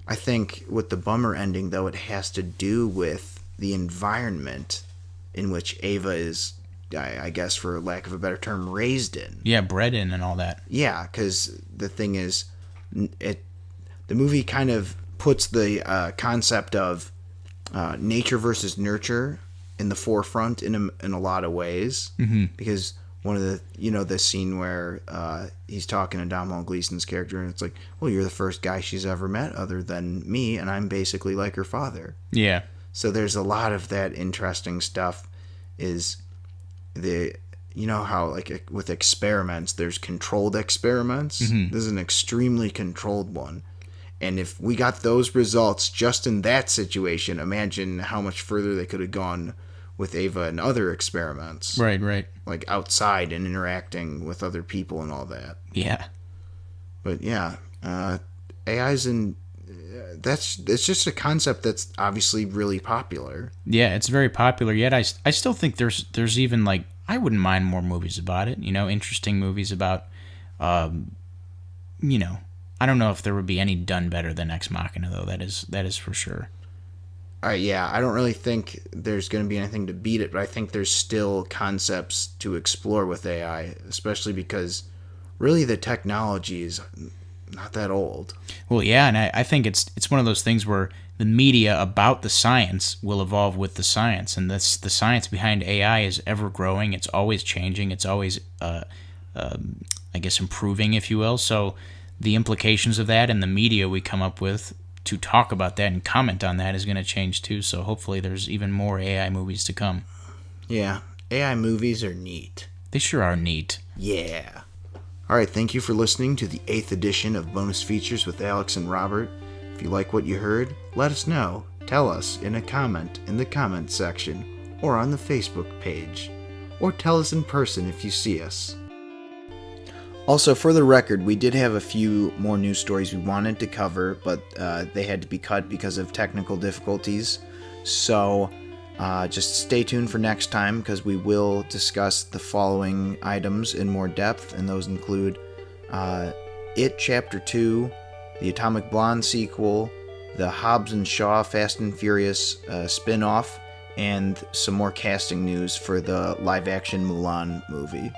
S3: I think with the bummer ending, though, it has to do with the environment in which Ava is, I guess, for lack of a better term, raised in.
S4: Yeah, bred in and all that.
S3: Yeah, because the thing is, the movie kind of puts the concept of nature versus nurture in the forefront in a lot of ways. Mm-hmm. Because one of the scene where he's talking to Domhnall Gleeson's character, and it's like, well, you're the first guy she's ever met other than me, and I'm basically like her father. Yeah. So there's a lot of that interesting stuff. Is how like with experiments, there's controlled experiments. Mm-hmm. This is an extremely controlled one. And if we got those results just in that situation, imagine how much further they could have gone with Ava and other experiments.
S4: Right.
S3: Like outside and interacting with other people and all that.
S4: Yeah.
S3: But yeah, AI's it's just a concept that's obviously really popular.
S4: Yeah, it's very popular, yet I still think there's even like, I wouldn't mind more movies about it, interesting movies about, I don't know if there would be any done better than Ex Machina, though. That is for sure. Yeah,
S3: I don't really think there's going to be anything to beat it, but I think there's still concepts to explore with AI, especially because really the technology is not that old.
S4: Well, yeah, and I think it's one of those things where the media about the science will evolve with the science, and the science behind AI is ever growing. It's always changing. It's always, I guess, improving, if you will. So the implications of that and the media we come up with to talk about that and comment on that is going to change too. So hopefully there's even more AI movies to come.
S3: Yeah, AI movies are neat.
S4: They sure are neat.
S3: Yeah. All right, thank you for listening to the 8th edition of Bonus Features with Alex and Robert. If you like what you heard, let us know. Tell us in a comment in the comments section or on the Facebook page. Or tell us in person if you see us. Also, for the record, we did have a few more news stories we wanted to cover, but they had to be cut because of technical difficulties. So just stay tuned for next time, because we will discuss the following items in more depth, and those include It Chapter 2, the Atomic Blonde sequel, the Hobbs and Shaw Fast and Furious spin-off, and some more casting news for the live-action Mulan movie.